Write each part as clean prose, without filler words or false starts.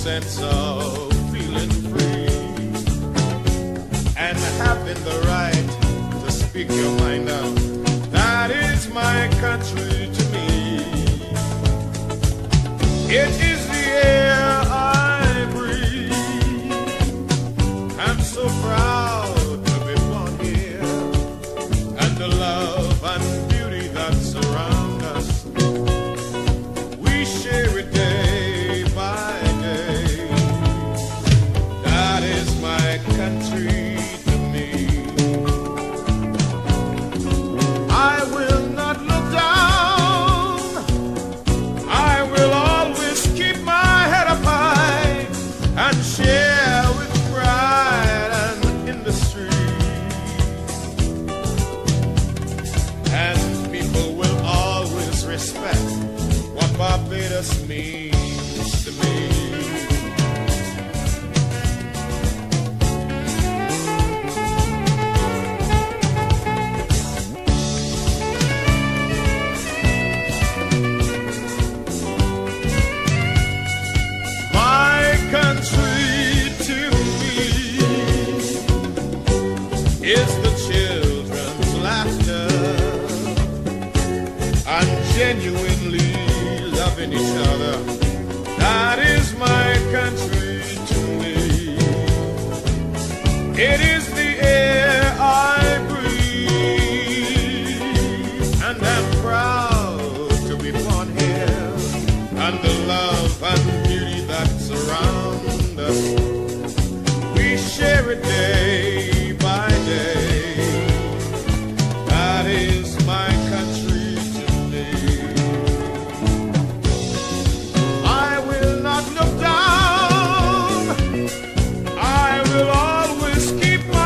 sense of feeling free and having the right to speak your mind out. That is my country to me. It is the air I breathe. I'm so proud to be born here, and the love and beauty that surround us, we share it day by day. That is my country to me. I will not look down. I will always keep my head up high and share with pride and industry. And people will always respect what Barbados means to me. My country to me is the children's laughter and genuinely loving each other. That is my country to me. It is the air I breathe, and I'm proud to be born here, and the love and beauty that surround us, we share it day by day. That is my country to me. I will not look down. I will always keep my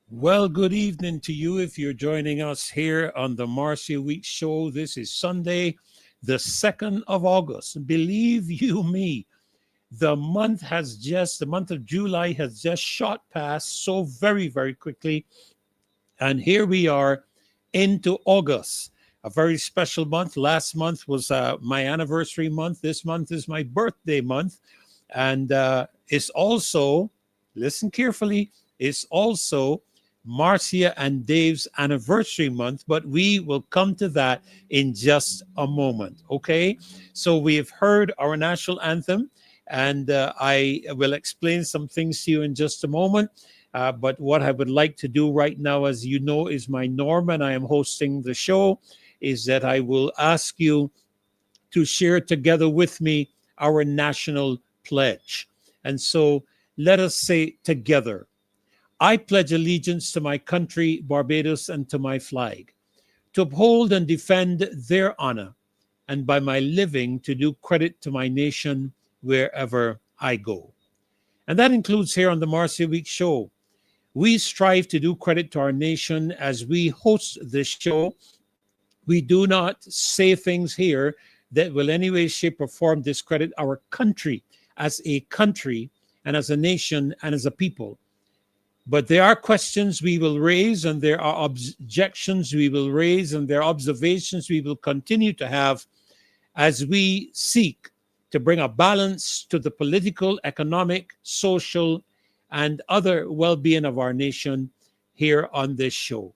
Well, good evening to you if you're joining us here on the Marcia Weekes Show. This is Sunday, the 2nd of August. Believe you me, the month of July has just shot past so very, very quickly. And here we are into August, a very special month. Last month was my anniversary month. This month is my birthday month. And it's also, listen carefully, it's also Marcia and Dave's anniversary month, but we will come to that in just a moment. Okay. So we have heard our national anthem, and I will explain some things to you in just a moment. But what I would like to do right now, as you know, is my norm, and I am hosting the show, is that I will ask you to share together with me our national pledge. And so let us say together, I pledge allegiance to my country, Barbados, and to my flag, to uphold and defend their honor, and by my living to do credit to my nation wherever I go. And that includes here on the Marcia Weekes Show. We strive to do credit to our nation as we host this show. We do not say things here that will in any way, shape, or form discredit our country as a country and as a nation and as a people. But there are questions we will raise, and there are objections we will raise, and there are observations we will continue to have as we seek to bring a balance to the political, economic, social, and other well-being of our nation here on this show.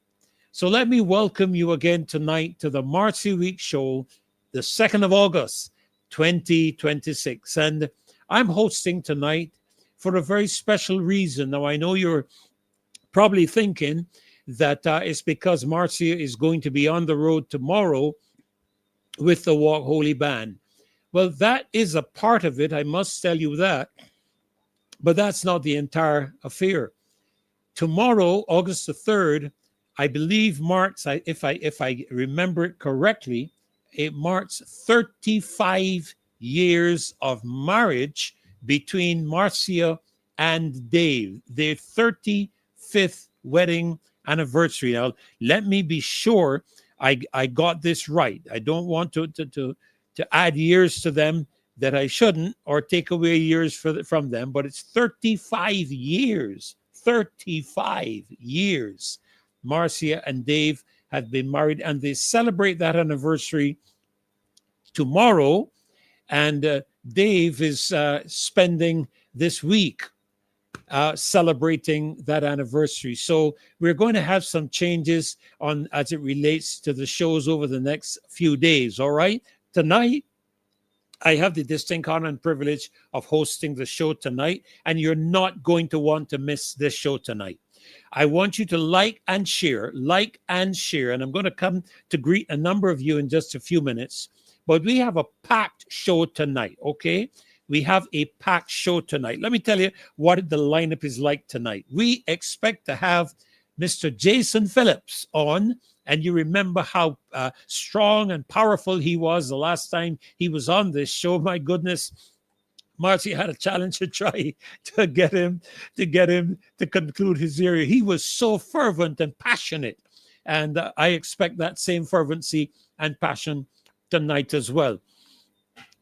So let me welcome you again tonight to the Marcia Weekes Show, the 2nd of August, 2026. And I'm hosting tonight for a very special reason. Now, I know you're probably thinking that it's because Marcia is going to be on the road tomorrow with the WALKHOLY Band. Well, that is a part of it, I must tell you that, but that's not the entire affair. Tomorrow, August the 3rd, I believe marks, if I remember it correctly, it marks 35 years of marriage between Marcia and Dave, their 35th wedding anniversary. Now, let me be sure I got this right. I don't want to add years to them that I shouldn't, or take away years from them, but it's 35 years. 35 years. Marcia and Dave have been married, and they celebrate that anniversary tomorrow. And Dave is spending this week celebrating that anniversary. So we're going to have some changes on as it relates to the shows over the next few days. All right. Tonight, I have the distinct honor and privilege of hosting the show tonight, and you're not going to want to miss this show tonight. I want you to like and share, and I'm going to come to greet a number of you in just a few minutes. But we have a packed show tonight, okay? We have a packed show tonight. Let me tell you what the lineup is like tonight. We expect to have Mr. Jason Phillips on, and you remember how strong and powerful he was the last time he was on this show. My goodness, Marcia had a challenge to try to get him to conclude his area. He was so fervent and passionate, and I expect that same fervency and passion tonight as well.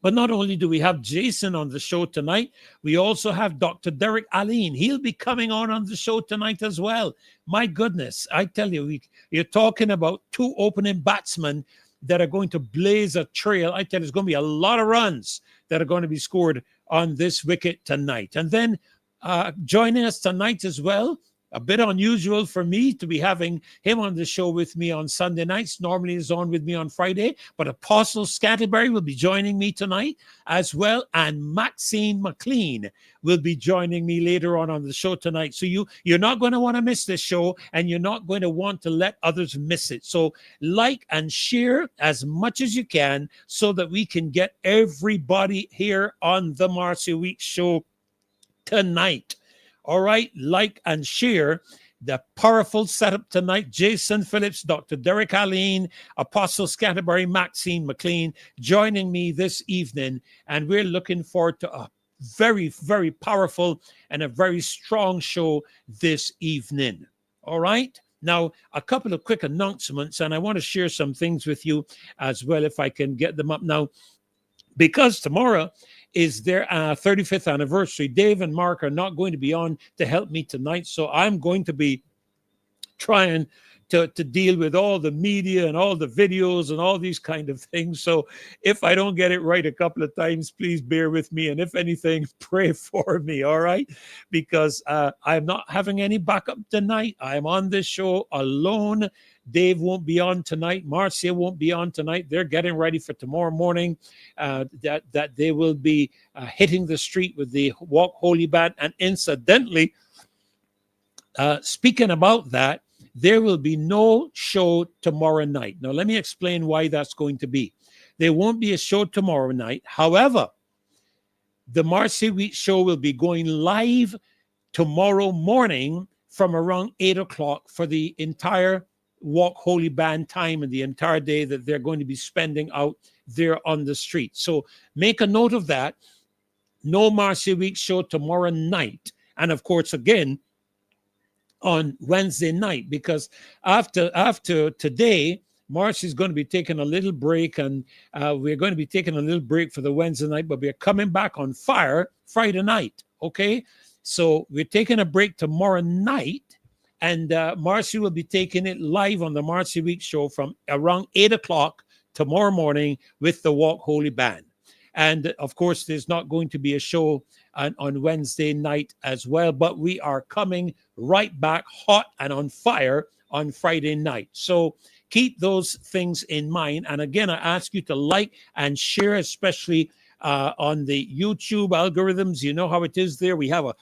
But not only do we have Jason on the show tonight, we also have Dr. Derek Aline. He'll be coming on the show tonight as well. My goodness, I tell you, you're talking about two opening batsmen that are going to blaze a trail. I tell you, there's going to be a lot of runs that are going to be scored on this wicket tonight. And then joining us tonight as well, a bit unusual for me to be having him on the show with me on Sunday nights. Normally he's on with me on Friday, but Apostle Scatterbury will be joining me tonight as well. And Maxine McLean will be joining me later on the show tonight. So you're not going to want to miss this show, and you're not going to want to let others miss it. So like and share as much as you can so that we can get everybody here on the Marcia Weekes Show tonight. All right, like and share the powerful setup tonight. Jason Phillips, Dr. Derek Aline, Apostle Scatterbury, Maxine McLean joining me this evening. And we're looking forward to a very, very powerful and a very strong show this evening. All right. Now, a couple of quick announcements, and I want to share some things with you as well, if I can get them up now, because tomorrow is their 35th anniversary. Dave and Mark are not going to be on to help me tonight, so I'm going to be trying to deal with all the media and all the videos and all these kind of things. So if I don't get it right a couple of times, please bear with me. And if anything, pray for me, all right? Because I'm not having any backup tonight. I'm on this show alone. Dave won't be on tonight. Marcia won't be on tonight. They're getting ready for tomorrow morning, that they will be hitting the street with the WALKHOLY Band. And incidentally, speaking about that, there will be no show tomorrow night. Now, let me explain why that's going to be. There won't be a show tomorrow night. However, the Marcia Weekes Show will be going live tomorrow morning from around 8 o'clock for the entire WALKHOLY Band time and the entire day that they're going to be spending out there on the street. So make a note of that. No Marcia Weekes Show tomorrow night. And of course, again, on Wednesday night, because after today, Marcia is going to be taking a little break, and we're going to be taking a little break for the Wednesday night, but we're coming back on fire Friday night, okay? So we're taking a break tomorrow night, and Marcia will be taking it live on the Marcia Weekes Show from around 8 o'clock tomorrow morning with the WALKHOLY Band. And of course, there's not going to be a show on Wednesday night as well, but we are coming right back hot and on fire on Friday night. So keep those things in mind. And again, I ask you to like and share, especially on the YouTube algorithms. You know how it is there. We have a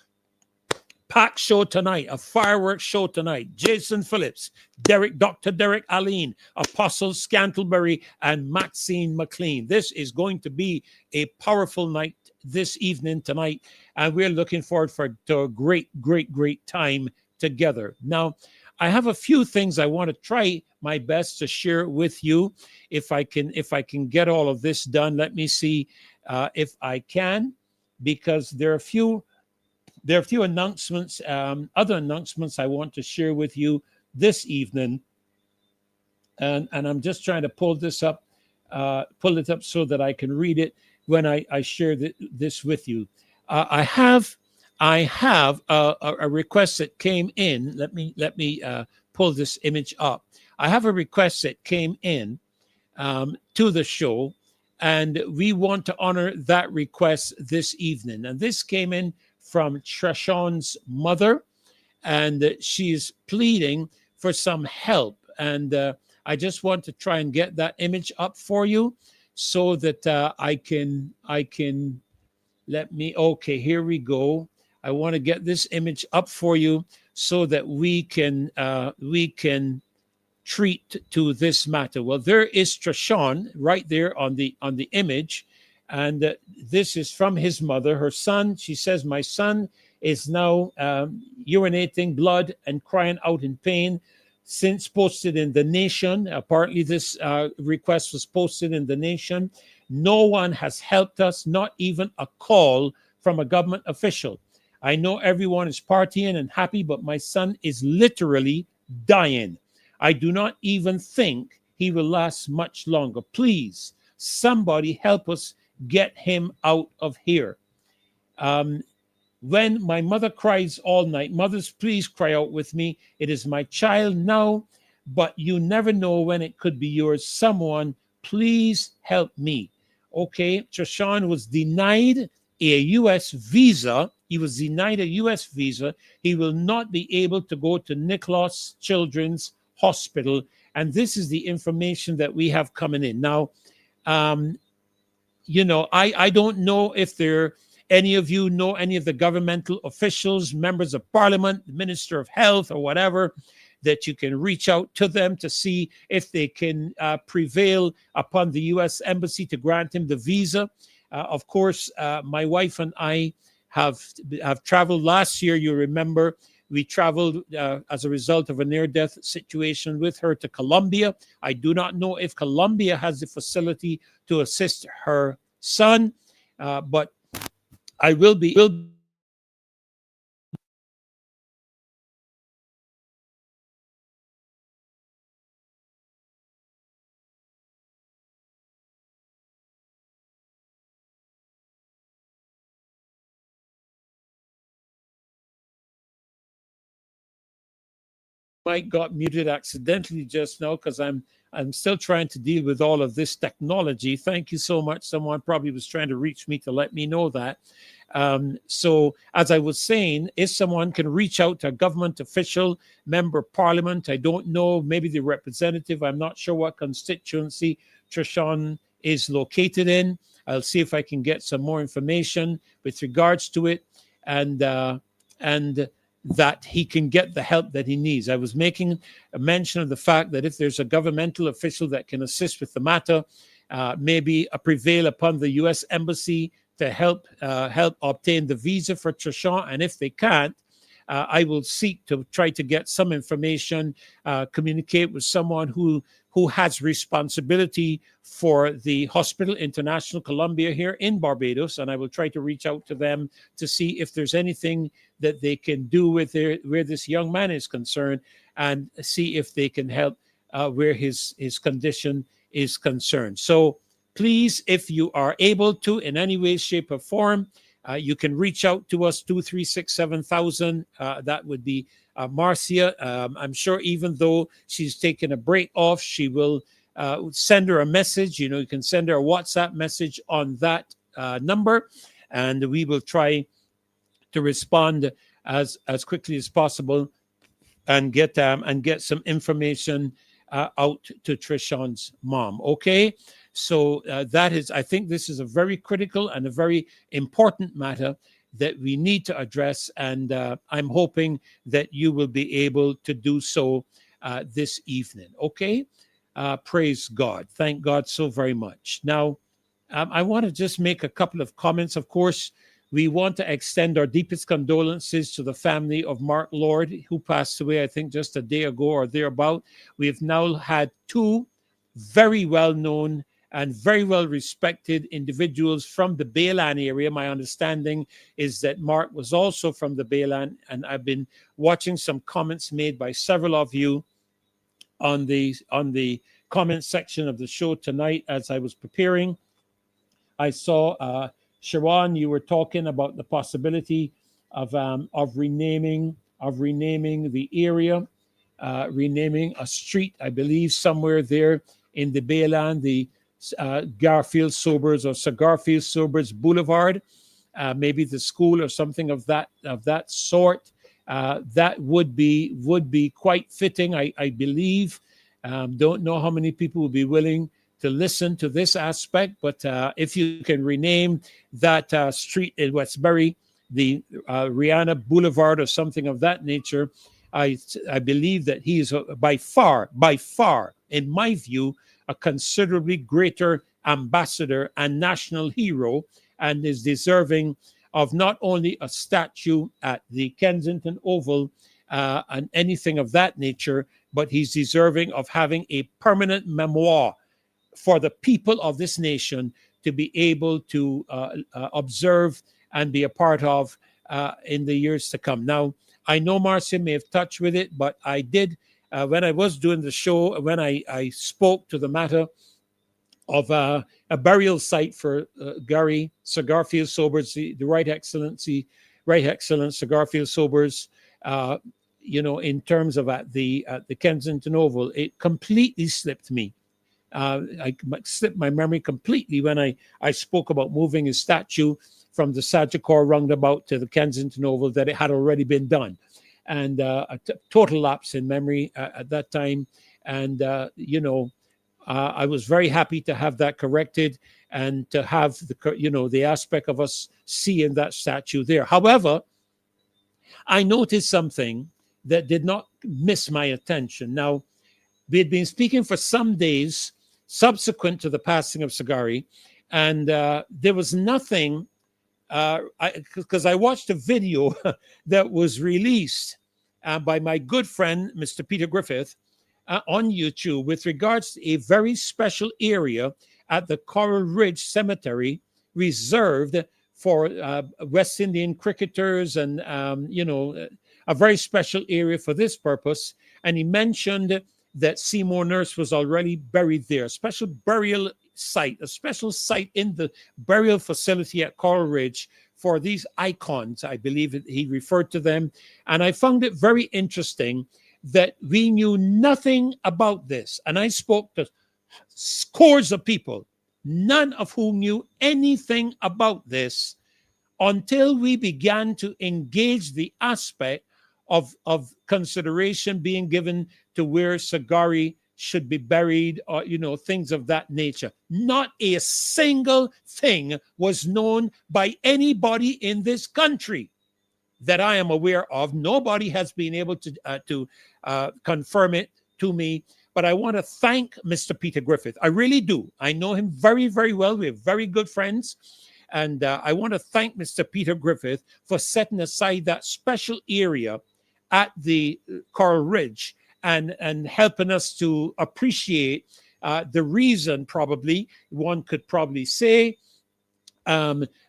packed show tonight, a fireworks show tonight. Jason Phillips, Dr. Derek Aline, Apostle Scantlebury, and Maxine McLean. This is going to be a powerful night this evening tonight, and we're looking forward to a great time together. Now, I have a few things I want to try my best to share with you. If I can get all of this done, let me see if I can, because there are a few announcements, other announcements I want to share with you this evening. And I'm just trying to pull it up so that I can read it when I share this with you. I have a request that came in. Let me pull this image up. I have a request that came in to the show, and we want to honor that request this evening. And this came in from Treshawn's mother, and she's pleading for some help. And I just want to try and get that image up for you so that I can okay, here we go. I want to get this image up for you so that we can treat to this matter. Well, there is Treshawn right there on the image. And this is from his mother. Her son, she says, my son is now urinating blood and crying out in pain. Since posted in The Nation, apparently this request was posted in The Nation. No one has helped us, not even a call from a government official. I know everyone is partying and happy, but my son is literally dying. I do not even think he will last much longer. Please, somebody help us get him out of here. When my mother cries all night, mothers, please cry out with me. It is my child now, but you never know when it could be yours. Someone, please help me. Okay, Treshawn was denied a U.S. visa. He was denied a U.S. visa. He will not be able to go to Nicholas Children's Hospital. And this is the information that we have coming in. Now, I don't know if any of you know any of the governmental officials, members of parliament, the minister of health or whatever, that you can reach out to them to see if they can prevail upon the U.S. Embassy to grant him the visa. Of course, my wife and I have traveled last year. You remember, we traveled as a result of a near-death situation with her to Colombia. I do not know if Colombia has the facility to assist her son, but I will be mic got muted accidentally just now because I'm still trying to deal with all of this technology. Thank you so much. Someone probably was trying to reach me to let me know that. So as I was saying, if someone can reach out to a government official, member of parliament, I don't know, maybe the representative, I'm not sure what constituency Trishan is located in. I'll see if I can get some more information with regards to it, and that he can get the help that he needs. I was making a mention of the fact that if there's a governmental official that can assist with the matter, maybe prevail upon the U.S. Embassy to help obtain the visa for Trishan, and if they can't, I will seek to try to get some information, communicate with someone who has responsibility for the Hospital International Columbia here in Barbados, and I will try to reach out to them to see if there's anything that they can do with where this young man is concerned, and see if they can help where his condition is concerned. So please, if you are able to in any way, shape, or form, you can reach out to us, 2367000. That would be Marcia. I'm sure even though she's taken a break off, she will send her a message. You can send her a WhatsApp message on that number, and we will try to respond as quickly as possible and get some information out to Trishan's mom. Okay. So I think this is a very critical and a very important matter that we need to address, and I'm hoping that you will be able to do so this evening. Okay? Praise God. Thank God so very much. Now, I want to just make a couple of comments. Of course, we want to extend our deepest condolences to the family of Mark Lord, who passed away, I think, just a day ago or thereabout. We have now had two very well-known and very well-respected individuals from the Baylan area. My understanding is that Mark was also from the Baylan, and I've been watching some comments made by several of you on the comment section of the show tonight as I was preparing. I saw Sharon, you were talking about the possibility of renaming the area, renaming a street, I believe, somewhere there in the Baylan, the Garfield Sobers or Sir Garfield Sobers Boulevard, maybe the school or something of that sort. That would be quite fitting, I believe. Don't know how many people will be willing to listen to this aspect, but if you can rename that street in Westbury, the Rihanna Boulevard or something of that nature, I believe that he is by far, in my view, a considerably greater ambassador and national hero, and is deserving of not only a statue at the Kensington Oval and anything of that nature, but he's deserving of having a permanent memoir for the people of this nation to be able to observe and be a part of in the years to come. Now, I know Marcia may have touched with it, but I did, when I was doing the show, when I spoke to the matter of a burial site for Sir Garfield Sobers, the Right Excellent Sir Garfield Sobers, in terms of at the Kensington Oval, it completely slipped me. I slipped my memory completely when I spoke about moving his statue from the Sagicor roundabout to the Kensington Oval, that it had already been done. And a total lapse in memory at that time. And, I was very happy to have that corrected and to have the aspect of us seeing that statue there. However, I noticed something that did not miss my attention. Now, we had been speaking for some days subsequent to the passing of Sagari, and there was nothing, because I watched a video that was released by my good friend, Mr. Peter Griffith, on YouTube with regards to a very special area at the Coral Ridge Cemetery reserved for West Indian cricketers and, a very special area for this purpose. And he mentioned that Seymour Nurse was already buried there, a special burial site, a special site in the burial facility at Coral Ridge for these icons, I believe he referred to them. And I found it very interesting that we knew nothing about this. And I spoke to scores of people, none of whom knew anything about this until we began to engage the aspect of consideration being given to where Sagari should be buried, or things of that nature. Not a single thing was known by anybody in this country that I am aware of. Nobody has been able to confirm it to me. But I want to thank Mr. Peter Griffith. I really do. I know him very, very well. We're very good friends. And I want to thank Mr. Peter Griffith for setting aside that special area at the Coral Ridge and helping us to appreciate the reason, probably, one could probably say,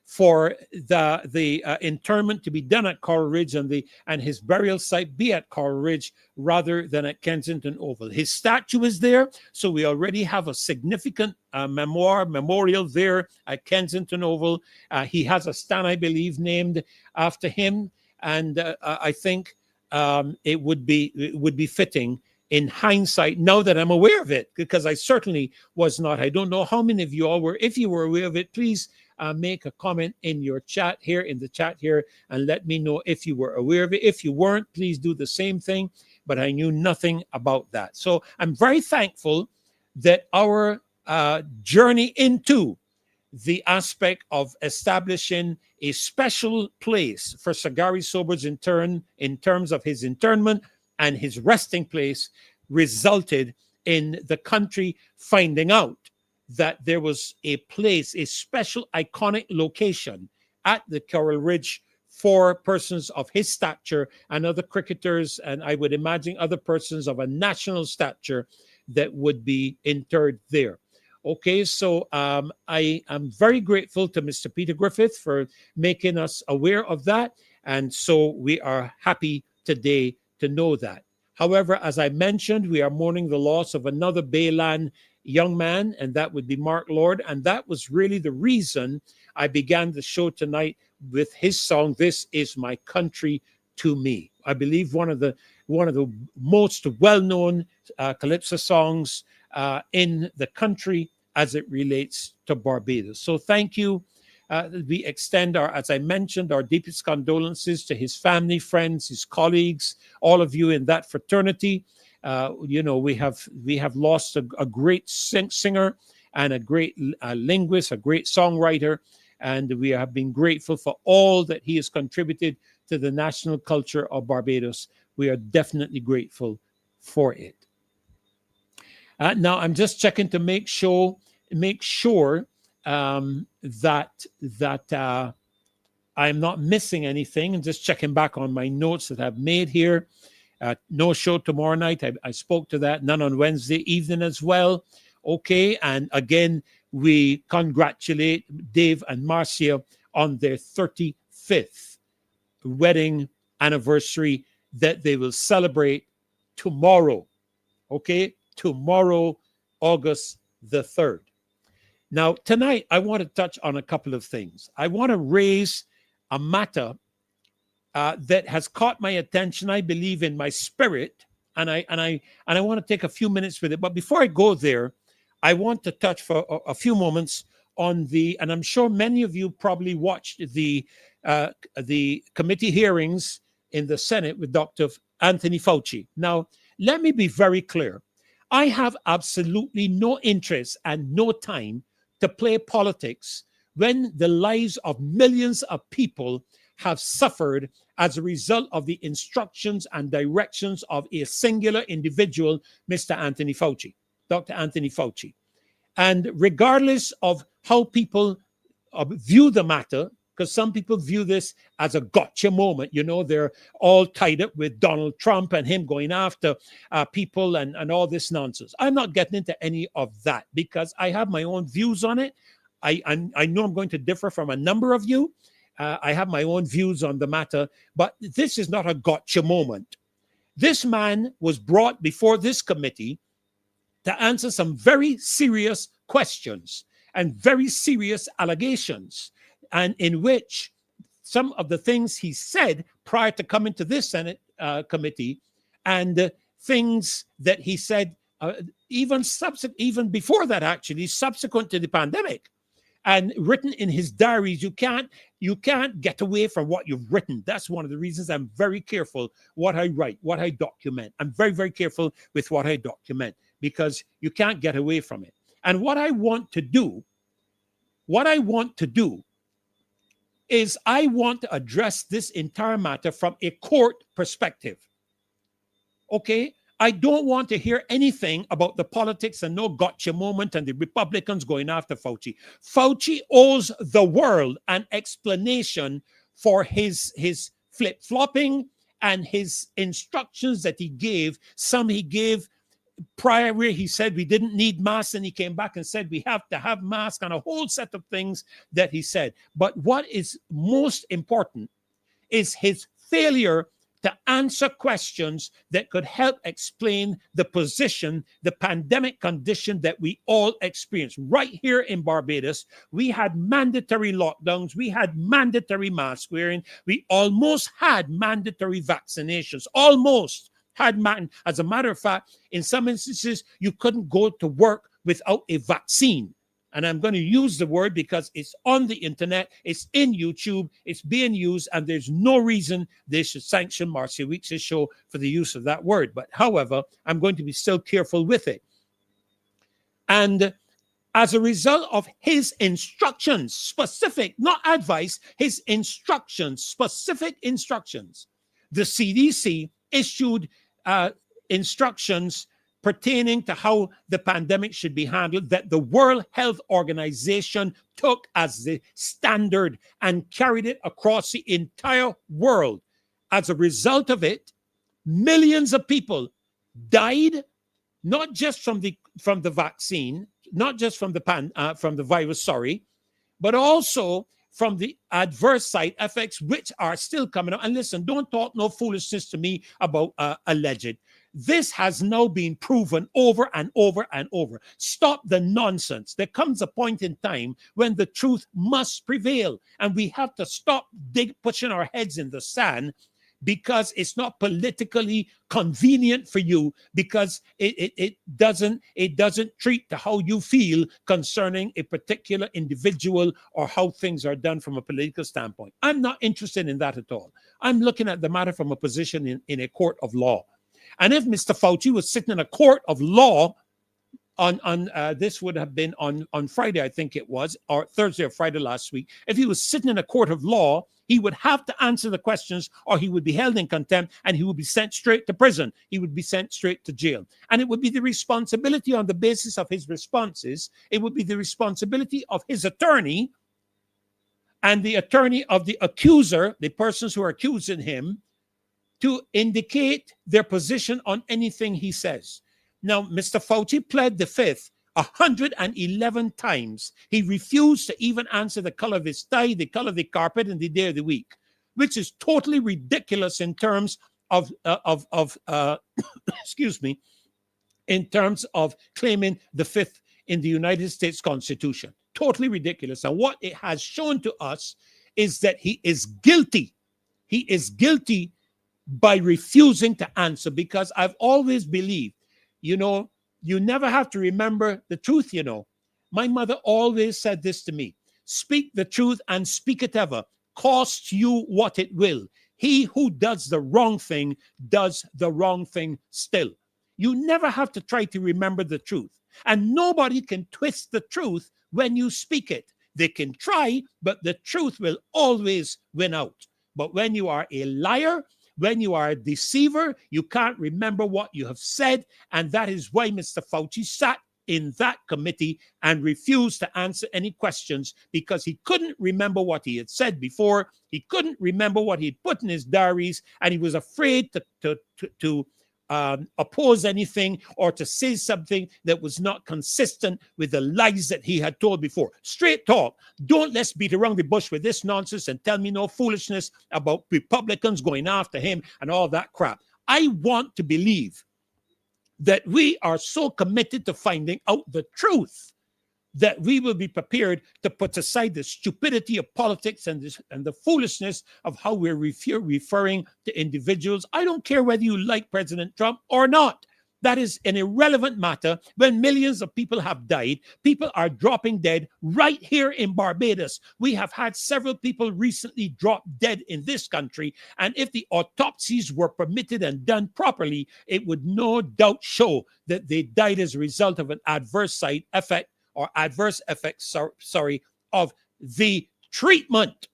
for the interment to be done at Coral Ridge and his burial site be at Coral Ridge rather than at Kensington Oval. His statue is there, so we already have a significant memorial there at Kensington Oval. He has a stand, I believe, named after him, and I think it would be fitting in hindsight, now that I'm aware of it, because I certainly was not. I don't know how many of you all were. If you were aware of it, please make a comment in your chat here, in the chat here, and let me know if you were aware of it. If you weren't, please do the same thing. But I knew nothing about that. So I'm very thankful that our journey into the aspect of establishing a special place for Sagari Sober's in terms of his internment and his resting place resulted in the country finding out that there was a place, a special iconic location at the Coral Ridge for persons of his stature and other cricketers, and I would imagine other persons of a national stature that would be interred there. Okay, so I am very grateful to Mr. Peter Griffith for making us aware of that, and so we are happy today to know that. However, as I mentioned, we are mourning the loss of another Bayland young man, and that would be Mark Lord, and that was really the reason I began the show tonight with his song, "This Is My Country to Me." I believe one of the most well-known calypso songs in the country as it relates to Barbados. So thank you. We extend as I mentioned, our deepest condolences to his family, friends, his colleagues, all of you in that fraternity. We have lost a great singer and a great linguist, a great songwriter, and we have been grateful for all that he has contributed to the national culture of Barbados. We are definitely grateful for it. Now I'm just checking to make sure that I'm not missing anything, and just checking back on my notes that I've made here. No show tomorrow night. I spoke to that. None on Wednesday evening as well. Okay, and again, we congratulate Dave and Marcia on their 35th wedding anniversary that they will celebrate tomorrow. Okay, tomorrow, August the 3rd. Now, tonight, I want to touch on a couple of things. I want to raise a matter that has caught my attention, I believe, in my spirit, and I want to take a few minutes with it. But before I go there, I want to touch for a few moments on and I'm sure many of you probably watched the committee hearings in the Senate with Dr. Anthony Fauci. Now, let me be very clear. I have absolutely no interest and no time to play politics when the lives of millions of people have suffered as a result of the instructions and directions of a singular individual, Mr. Anthony Fauci, Dr. Anthony Fauci. And regardless of how people view the matter, because some people view this as a gotcha moment, they're all tied up with Donald Trump and him going after people and all this nonsense. I'm not getting into any of that because I have my own views on it. I know I'm going to differ from a number of you. I have my own views on the matter, but this is not a gotcha moment. This man was brought before this committee to answer some very serious questions and very serious allegations, and in which some of the things he said prior to coming to this Senate committee and things that he said, even before that, actually, subsequent to the pandemic, and written in his diaries. You can't get away from what you've written. That's one of the reasons I'm very careful what I write, what I document. I'm very, very careful with what I document, because you can't get away from it. And what I want to do is I want to address this entire matter from a court perspective. Okay? I don't want to hear anything about the politics and no gotcha moment and the Republicans going after Fauci. Fauci owes the world an explanation for his flip-flopping and his instructions that he gave. Some he gave prior, where he said we didn't need masks, and he came back and said we have to have masks, and a whole set of things that he said. But what is most important is his failure to answer questions that could help explain the position, the pandemic condition that we all experienced. Right here in Barbados, we had mandatory lockdowns, we had mandatory mask wearing, we almost had mandatory vaccinations, almost had. As a matter of fact, in some instances, you couldn't go to work without a vaccine. And I'm going to use the word because it's on the internet, it's in YouTube, it's being used, and there's no reason they should sanction Marcia Weekes' show for the use of that word. But however, I'm going to be still careful with it. And as a result of his instructions, specific, not advice, his instructions, specific instructions, the CDC issued instructions pertaining to how the pandemic should be handled, that the World Health Organization took as the standard and carried it across the entire world. As a result of it, millions of people died, not just from the vaccine, not just from the virus, but also from the adverse side effects, which are still coming out. And listen, don't talk no foolishness to me about alleged. This has now been proven over and over and over. Stop the nonsense. There comes a point in time when the truth must prevail, and we have to stop pushing our heads in the sand because it's not politically convenient for you, because it doesn't treat to how you feel concerning a particular individual or how things are done from a political standpoint. I'm not interested in that at all. I'm looking at the matter from a position in a court of law. And if Mr. Fauci was sitting in a court of law on this would have been on Friday, I think it was, or Thursday or Friday last week, if he was sitting in a court of law, he would have to answer the questions, or he would be held in contempt and he would be sent straight to prison. He would be sent straight to jail. And it would be the responsibility, on the basis of his responses, it would be the responsibility of his attorney and the attorney of the accuser, the persons who are accusing him, to indicate their position on anything he says. Now, Mr. Fauci pled the fifth 111 times. He refused to even answer the color of his tie, the color of the carpet, and the day of the week, which is totally ridiculous in terms of excuse me, in terms of claiming the fifth in the United States Constitution. Totally ridiculous. And what it has shown to us is that he is guilty. He is guilty by refusing to answer, because I've always believed, you never have to remember the truth, My mother always said this to me: speak the truth and speak it ever, cost you what it will. He who does the wrong thing does the wrong thing still. You never have to try to remember the truth. And nobody can twist the truth when you speak it. They can try, but the truth will always win out. But when you are a liar, when you are a deceiver, you can't remember what you have said. And that is why Mr. Fauci sat in that committee and refused to answer any questions, because he couldn't remember what he had said before. He couldn't remember what he'd put in his diaries, and he was afraid to oppose anything or to say something that was not consistent with the lies that he had told before. Straight talk. Don't let's beat around the bush with this nonsense and tell me no foolishness about Republicans going after him and all that crap. I want to believe that we are so committed to finding out the truth that we will be prepared to put aside the stupidity of politics and the foolishness of how we're referring to individuals. I don't care whether you like President Trump or not. That is an irrelevant matter when millions of people have died. People are dropping dead right here in Barbados. We have had several people recently drop dead in this country. And if the autopsies were permitted and done properly, it would no doubt show that they died as a result of an adverse side effect or adverse effects, of the treatment.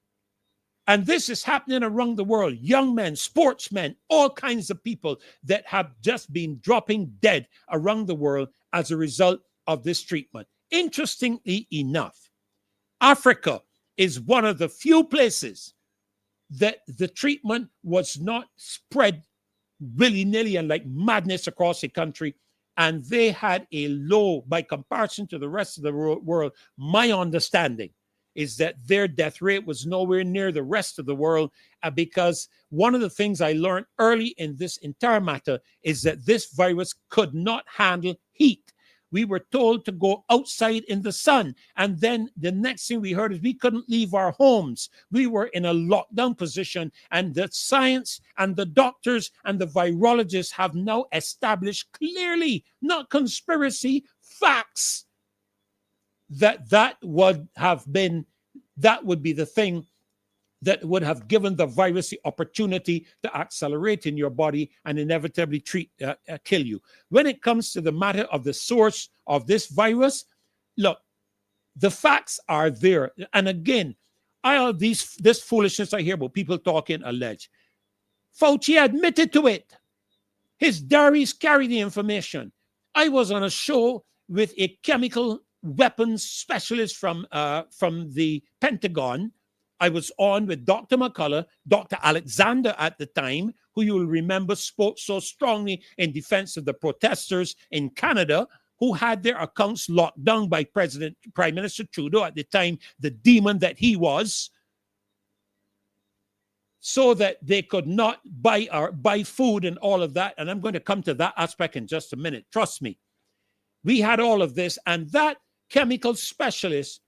And this is happening around the world. Young men, sportsmen, all kinds of people that have just been dropping dead around the world as a result of this treatment. Interestingly enough, Africa is one of the few places that the treatment was not spread willy-nilly and like madness across the country. And they had a low, by comparison to the rest of the world, my understanding is that their death rate was nowhere near the rest of the world, because one of the things I learned early in this entire matter is that this virus could not handle heat. We were told to go outside in the sun, and then the next thing we heard is we couldn't leave our homes. We were in a lockdown position, and the science and the doctors and the virologists have now established clearly, not conspiracy, facts, that would be the thing that would have given the virus the opportunity to accelerate in your body and inevitably kill you. When it comes to the matter of the source of this virus, look, the facts are there. And again, this foolishness I hear about people talking alleged. Fauci admitted to it. His diaries carry the information. I was on a show with a chemical weapons specialist from the Pentagon. I was on with Dr. McCullough, Dr. Alexander at the time, who you will remember spoke so strongly in defense of the protesters in Canada, who had their accounts locked down by Prime Minister Trudeau at the time, the demon that he was, so that they could not buy food and all of that. And I'm going to come to that aspect in just a minute. Trust me. We had all of this, and that chemical specialist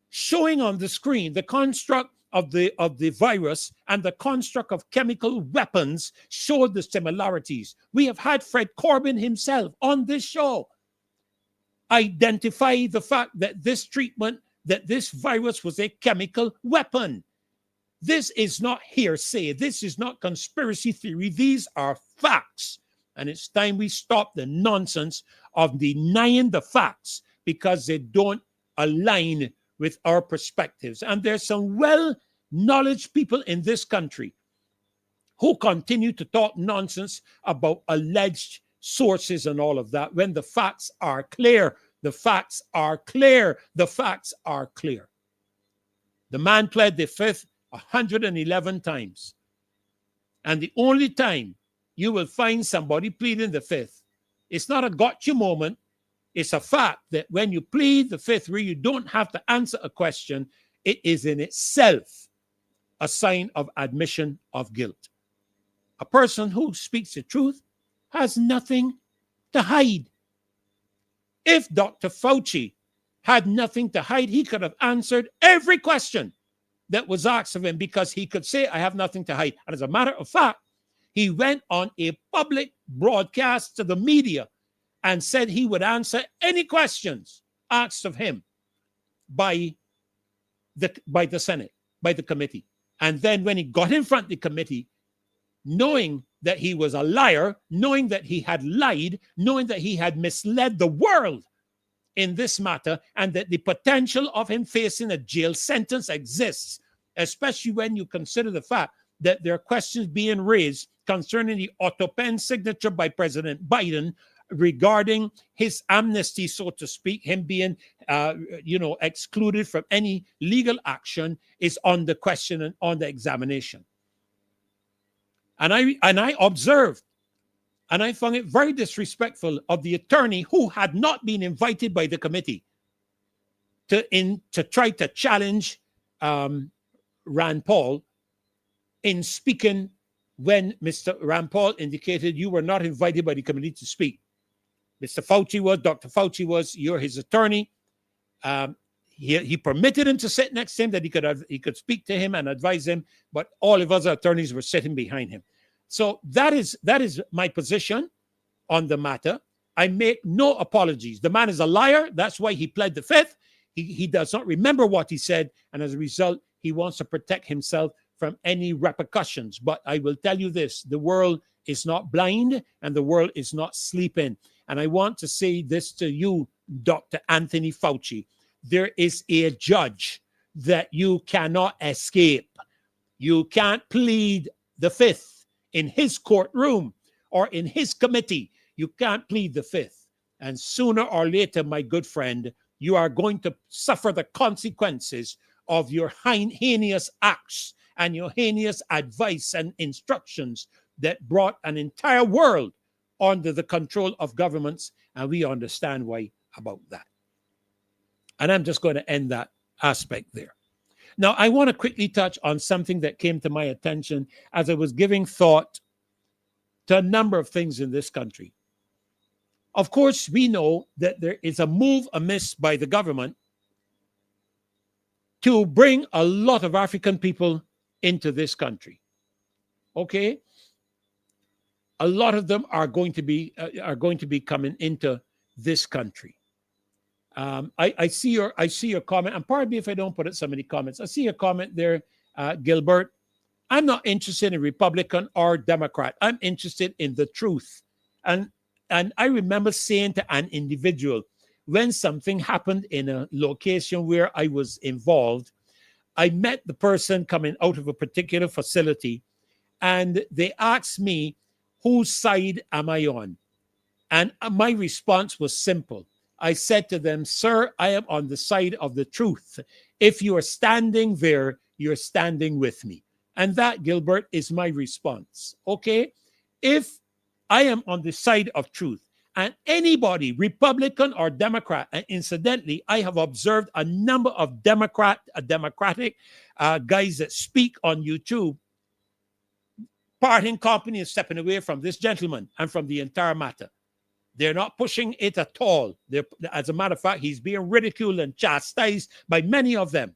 showing on the screen the construct of the virus and the construct of chemical weapons showed the similarities. We have had Fred Corbin himself on this show identify the fact that this treatment, that this virus was a chemical weapon. This is not hearsay. This is not conspiracy theory. These are facts. And it's time we stop the nonsense of denying the facts because they don't align with our perspectives. And there's some well-knowledge people in this country who continue to talk nonsense about alleged sources and all of that when the facts are clear. The facts are clear. The facts are clear. The man pled the fifth 111 times. And the only time you will find somebody pleading the fifth, it's not a gotcha moment. It's a fact that when you plead the fifth, where you don't have to answer a question, it is in itself a sign of admission of guilt. A person who speaks the truth has nothing to hide. If Dr. Fauci had nothing to hide, he could have answered every question that was asked of him because he could say, I have nothing to hide. And as a matter of fact, he went on a public broadcast to the media and said he would answer any questions asked of him by the Senate, by the committee. And then when he got in front of the committee, knowing that he was a liar, knowing that he had lied, knowing that he had misled the world in this matter, and that the potential of him facing a jail sentence exists, especially when you consider the fact that there are questions being raised concerning the auto-pen signature by President Biden regarding his amnesty, so to speak, him being, excluded from any legal action is on the question and on the examination. And I observed, and I found it very disrespectful of the attorney who had not been invited by the committee to try to challenge Rand Paul in speaking when Mr. Rand Paul indicated you were not invited by the committee to speak. Mr. Fauci was, Dr. Fauci was, you're his attorney. He permitted him to sit next to him, that he could speak to him and advise him, but all of us attorneys were sitting behind him. So that is my position on the matter. I make no apologies. The man is a liar. That's why he pled the fifth. He does not remember what he said, and as a result, he wants to protect himself from any repercussions. But I will tell you this, the world is not blind and the world is not sleeping. And I want to say this to you, Dr. Anthony Fauci. There is a judge that you cannot escape. You can't plead the fifth in his courtroom or in his committee. You can't plead the fifth. And sooner or later, my good friend, you are going to suffer the consequences of your heinous acts and your heinous advice and instructions that brought an entire world under the control of governments. And we understand why about that. And I'm just going to end that aspect there. Now, I want to quickly touch on something that came to my attention as I was giving thought to a number of things in this country. Of course, we know that there is a move amiss by the government to bring a lot of African people into this country. Okay? A lot of them are going to be coming into this country. I see your comment, and pardon me if I don't put it so many comments. I see your comment there, Gilbert. I'm not interested in Republican or Democrat. I'm interested in the truth. And I remember saying to an individual, when something happened in a location where I was involved, I met the person coming out of a particular facility, and they asked me, whose side am I on? And my response was simple. I said to them, sir, I am on the side of the truth. If you are standing there, you're standing with me. And that, Gilbert, is my response. Okay? If I am on the side of truth, and anybody, Republican or Democrat, and incidentally, I have observed a number of Democratic guys that speak on YouTube, parting company is stepping away from this gentleman and from the entire matter. They're not pushing it at all. As a matter of fact, he's being ridiculed and chastised by many of them.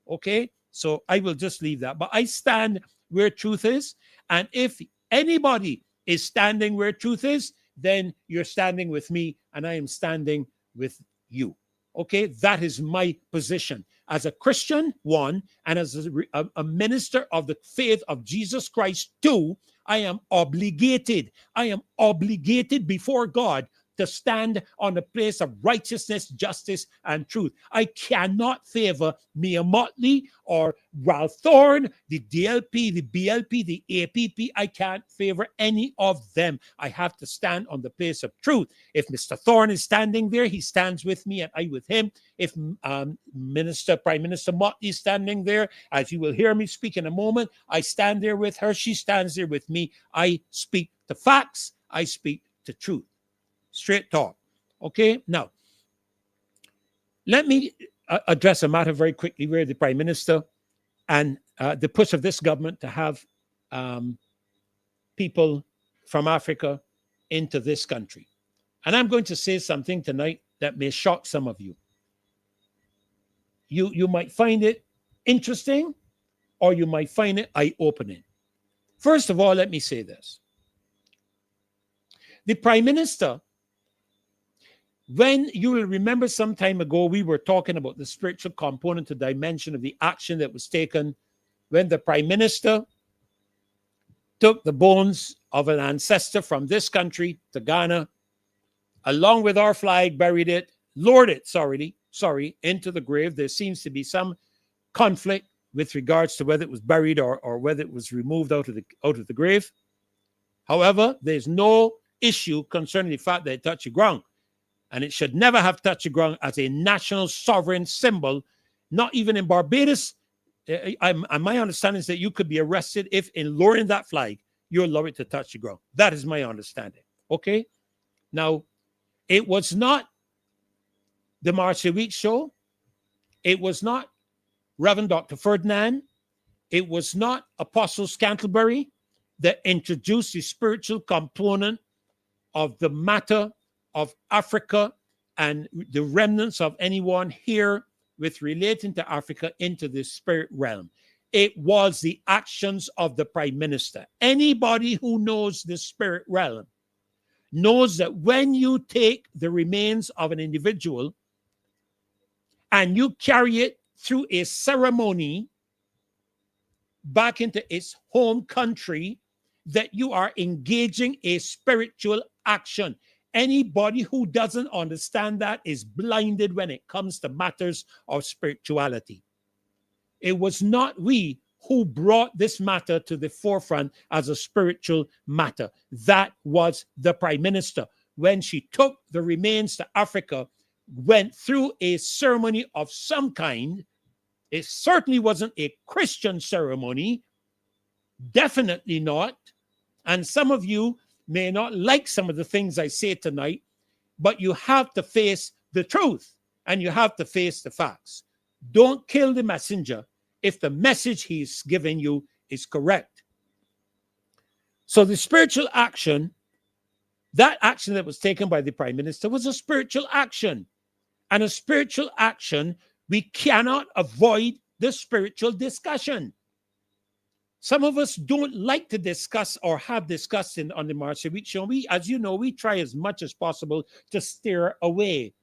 Okay? So I will just leave that. But I stand where truth is. And if anybody is standing where truth is, then you're standing with me and I am standing with you. Okay? That is my position. As a Christian, one, and as a minister of the faith of Jesus Christ, two, I am obligated. I am obligated before God to stand on the place of righteousness, justice, and truth. I cannot favor Mia Motley or Ralph Thorne, the DLP, the BLP, the APP. I can't favor any of them. I have to stand on the place of truth. If Mr. Thorne is standing there, he stands with me and I with him. If Prime Minister Motley is standing there, as you will hear me speak in a moment, I stand there with her. She stands there with me. I speak the facts. I speak the truth. Straight talk. Okay? Now, let me address a matter very quickly where the Prime Minister and the push of this government to have people from Africa into this country. And I'm going to say something tonight that may shock some of you. You might find it interesting or you might find it eye-opening. First of all, let me say this. The Prime Minister, when you will remember some time ago, we were talking about the spiritual component, the dimension of the action that was taken when the Prime Minister took the bones of an ancestor from this country to Ghana, along with our flag, buried it, lowered it, into the grave. There seems to be some conflict with regards to whether it was buried or whether it was removed out of the grave. However, there's no issue concerning the fact that it touched the ground. And it should never have touched the ground as a national sovereign symbol, not even in Barbados. My understanding is that you could be arrested if in lowering that flag, you allow it to touch the ground. That is my understanding. Okay? Now, it was not the Marcia Weekes Show. It was not Reverend Dr. Ferdinand. It was not Apostle Scantlebury that introduced the spiritual component of the matter of Africa and the remnants of anyone here with relating to Africa into the spirit realm. It was the actions of the prime minister. Anybody who knows the spirit realm knows that when you take the remains of an individual and you carry it through a ceremony back into its home country, that you are engaging a spiritual action. Anybody who doesn't understand that is blinded when it comes to matters of spirituality. It was not we who brought this matter to the forefront as a spiritual matter. That was the prime minister. When she took the remains to Africa, went through a ceremony of some kind. It certainly wasn't a Christian ceremony. Definitely not. And some of you may not like some of the things I say tonight, but you have to face the truth and you have to face the facts. Don't kill the messenger if the message he's giving you is correct. So the spiritual action, that action that was taken by the prime minister, was a spiritual action. And a spiritual action, we cannot avoid the spiritual discussion. Some of us don't like to discuss or have discussed on the Marcia Weekes Show. We, as you know, we try as much as possible to steer away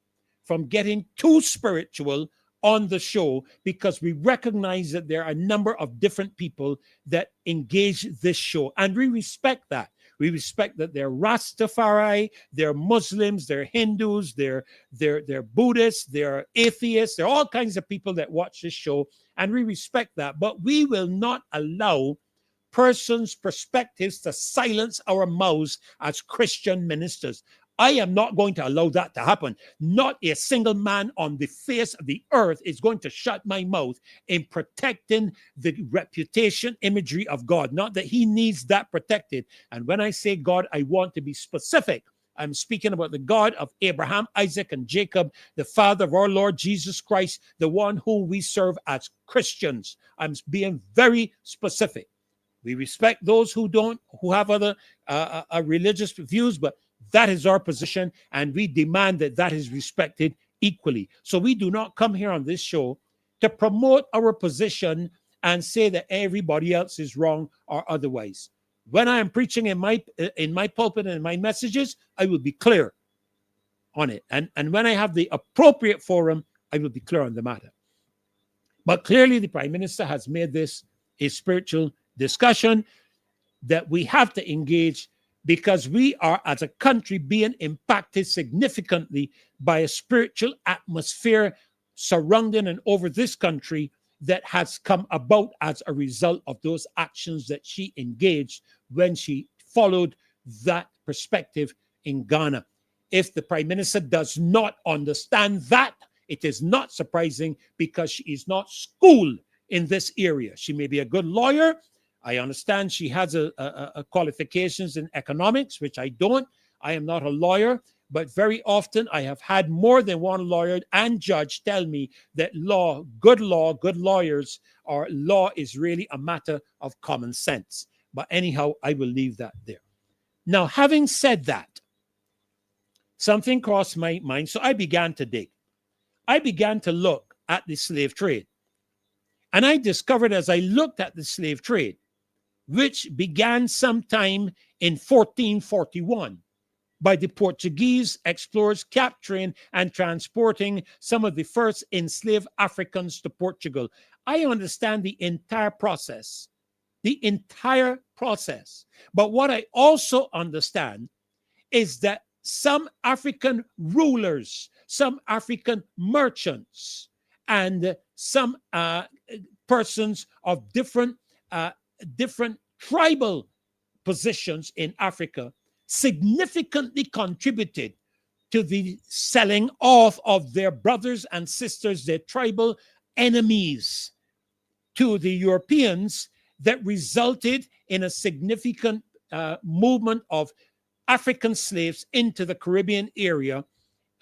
from getting too spiritual on the show, because we recognize that there are a number of different people that engage this show, and we respect that. We respect that they're Rastafari, they're Muslims, they're Hindus, they're Buddhists, they're atheists, there are all kinds of people that watch this show, and we respect that. But we will not allow persons' perspectives to silence our mouths as Christian ministers. I am not going to allow that to happen. Not a single man on the face of the earth is going to shut my mouth in protecting the reputation, imagery of God. Not that he needs that protected. And when I say God, I want to be specific. I'm speaking about the God of Abraham, Isaac, and Jacob, the Father of our Lord Jesus Christ, the one who we serve as Christians. I'm being very specific. We respect those who have other religious views, but that is our position, and we demand that that is respected equally. So we do not come here on this show to promote our position and say that everybody else is wrong or otherwise. When I am preaching in my pulpit and in my messages, I will be clear on it. And when I have the appropriate forum, I will be clear on the matter. But clearly, the Prime Minister has made this a spiritual discussion that we have to engage, because we are, as a country, being impacted significantly by a spiritual atmosphere surrounding and over this country that has come about as a result of those actions that she engaged when she followed that perspective in Ghana. If the Prime Minister does not understand that, it is not surprising, because she is not schooled in this area. She may be a good lawyer. I understand she has a qualifications in economics, which I don't. I am not a lawyer, but very often I have had more than one lawyer and judge tell me that good lawyers, or law is really a matter of common sense. But anyhow, I will leave that there. Now, having said that, something crossed my mind, so I began to dig. I began to look at the slave trade. And I discovered, as I looked at the slave trade, which began sometime in 1441 by the Portuguese explorers capturing and transporting some of the first enslaved Africans to Portugal. I understand the entire process. But what I also understand is that some African rulers, some African merchants, and some persons of different tribal positions in Africa significantly contributed to the selling off of their brothers and sisters, their tribal enemies, to the Europeans, that resulted in a significant movement of African slaves into the Caribbean area.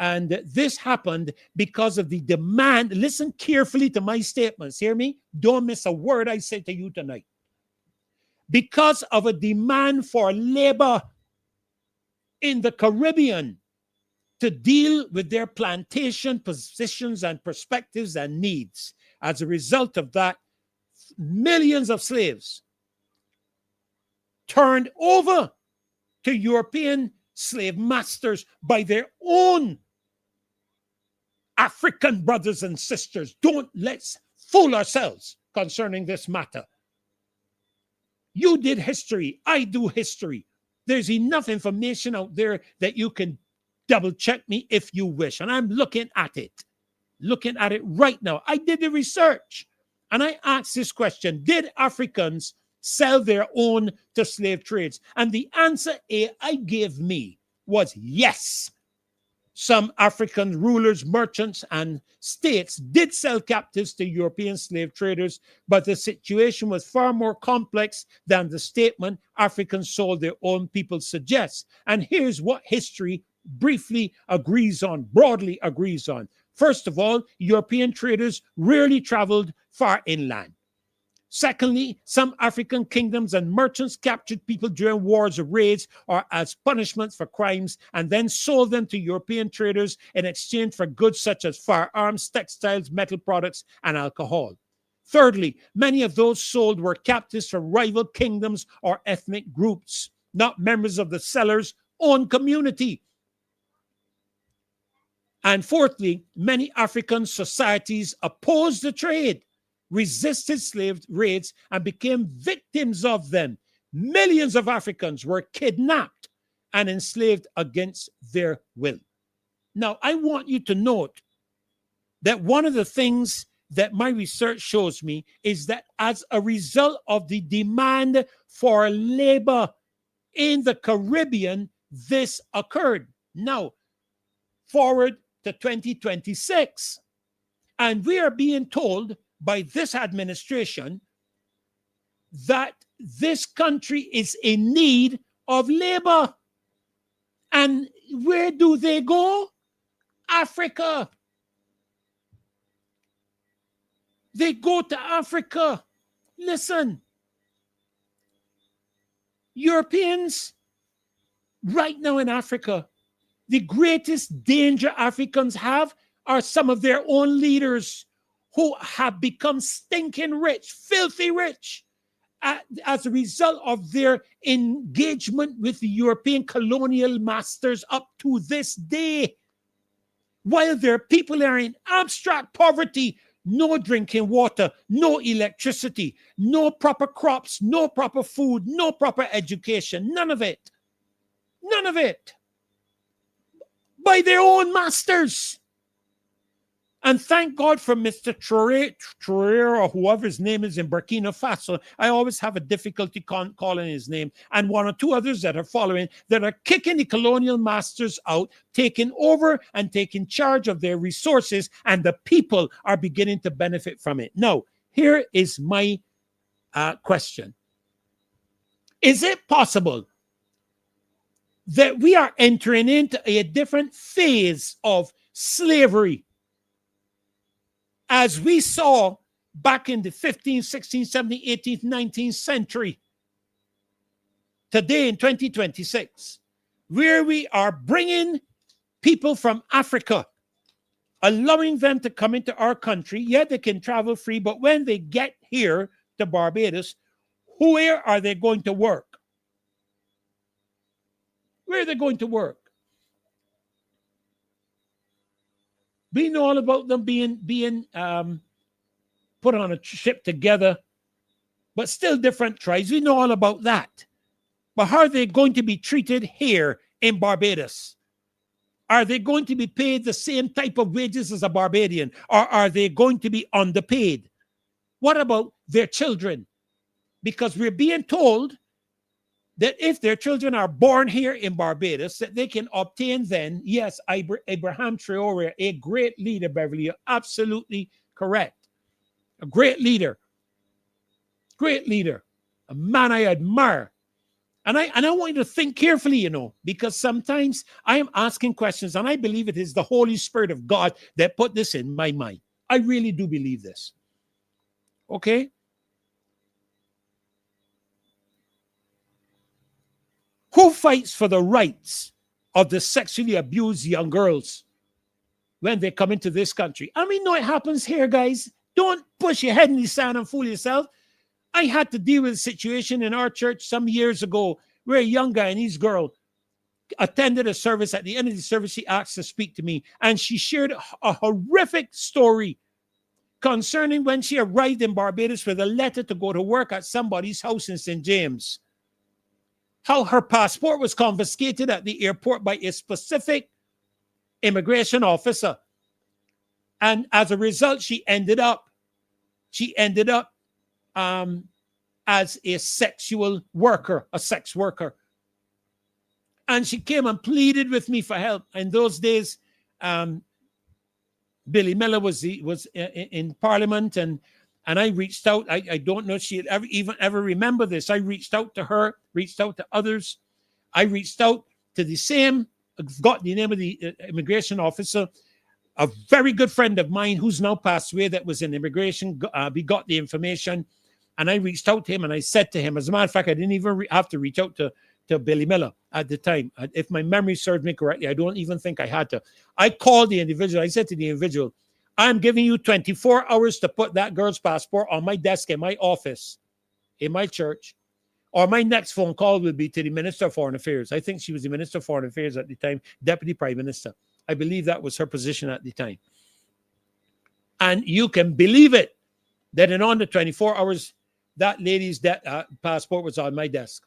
And this happened because of the demand. Listen carefully to my statements. Hear me? Don't miss a word I say to you tonight. Because of a demand for labor in the Caribbean, to deal with their plantation positions and perspectives and needs. As a result of that, millions of slaves turned over to European slave masters by their own African brothers and sisters. Let's fool ourselves concerning this matter. You did history. I do history. There's enough information out there that you can double check me if you wish. And I'm looking at it right now. I did the research and I asked this question: did Africans sell their own to slave trades? And the answer I gave me was yes. Some African rulers, merchants, and states did sell captives to European slave traders, but the situation was far more complex than the statement Africans sold their own people suggests. And here's what history briefly broadly agrees on. First of all, European traders rarely traveled far inland. Secondly, some African kingdoms and merchants captured people during wars or raids or as punishments for crimes and then sold them to European traders in exchange for goods such as firearms, textiles, metal products, and alcohol. Thirdly, many of those sold were captives from rival kingdoms or ethnic groups, not members of the seller's own community. And fourthly, many African societies opposed the trade, resisted slave raids, and became victims of them. Millions of Africans were kidnapped and enslaved against their will. Now, I want you to note that one of the things that my research shows me is that as a result of the demand for labor in the Caribbean, this occurred. Now, forward to 2026, and we are being told by this administration that this country is in need of labor. And where do they go? Africa. They go to Africa. Listen, Europeans right now in Africa, the greatest danger Africans have are some of their own leaders who have become stinking rich, filthy rich, as a result of their engagement with the European colonial masters up to this day. While their people are in abstract poverty, no drinking water, no electricity, no proper crops, no proper food, no proper education, none of it. None of it. By their own masters. And thank God for Mr. Traoré, or whoever his name is in Burkina Faso. I always have a difficulty calling his name. And one or two others that are following, that are kicking the colonial masters out, taking over and taking charge of their resources, and the people are beginning to benefit from it. Now, here is my question. Is it possible that we are entering into a different phase of slavery, as we saw back in the 15th, 16th, 17th, 18th, 19th century, today in 2026, where we are bringing people from Africa, allowing them to come into our country? Yeah, they can travel free, but when they get here to Barbados, where are they going to work? Where are they going to work? We know all about them being put on a ship together, but still different tribes. We know all about that. But how are they going to be treated here in Barbados? Are they going to be paid the same type of wages as a Barbadian? Or are they going to be underpaid? What about their children? Because we're being told that if their children are born here in Barbados, that they can obtain then, yes, Abraham Traoré, a great leader, Beverly, you're absolutely correct. A great leader, a man I admire. And I want you to think carefully, because sometimes I am asking questions, and I believe it is the Holy Spirit of God that put this in my mind. I really do believe this. Okay? Who fights for the rights of the sexually abused young girls when they come into this country. I mean, no, it happens here, guys. Don't push your head in the sand and fool yourself. I had to deal with a situation in our church some years ago where a young guy and his girl attended a service. At the end of the service, she asked to speak to me, and she shared a horrific story concerning when she arrived in Barbados with a letter to go to work at somebody's house in St. James. How her passport was confiscated at the airport by a specific immigration officer. And as a result, she ended up as a sexual worker, a sex worker. And she came and pleaded with me for help. In those days, Billy Miller was in Parliament, and I reached out. I don't know if she had ever remember this. I reached out to her, reached out to others. I reached out to the same, got the name of the immigration officer, a very good friend of mine who's now passed away that was in immigration. We got the information, and I reached out to him, and I said to him, as a matter of fact, I didn't even have to reach out to Billy Miller at the time. If my memory serves me correctly, I don't even think I had to. I called the individual. I said to the individual, I'm giving you 24 hours to put that girl's passport on my desk in my office, in my church, or my next phone call will be to the Minister of Foreign Affairs. I think she was the Minister of Foreign Affairs at the time, Deputy Prime Minister. I believe that was her position at the time. And you can believe it, that in under 24 hours, that lady's passport was on my desk.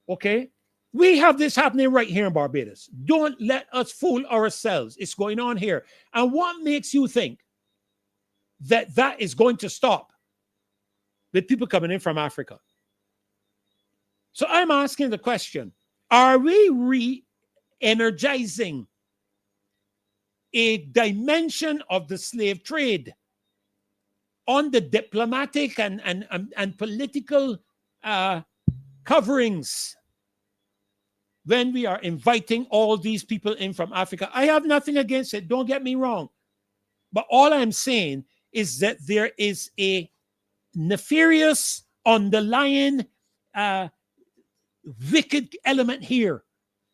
Okay? We have this happening right here in Barbados. Don't let us fool ourselves. It's going on here. And what makes you think that that is going to stop with people coming in from Africa? So I'm asking the question, are we re-energizing a dimension of the slave trade on the diplomatic and political coverings when we are inviting all these people in from Africa? I have nothing against it. Don't get me wrong. But all I'm saying is that there is a nefarious, underlying, wicked element here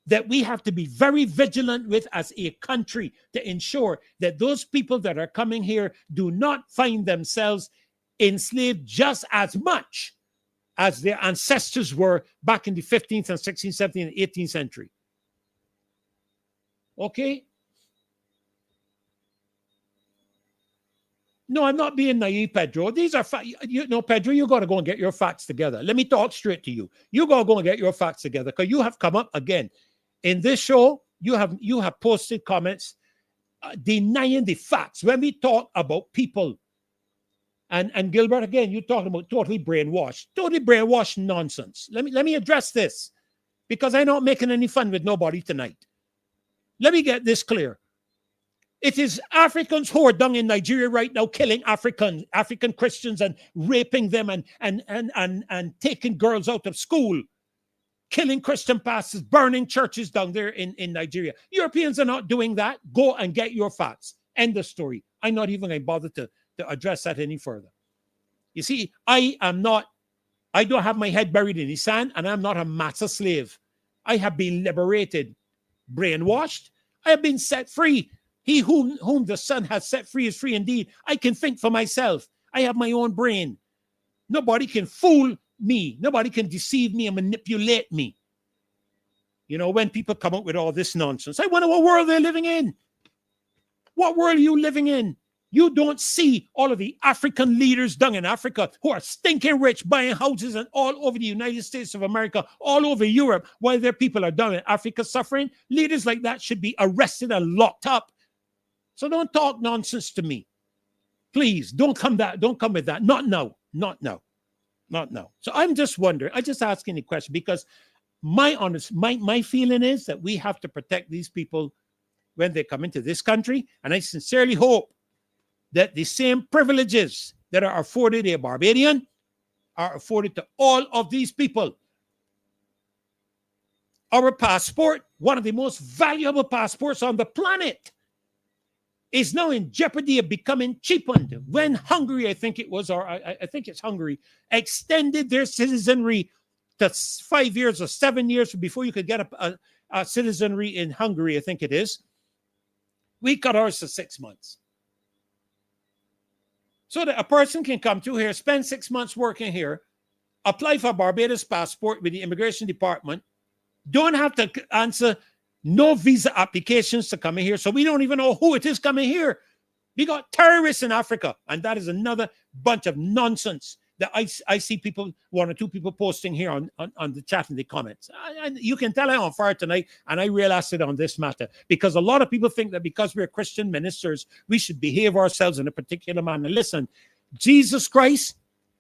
that we have to be very vigilant with as a country to ensure that those people that are coming here do not find themselves enslaved just as much as their ancestors were back in the 15th and 16th, 17th, and 18th century. Okay? No, I'm not being naive, Pedro. These are facts. Pedro, you got to go and get your facts together. Let me talk straight to you. You got to go and get your facts together, because you have come up again. In this show, you have posted comments denying the facts when we talk about people. And Gilbert, again, you're talking about totally brainwashed nonsense. Let me address this, because I'm not making any fun with nobody tonight. Let me get this clear. It is Africans who are down in Nigeria right now killing African Christians and raping them and taking girls out of school, killing Christian pastors, burning churches down there in Nigeria. Europeans are not doing that. Go and get your facts. End the story. I'm not even going to bother to address that any further. You see, I don't have my head buried in the sand, and I'm not a master slave. I have been liberated, brainwashed. I have been set free. He whom the Son has set free is free indeed. I can think for myself. I have my own brain. Nobody can fool me. Nobody can deceive me and manipulate me. You know, when people come up with all this nonsense, I wonder what world they're living in. What world are you living in? You don't see all of the African leaders down in Africa who are stinking rich, buying houses and all over the United States of America, all over Europe, while their people are down in Africa suffering. Leaders like that should be arrested and locked up. So don't talk nonsense to me. Please, don't come with that. Not now. So I'm just wondering, I'm just asking the question, because my feeling is that we have to protect these people when they come into this country. And I sincerely hope that the same privileges that are afforded a Barbadian are afforded to all of these people. Our passport, one of the most valuable passports on the planet, is now in jeopardy of becoming cheapened when Hungary, I think it was, or I think it's Hungary, extended their citizenry to 5 years or 7 years before you could get a citizenry in Hungary, I think it is. We cut ours to 6 months. So that a person can come to here, spend 6 months working here, apply for a Barbados passport with the immigration department, don't have to answer no visa applications to come in here. So we don't even know who it is coming here. We got terrorists in Africa, and that is another bunch of nonsense that I see people, one or two people posting here on the chat in the comments. And you can tell I'm on fire tonight, and I realized it on this matter, because a lot of people think that because we're Christian ministers, we should behave ourselves in a particular manner. Listen, Jesus Christ,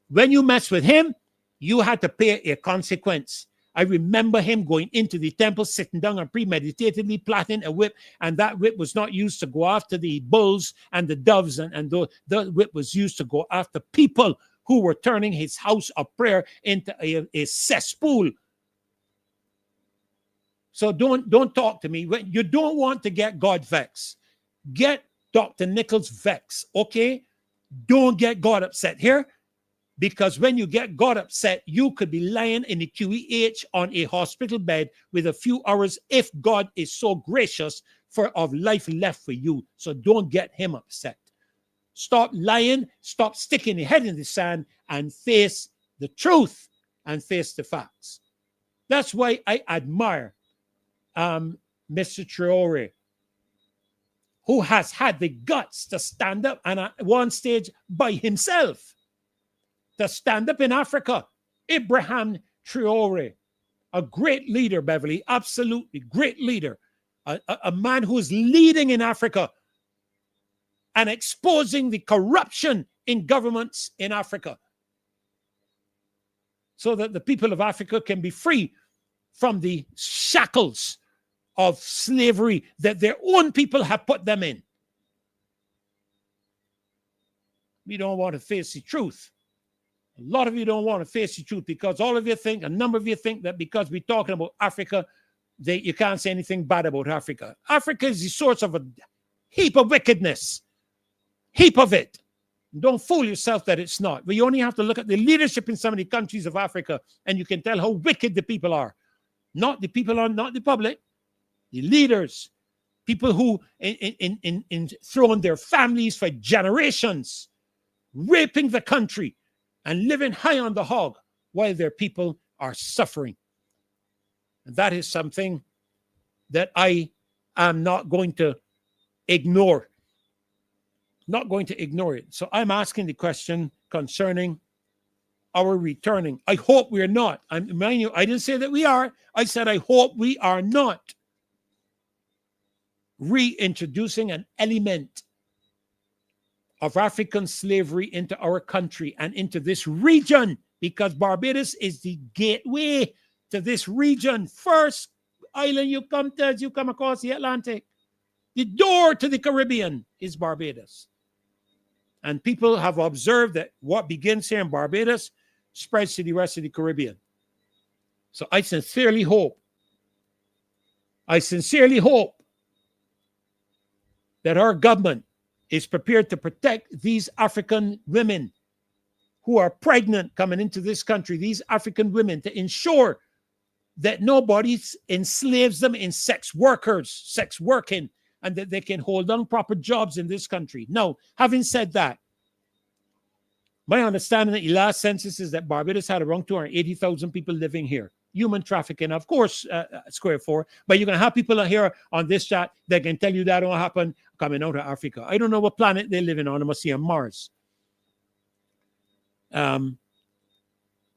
when you mess with him, you had to pay a consequence. I remember him going into the temple, sitting down and premeditatedly plotting a whip, and that whip was not used to go after the bulls and the doves, and the whip was used to go after people who were turning his house of prayer into a cesspool. So don't talk to me. When you don't want to get God vexed, get Dr. Nichols vexed, okay? Don't get God upset here. Because when you get God upset, you could be lying in the QEH on a hospital bed with a few hours if God is so gracious of life left for you. So don't get him upset. Stop lying, stop sticking your head in the sand, and face the truth and face the facts. That's why I admire Mr. Traore, who has had the guts to stand up and at one stage by himself, to stand up in Africa. Abraham Traore, a great leader, Beverly, absolutely great leader, a man who is leading in Africa and exposing the corruption in governments in Africa so that the people of Africa can be free from the shackles of slavery that their own people have put them in. We don't want to face the truth. A lot of you don't want to face the truth because all of you think, a number of you think that because we're talking about Africa, you can't say anything bad about Africa. Africa is the source of a heap of wickedness. Heap of it. Don't fool yourself that it's not. But you only have to look at the leadership in some of the countries of Africa and you can tell how wicked the people are. Not the people, not the public. The leaders. People who in throwing their families for generations, raping the country, and living high on the hog while their people are suffering. And that is something that I am not going to ignore. Not going to ignore it. So I'm asking the question concerning our returning. I hope we are not. Mind you, I didn't say that we are. I said I hope we are not reintroducing an element of African slavery into our country and into this region, because Barbados is the gateway to this region. First island you come to as you come across the Atlantic. The door to the Caribbean is Barbados. And people have observed that what begins here in Barbados spreads to the rest of the Caribbean. So I sincerely hope that our government is prepared to protect these African women who are pregnant coming into this country, these African women, to ensure that nobody enslaves them in sex working, and that they can hold on proper jobs in this country. Now, having said that, my understanding of the last census is that Barbados had around 280,000 people living here. Human trafficking, of course, square four, but you're going to have people here on this chat that can tell you that won't happen coming out of Africa. I don't know what planet they're living on. I must see on Mars.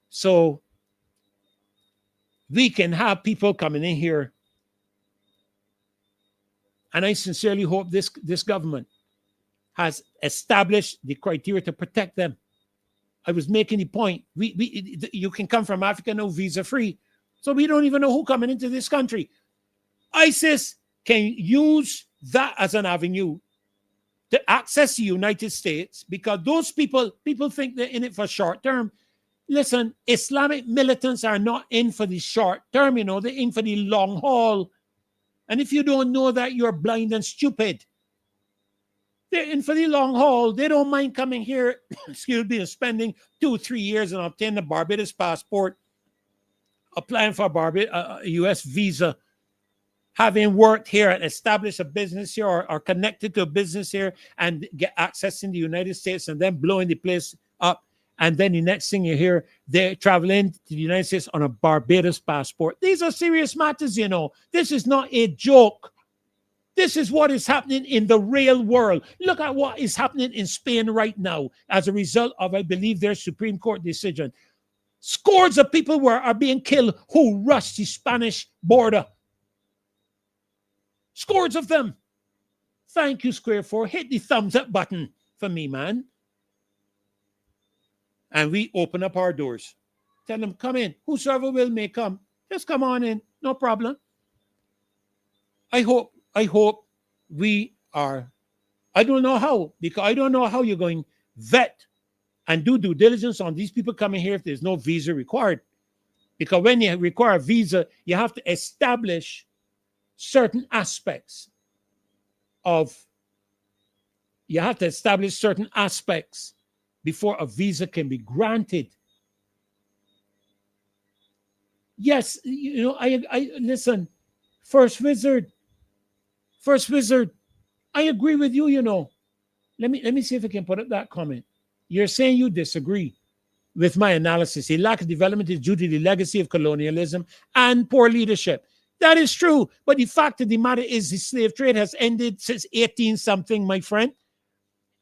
So we can have people coming in here, and I sincerely hope this government has established the criteria to protect them. I was making the point. You can come from Africa, no visa free. So we don't even know who coming into this country. ISIS can use that as an avenue to access the United States, because those people think they're in it for short term. Listen, Islamic militants are not in for the short term, they're in for the long haul. And if you don't know that, you're blind and stupid. They're in for the long haul. They don't mind coming here, and spending 2-3 years and obtaining a Barbados passport applying for a U.S. visa, having worked here and established a business here or connected to a business here and get access in the United States and then blowing the place up. And then the next thing you hear, they're traveling to the United States on a Barbados passport. These are serious matters, you know. This is not a joke. This is what is happening in the real world. Look at what is happening in Spain right now as a result of, I believe, their Supreme Court decision. Scores of people are being killed who rushed the Spanish border. Scores of them. Thank you, Square 4. Hit the thumbs up button for me, man. And we open up our doors. Tell them, come in. Whosoever will may come. Just come on in. No problem. I hope we are. I don't know how, because I don't know how you're going to vet and do due diligence on these people coming here if there's no visa required. Because when you require a visa, you have to establish certain aspects before a visa can be granted. Yes, you know, I listen, First Wizard, I agree with you, you know. Let me see if I can put up that comment. You're saying you disagree with my analysis. A lack of development is due to the legacy of colonialism and poor leadership. That is true. But the fact of the matter is the slave trade has ended since 18-something, my friend.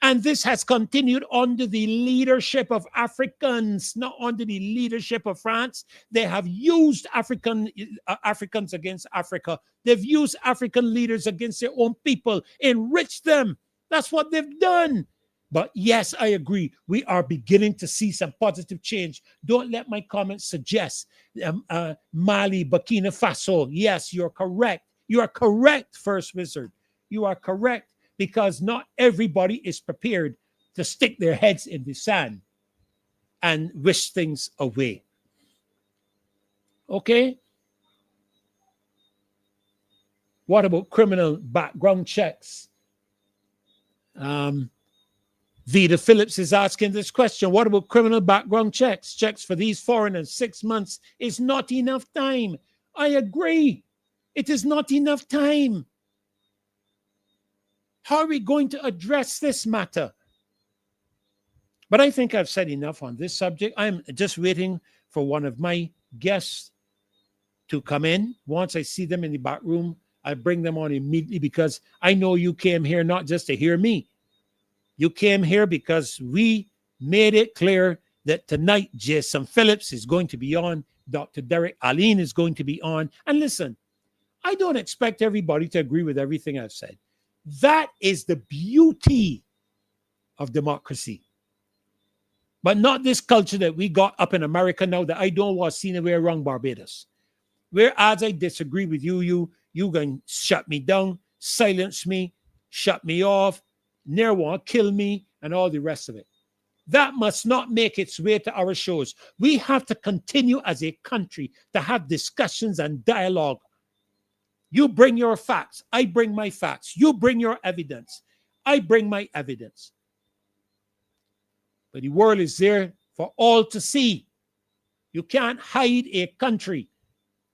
And this has continued under the leadership of Africans, not under the leadership of France. They have used Africans against Africa. They've used African leaders against their own people, enriched them. That's what they've done. But yes, I agree. We are beginning to see some positive change. Don't let my comments suggest Mali, Burkina Faso. Yes, you're correct. You are correct, First Wizard. You are correct. Because not everybody is prepared to stick their heads in the sand and wish things away. Okay? What about criminal background checks? Vida Phillips is asking this question. What about criminal background checks? Checks for these foreigners, 6 months is not enough time. I agree. It is not enough time. How are we going to address this matter? But I think I've said enough on this subject. I'm just waiting for one of my guests to come in. Once I see them in the back room, I bring them on immediately because I know you came here not just to hear me. You came here because we made it clear that tonight Jason Phillips is going to be on. Dr. Derek Aline is going to be on. And listen, I don't expect everybody to agree with everything I've said. That is the beauty of democracy. But not this culture that we got up in America now that I don't want to see anywhere around Barbados. Whereas I disagree with you going to shut me down, silence me, shut me off, near want to kill me, and all the rest of it. That must not make its way to our shows. We have to continue as a country to have discussions and dialogue. You bring your facts. I bring my facts. You bring your evidence. I bring my evidence. But the world is there for all to see. You can't hide a country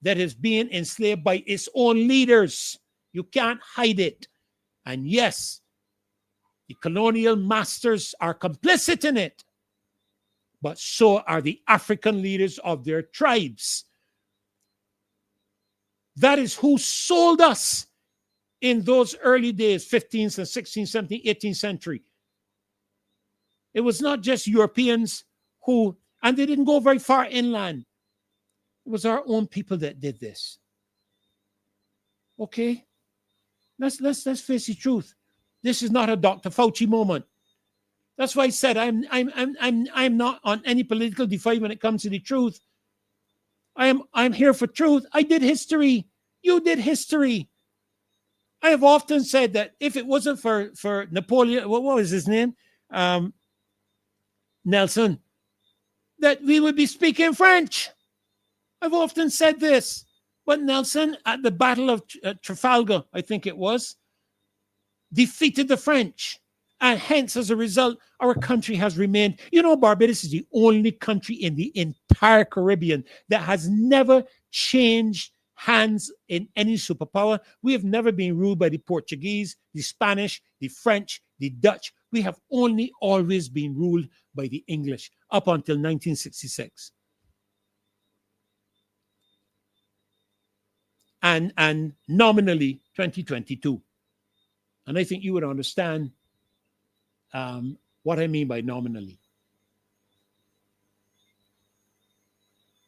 that is being enslaved by its own leaders. You can't hide it. And yes, the colonial masters are complicit in it. But so are the African leaders of their tribes. That is who sold us in those early days, 15th and 16th, 17th, 18th century. It was not just Europeans who, and they didn't go very far inland. It was our own people that did this. Okay? Let's face the truth. This is not a Dr. Fauci moment. That's why I said I'm not on any political divide when it comes to the truth. I'm here for truth. I did history. You did history. I have often said that if it wasn't for Napoleon, what was his name? Nelson, that we would be speaking French. I've often said this. But Nelson, at the Battle of Trafalgar, I think it was, defeated the French. And hence, as a result, our country has remained. You know, Barbados is the only country in the entire Caribbean that has never changed hands in any superpower. We have never been ruled by the Portuguese, the Spanish, the French, the Dutch. We have only always been ruled by the English up until 1966. And nominally 2022. And I think you would understand what I mean by nominally.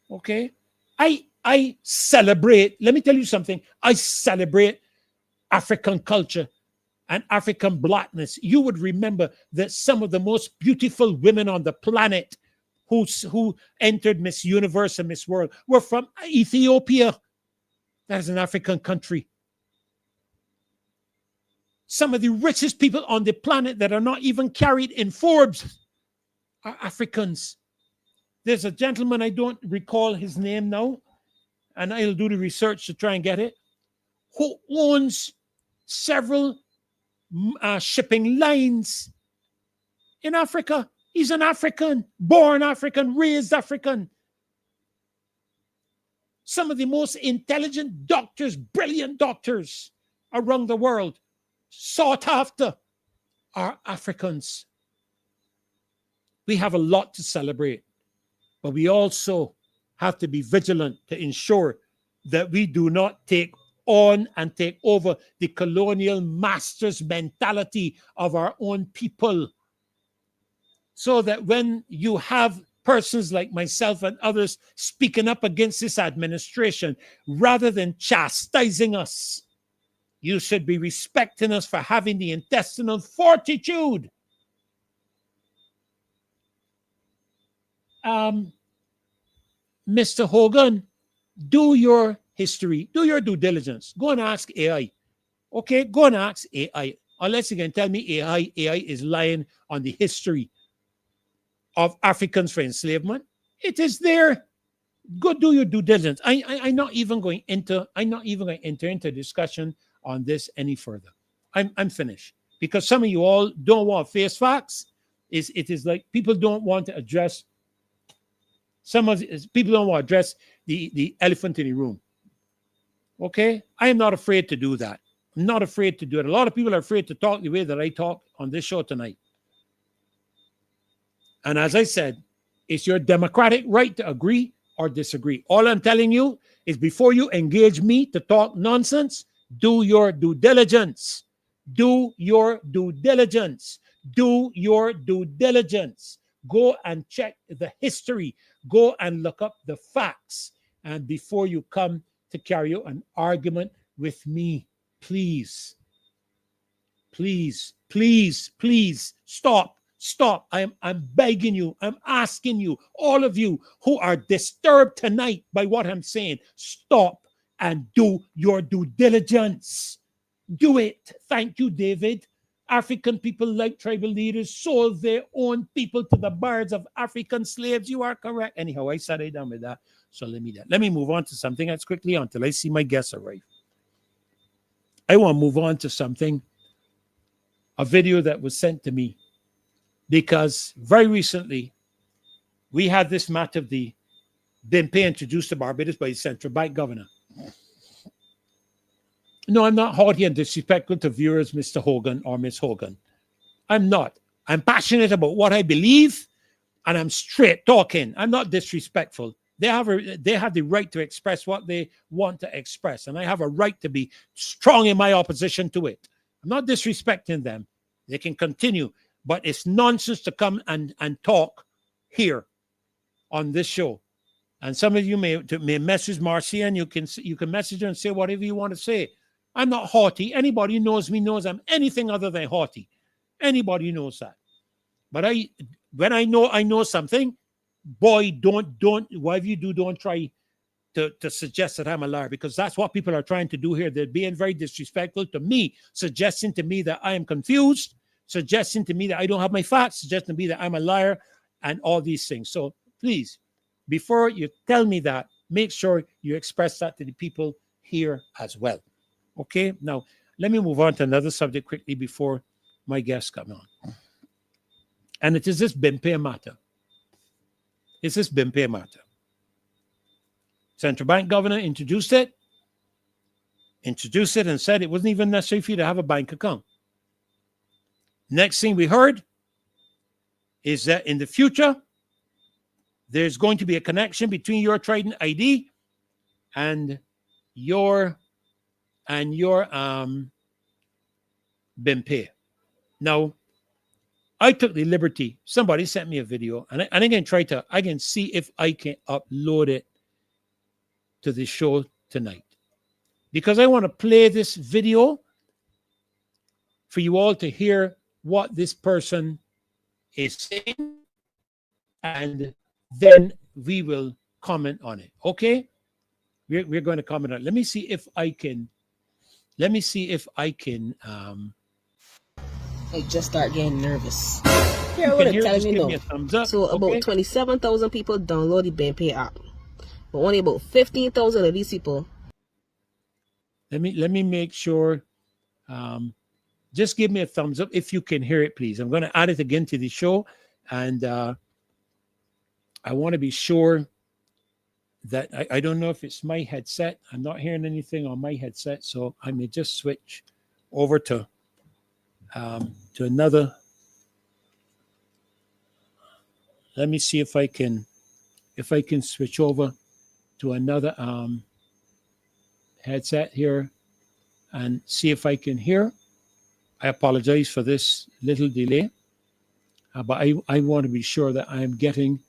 Okay? I celebrate, let me tell you something. I celebrate African culture and African blackness. You would remember that some of the most beautiful women on the planet who entered Miss Universe and Miss World were from Ethiopia. That is an African country. Some of the richest people on the planet that are not even carried in Forbes are Africans. There's a gentleman, I don't recall his name now, and I'll do the research to try and get it, who owns several shipping lines in Africa. He's an African, born African, raised African. Some of the most intelligent doctors, brilliant doctors around the world, sought after, are Africans. We have a lot to celebrate, but we also have to be vigilant to ensure that we do not take on and take over the colonial masters mentality of our own people. So that when you have persons like myself and others speaking up against this administration, rather than chastising us, you should be respecting us for having the intestinal fortitude. Mr. Hogan, do your history, do your due diligence. Go and ask AI. Okay, go and ask AI. Unless you can tell me AI is lying on the history of Africans for enslavement. It is there. Go do your due diligence. I'm not even going into into discussion on this any further. I'm finished. Because some of you all don't want to face facts. It is like people don't want to address people don't want to address the elephant in the room. Okay? I am not afraid to do that. I'm not afraid to do it. A lot of people are afraid to talk the way that I talk on this show tonight. And as I said, it's your democratic right to agree or disagree. All I'm telling you is before you engage me to talk nonsense, do your due diligence. Do your due diligence. Do your due diligence. Go and check the history. Go and look up the facts. And before you come to carry out an argument with me, please, please, please, please stop. Stop. I'm begging you. I'm asking you, all of you who are disturbed tonight by what I'm saying, stop and do your due diligence. Do it. Thank you, David. African people, like tribal leaders, sold their own people to the birds of African slaves. You are correct. Anyhow, I sat down with that. So let me move on to something else quickly until I see my guests arrive. I want to move on to something, a video that was sent to me, because very recently we had this matter of the BiMPay introduced to Barbados by the central bank governor. No, I'm not haughty and disrespectful to viewers, Mr. Hogan or Miss Hogan. I'm not. I'm passionate about what I believe, and I'm straight talking. I'm not disrespectful. They have the right to express what they want to express, and I have a right to be strong in my opposition to it. I'm not disrespecting them. They can continue, but it's nonsense to come and talk here on this show. And some of you may message Marcia, and you can message her and say whatever you want to say. I'm not haughty. Anybody who knows me knows I'm anything other than haughty. Anybody knows that. But when I know something, boy, don't whatever you do, don't try to suggest that I'm a liar, because that's what people are trying to do here. They're being very disrespectful to me, suggesting to me that I am confused, suggesting to me that I don't have my facts, suggesting to me that I'm a liar, and all these things. So please, before you tell me that, make sure you express that to the people here as well. Okay, now let me move on to another subject quickly before my guest come on. And it is this BiMPay matter. It's this BiMPay matter. Central bank governor introduced it and said it wasn't even necessary for you to have a bank account. Next thing we heard is that in the future, there's going to be a connection between your Trident ID and your BiMPay. Now, I took the liberty. Somebody sent me a video, and I can see if I can upload it to the show tonight, because I want to play this video for you all to hear what this person is saying, and then we will comment on it. Okay, we're going to comment on it. Let me see if I can. I just start getting nervous. Here, what I'm telling you now. So about 27,000 people download the BiMPay app, but only about 15,000 of these people. Let me make sure. Just give me a thumbs up if you can hear it, please. I'm going to add it again to the show, and I want to be sure that I don't know if it's my headset. I'm not hearing anything on my headset, so I may just switch over to another. Let me see if I can switch over to another headset here and see if I can hear. I apologize for this little delay, but I want to be sure that I'm getting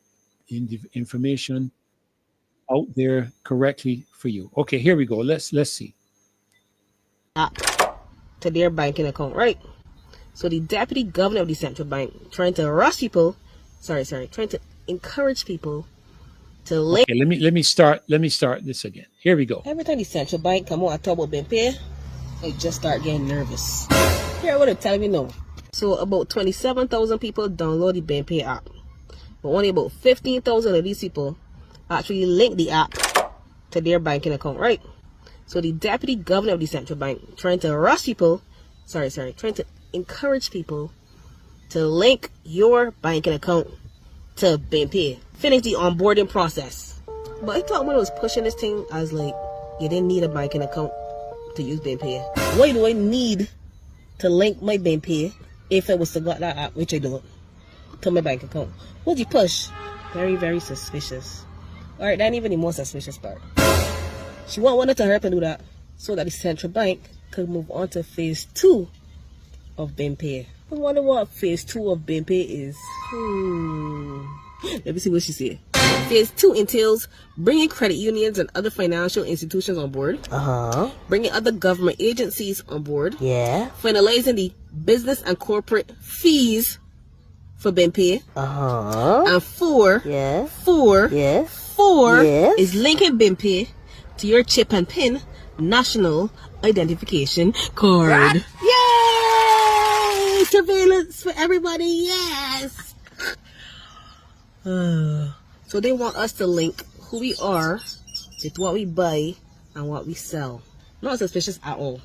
the information out there correctly for you. Okay, here we go. Let's see. To their banking account, right? So the deputy governor of the central bank trying to rush people, trying to encourage people to link. Okay, let me start this again. Here we go. Every time the central bank come on and talk about BiMPay, I just start getting nervous. Here, what I'm telling you now. So about 27,000 people download the BiMPay app, but only about 15,000 of these people actually link the app to their banking account, right? So the deputy governor of the central bank trying to rush people, trying to encourage people to link your banking account to BiMPay. Finish the onboarding process. But I thought when I was pushing this thing, I was like, you didn't need a banking account to use BiMPay. Why do I need to link my BiMPay if I was to got that app, which I don't, to my bank account? What'd you push? Very, very suspicious. Alright, that ain't even the most suspicious part. She wanted to hurry up and do that so that the central bank could move on to phase 2 of BiMPay. I wonder what phase 2 of BiMPay is. Let me see what she said. Phase 2 entails bringing credit unions and other financial institutions on board. Bringing other government agencies on board. Yeah. Finalizing the business and corporate fees for BiMPay. And 4 is linking BiMPay to your chip and pin national identification card. Yay! Surveillance for everybody, yes! So they want us to link who we are with what we buy and what we sell. Not suspicious at all.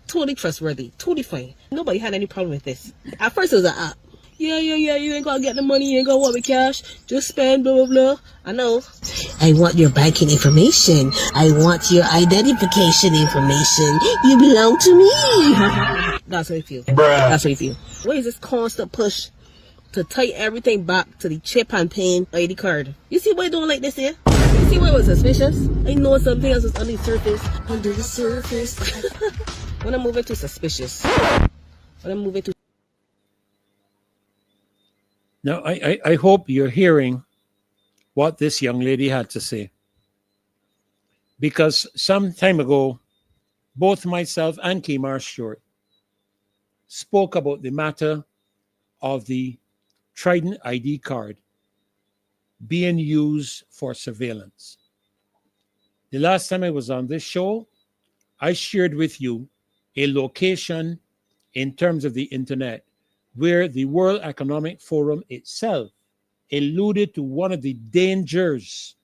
Totally trustworthy. Totally fine. Nobody had any problem with this. At first it was an app. Yeah, you ain't gonna get the money, you ain't gonna want me cash. Just spend, blah, blah, blah. I know. I want your banking information. I want your identification information. You belong to me. That's how I feel. That's how I feel. What is this constant push to tie everything back to the chip and pin ID card? You see why I don't like this here? You see why it was suspicious? I know something else is under the surface. Under the surface. When I move it to suspicious. When I move it to... Now, I hope you're hearing what this young lady had to say. Because some time ago, both myself and Kmar Stewart spoke about the matter of the Trident ID card being used for surveillance. The last time I was on this show, I shared with you a location in terms of the internet where the World Economic Forum itself alluded to one of the dangers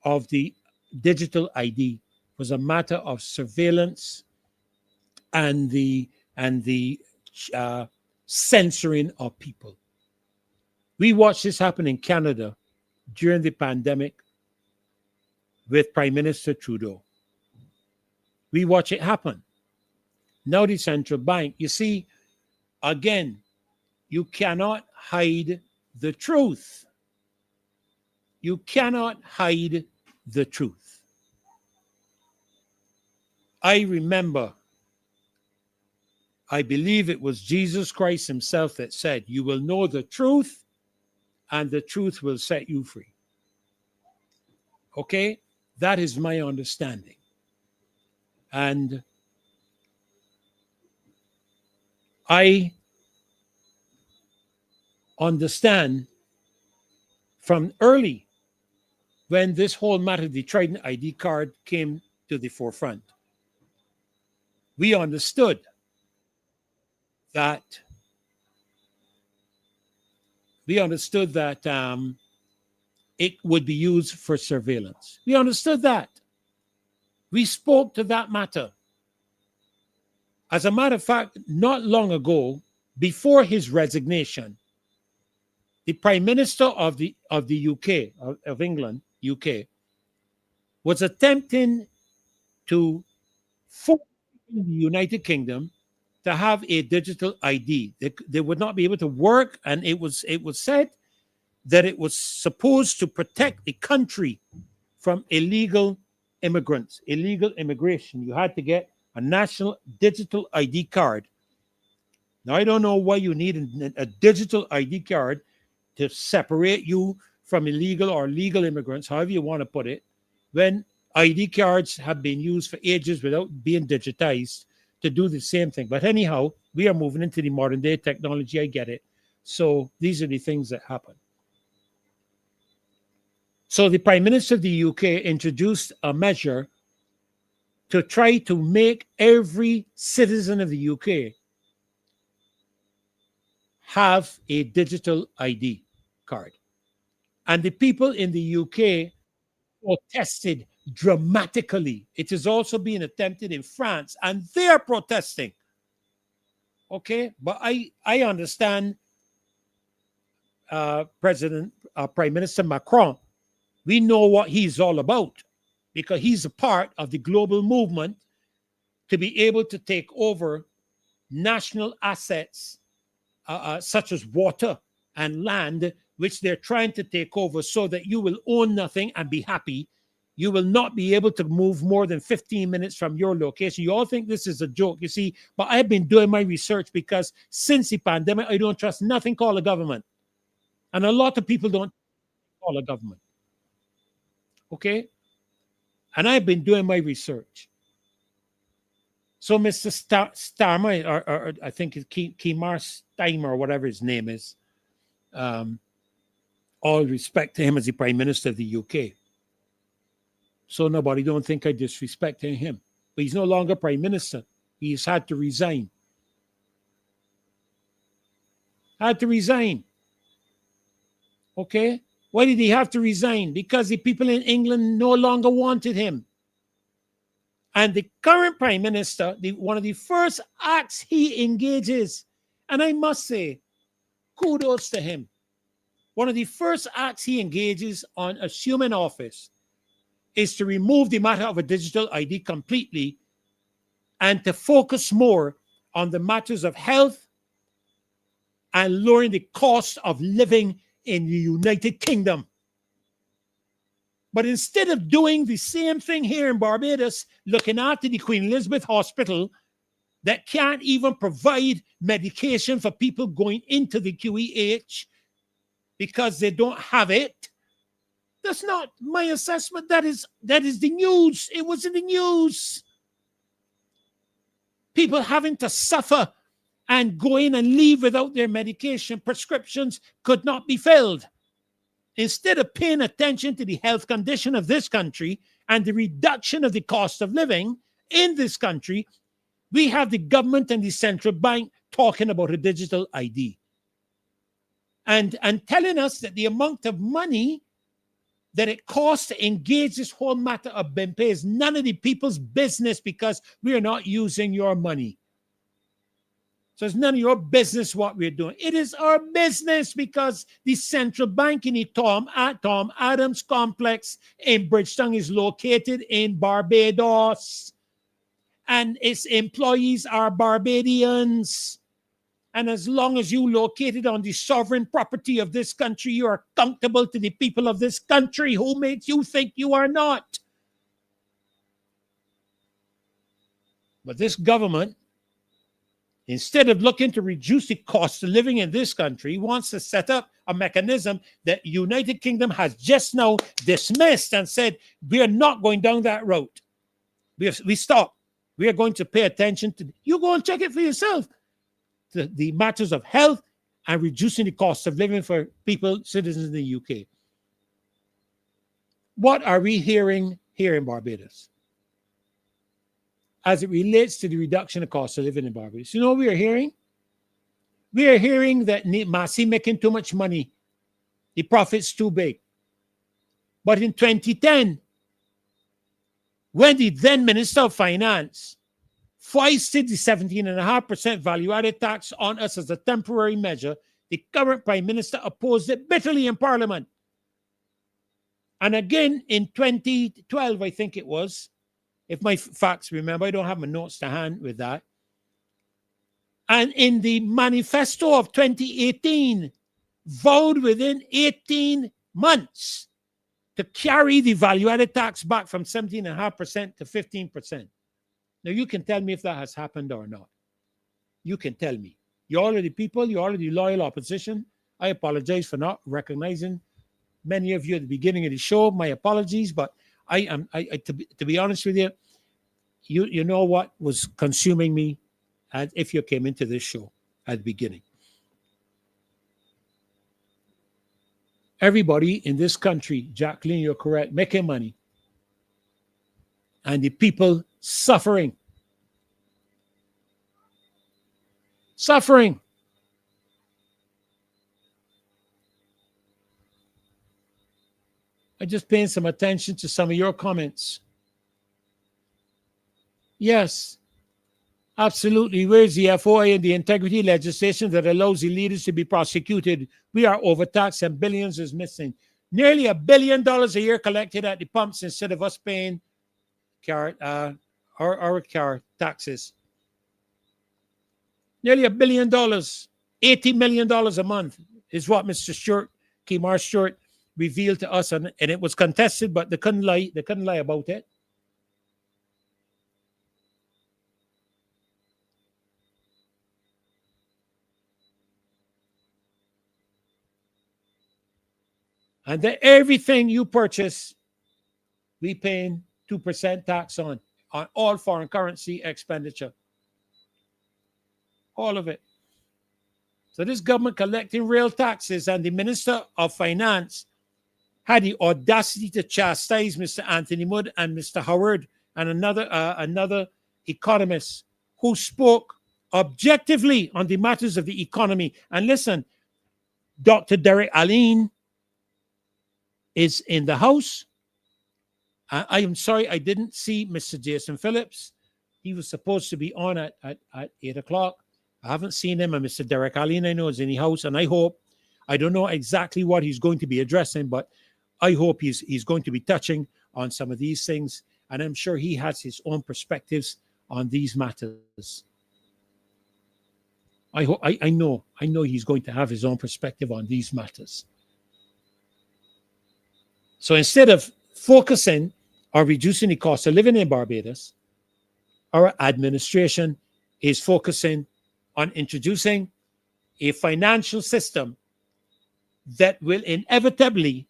of the digital ID was a matter of surveillance and the censoring of people. We watched this happen in Canada during the pandemic with Prime Minister Trudeau. We watch it happen. Now the central bank, you see, again, you cannot hide the truth. You cannot hide the truth. I remember, I believe it was Jesus Christ himself that said, you will know the truth and the truth will set you free. Okay? That is my understanding. And I understand from early when this whole matter of the Trident ID card came to the forefront. We understood that it would be used for surveillance. We understood that. We spoke to that matter. As a matter of fact, not long ago, before his resignation, the Prime Minister of the UK, of England, UK, was attempting to force the United Kingdom to have a digital ID. They would not be able to work, and it was said that it was supposed to protect the country from illegal immigrants, illegal immigration. You had to get a national digital ID card. Now, I don't know why you need a digital ID card to separate you from illegal or legal immigrants, however you want to put it, when ID cards have been used for ages without being digitized to do the same thing. But anyhow, we are moving into the modern day technology. I get it. So these are the things that happen. So the Prime Minister of the UK introduced a measure to try to make every citizen of the UK have a digital ID card. And the people in the UK protested dramatically. It is also being attempted in France, and they're protesting. Okay, but I understand Prime Minister Macron. We know what he's all about because he's a part of the global movement to be able to take over national assets such as water and land, which they're trying to take over so that you will own nothing and be happy. You will not be able to move more than 15 minutes from your location. You all think this is a joke, you see, but I've been doing my research because since the pandemic, I don't trust nothing called a government. And a lot of people don't call a government. Okay? And I've been doing my research. So Mr. Starmer, or I think it's Keir Starmer, or whatever his name is, all respect to him as the Prime Minister of the UK. So nobody don't think I disrespect him. But he's no longer Prime Minister. He's had to resign. Had to resign. Okay? Why did he have to resign? Because the people in England no longer wanted him. And the current Prime Minister, one of the first acts he engages, and I must say, kudos to him. One of the first acts he engages on assuming office is to remove the matter of a digital ID completely and to focus more on the matters of health and lowering the cost of living in the United Kingdom. But instead of doing the same thing here in Barbados, looking after the Queen Elizabeth Hospital that can't even provide medication for people going into the QEH because they don't have it, that's not my assessment. That is the news. It was in the news. People having to suffer and go in and leave without their medication. Prescriptions could not be filled. Instead of paying attention to the health condition of this country and the reduction of the cost of living in this country, we have the government and the central bank talking about a digital ID. And telling us that the amount of money that it costs to engage this whole matter of BiMPay is none of the people's business because we are not using your money. So it's none of your business what we're doing. It is our business because the central bank in the Tom Adams complex in Bridgetown is located in Barbados. And its employees are Barbadians. And as long as you located on the sovereign property of this country, you are accountable to the people of this country. Who makes you think you are not? But this government, instead of looking to reduce the cost of living in this country, wants to set up a mechanism that United Kingdom has just now dismissed and said, we are not going down that route. We stop. We are going to pay attention to, you go and check it for yourself, to the matters of health and reducing the cost of living for people, citizens in the UK. What are we hearing here in Barbados as it relates to the reduction of cost of living in Barbados? You know what we are hearing? We are hearing that Marcia making too much money. The profit's too big. But in 2010, when the then Minister of Finance foisted the 17.5% value-added tax on us as a temporary measure, the current Prime Minister opposed it bitterly in Parliament. And again in 2012, I think it was, if my facts remember, I don't have my notes to hand with that. And in the manifesto of 2018, vowed within 18 months to carry the value-added tax back from 17.5% to 15%. Now, you can tell me if that has happened or not. You can tell me. You're already people, you're already loyal opposition. I apologize for not recognizing many of you at the beginning of the show. My apologies, but to be honest with you, you know what was consuming me as if you came into this show at the beginning. Everybody in this country, Jacqueline, you're correct, making money. And the people suffering. Suffering. I'm just paying some attention to some of your comments. Yes, absolutely. Where's the FOI and the integrity legislation that allows the leaders to be prosecuted? We are overtaxed and billions is missing. Nearly $1 billion a year collected at the pumps instead of us paying our car taxes. Nearly $1 billion, $80 million a month is what Mr. Stewart, Kemar Stewart, revealed to us, and it was contested, but they couldn't lie. They couldn't lie about it. And then everything you purchase, we paying 2% tax on all foreign currency expenditure. All of it. So this government collecting real taxes, and the Minister of Finance had the audacity to chastise Mr. Anthony Mudd and Mr. Howard and another economist who spoke objectively on the matters of the economy. And listen, Dr. Derek Aline is in the house. I am sorry I didn't see Mr. Jason Phillips. He was supposed to be on at 8 o'clock. I haven't seen him. And Mr. Derek Aline, I know, is in the house. And I don't know exactly what he's going to be addressing, but I hope he's going to be touching on some of these things. And I'm sure he has his own perspectives on these matters. I know he's going to have his own perspective on these matters. So instead of focusing on reducing the cost of living in Barbados, our administration is focusing on introducing a financial system that will inevitably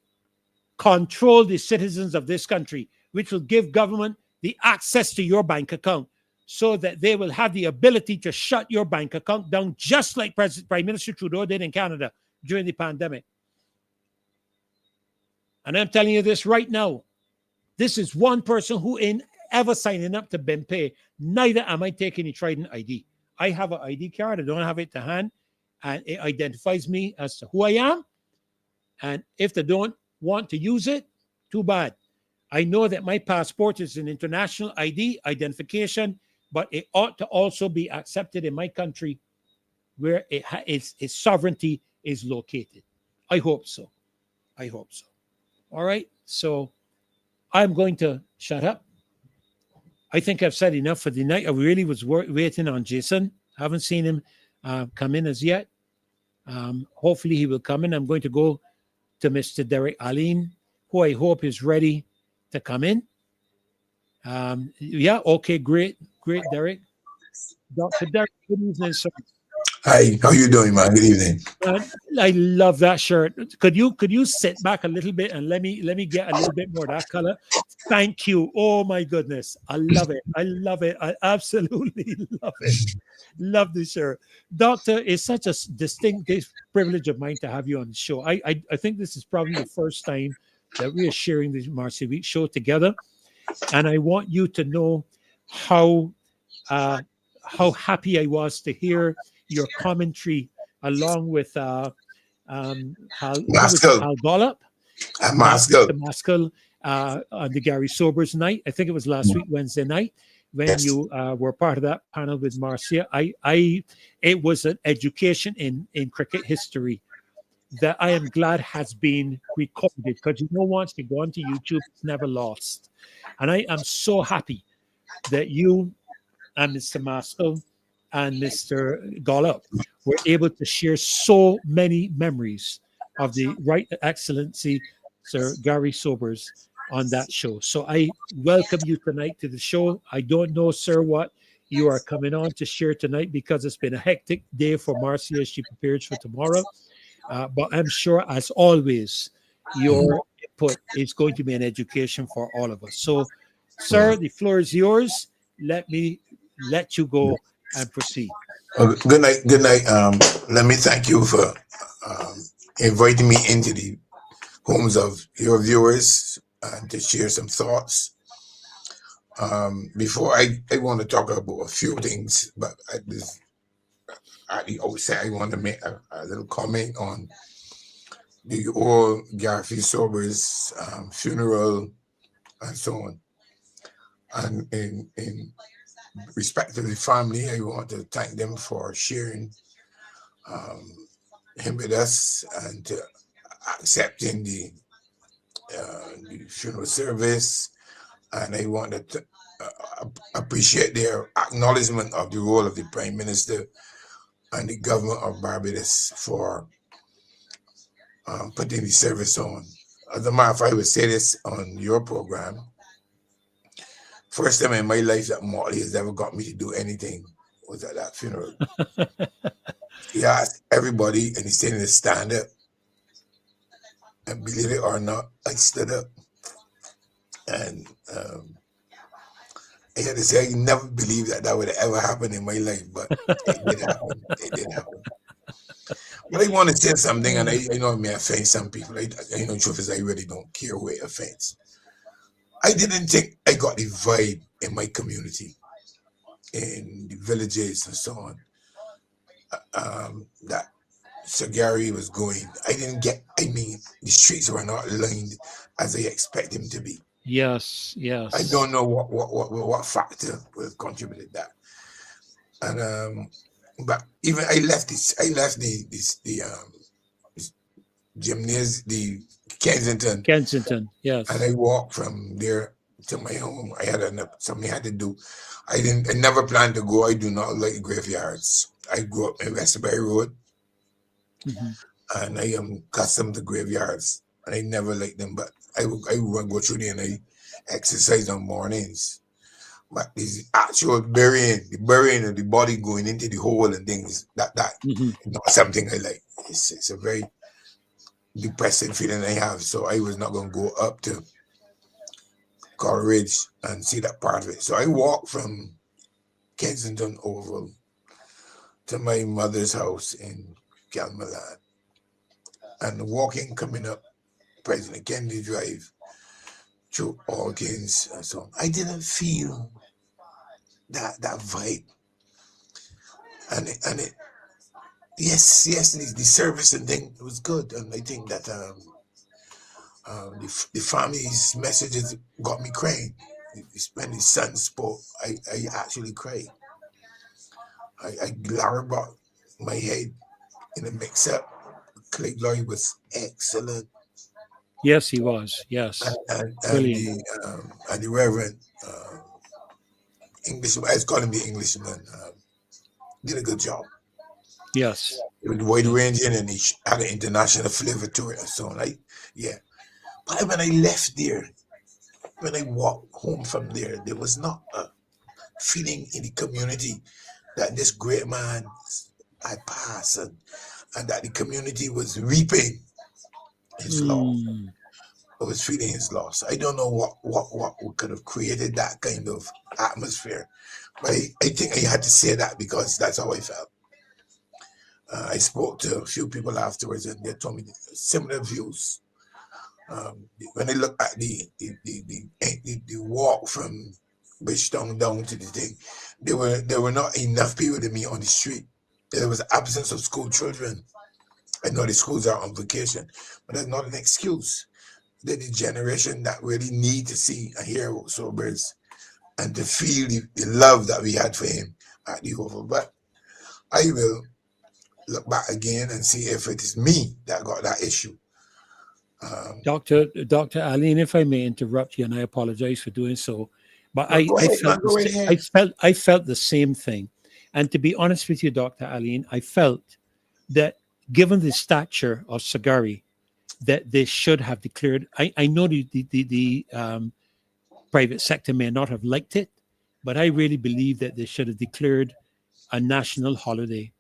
control the citizens of this country, which will give government the access to your bank account so that they will have the ability to shut your bank account down, just like Prime Minister Trudeau did in Canada during the pandemic. And I'm telling you this right now. This is one person who ain't ever signing up to BiMPay. Neither am I taking a Trident ID. I have an ID card. I don't have it to hand. And it identifies me as to who I am. And if they don't want to use it, too bad. I know that my passport is an international ID identification, but it ought to also be accepted in my country where its sovereignty is located. I hope so. I hope so. All right. So I'm going to shut up. I think I've said enough for the night. I really was waiting on Jason. Haven't seen him come in as yet. Hopefully he will come in. I'm going to go to Mr. Derek Aline, who I hope is ready to come in. Yeah, okay, great, Derek. Dr. Derek, good evening, sir. Hi, how you doing, man? Good evening. I love that shirt. Could you sit back a little bit and let me get a little bit more of that color? Thank you. Oh my goodness, I love it. I love it. I absolutely love it. Love this shirt, Doctor. It's such a distinctive privilege of mine to have you on the show. I think this is probably the first time that we are sharing the Marcia Weekes Show together, and I want you to know how happy I was to hear your commentary along with Hal Gollop, Maskell, on the Gary Sobers night. I think it was last week, Wednesday night, when you were part of that panel with Marcia. It was an education in cricket history that I am glad has been recorded, because once you go onto YouTube, it's never lost. And I am so happy that you and Mr. Maskell and Mr. Gollop were able to share so many memories of the Right Excellency Sir Gary Sobers on that show. So I welcome you tonight to the show. I don't know, sir, what you are coming on to share tonight, because it's been a hectic day for Marcia as she prepares for tomorrow. But I'm sure, as always, your input is going to be an education for all of us. So, sir, the floor is yours. Let me let you go and proceed. Good night. Good night. Let me thank you for inviting me into the homes of your viewers to share some thoughts. Before I want to talk about a few things, but I want to make a little comment on the old Gary Sobers funeral and so on. And in respect to the family, I want to thank them for sharing him with us and accepting the funeral service. And I want to appreciate their acknowledgement of the role of the Prime Minister and the government of Barbados for putting the service on. As a matter of fact, I would say this on your program. First time in my life that Motley has ever got me to do anything was at that funeral. He asked everybody, and he said to stand up. And believe it or not, I stood up. And I had to say, I never believed that would ever happen in my life, but it did happen. It did happen. But I want to say something, and I know it may offend some people. I know, truth is, I really don't care who it offends. I didn't think I got the vibe in my community, in the villages and so on, that Sir Gary was going. The streets were not lined as I expect them to be. Yes. I don't know what factor will contribute that. And but even I left the gymnasium, the Kensington, yes. And I walked from there to my home. I had something I had to do. I never planned to go. I do not like graveyards. I grew up in Westbury Road, and I am accustomed to graveyards, and I never liked them. But I would go through there and I exercise on mornings. But this actual burying of the body going into the hole and things, that is not something I like. It's a very depressing feeling I have. So I was not going to go up to Coleridge and see that part of it. So I walked from Kensington over to my mother's house in Calmalan, and walking, coming up President Kennedy Drive through Hawkins and so on. I didn't feel that vibe, and it yes, the service and thing was good, and I think that the family's messages got me crying. When his son spoke, I actually cried. I Larry brought my head in a mix-up. Craig Lloyd was excellent, Yes, he was. Yes. and Brilliant. the Reverend Englishman, I was calling him the Englishman, did a good job. Yes. It was wide Yes. ranging and he had an international flavor to it and so on. Like, yeah. But when I left there, when I walked home from there, there was not a feeling in the community that this great man had passed and that the community was reaping his loss. Mm. I was feeling his loss. I don't know what could have created that kind of atmosphere, but I think I had to say that because that's how I felt. I spoke to a few people afterwards, and they told me similar views. When I look at the walk from Bridgetown down to the thing, there were not enough people to meet on the street. There was absence of school children. I know the schools are on vacation, but that's not an excuse. They're the generation that really need to see and hear about Sobers and to feel the love that we had for him at the Oval. But I will look back again and see if it is me that got that issue. Dr. Aline, if I may interrupt you, and I apologize for doing so, but No, go ahead, man, go ahead. I felt the same thing. And to be honest with you, Dr. Aline, I felt that given the stature of Sagari, that they should have declared. I know the private sector may not have liked it, but I really believe that they should have declared a national holiday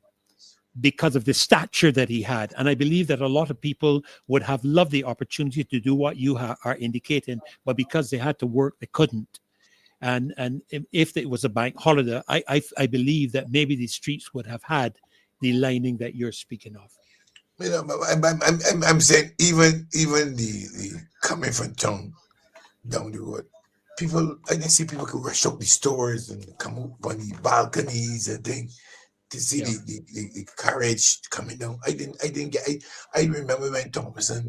because of the stature that he had. And I believe that a lot of people would have loved the opportunity to do what you are indicating, but because they had to work, they couldn't. And if it was a bank holiday, I believe that maybe the streets would have had the lining that you're speaking of. You know, I'm saying even the coming from town down the road, people, I didn't see people could rush out the stores and come up on the balconies and things to see the carriage coming down. I didn't get. I remember when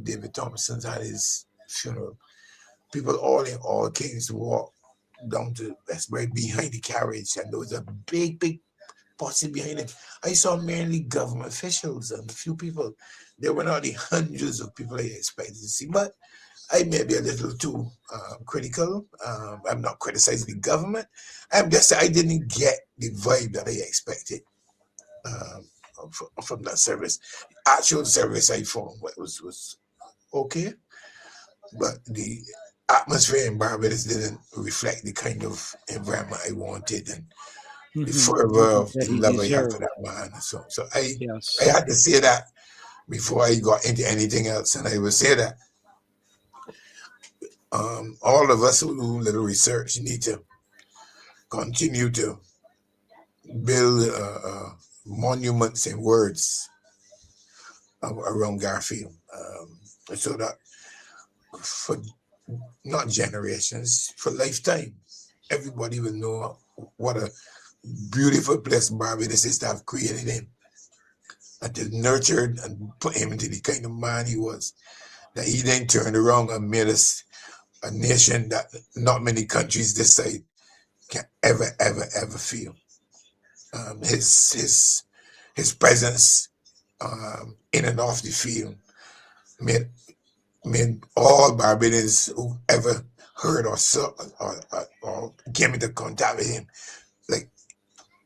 David Thompson had his funeral. People all came to walk down to Westbury behind the carriage, and there was a big posse behind it. I saw mainly government officials and a few people. There were not the hundreds of people I expected to see, but I may be a little too critical. I'm not criticizing the government. I'm just saying I didn't get the vibe that I expected from that service. Actual service I found was okay, but the atmosphere in Barbados didn't reflect the kind of environment I wanted and the fervor of the love I had for that man. So I had to say that before I got into anything else, and I will say that all of us who do little research need to continue to build monuments and words around Garfield, so that for not generations, for lifetime, everybody will know what a beautiful place Barbados is to have created him, and to nurtured and put him into the kind of man he was, that he then turned around and made us a nation that not many countries this side can ever feel. His presence in and off the field made all Barbadians who ever heard or saw or came into contact with him, like,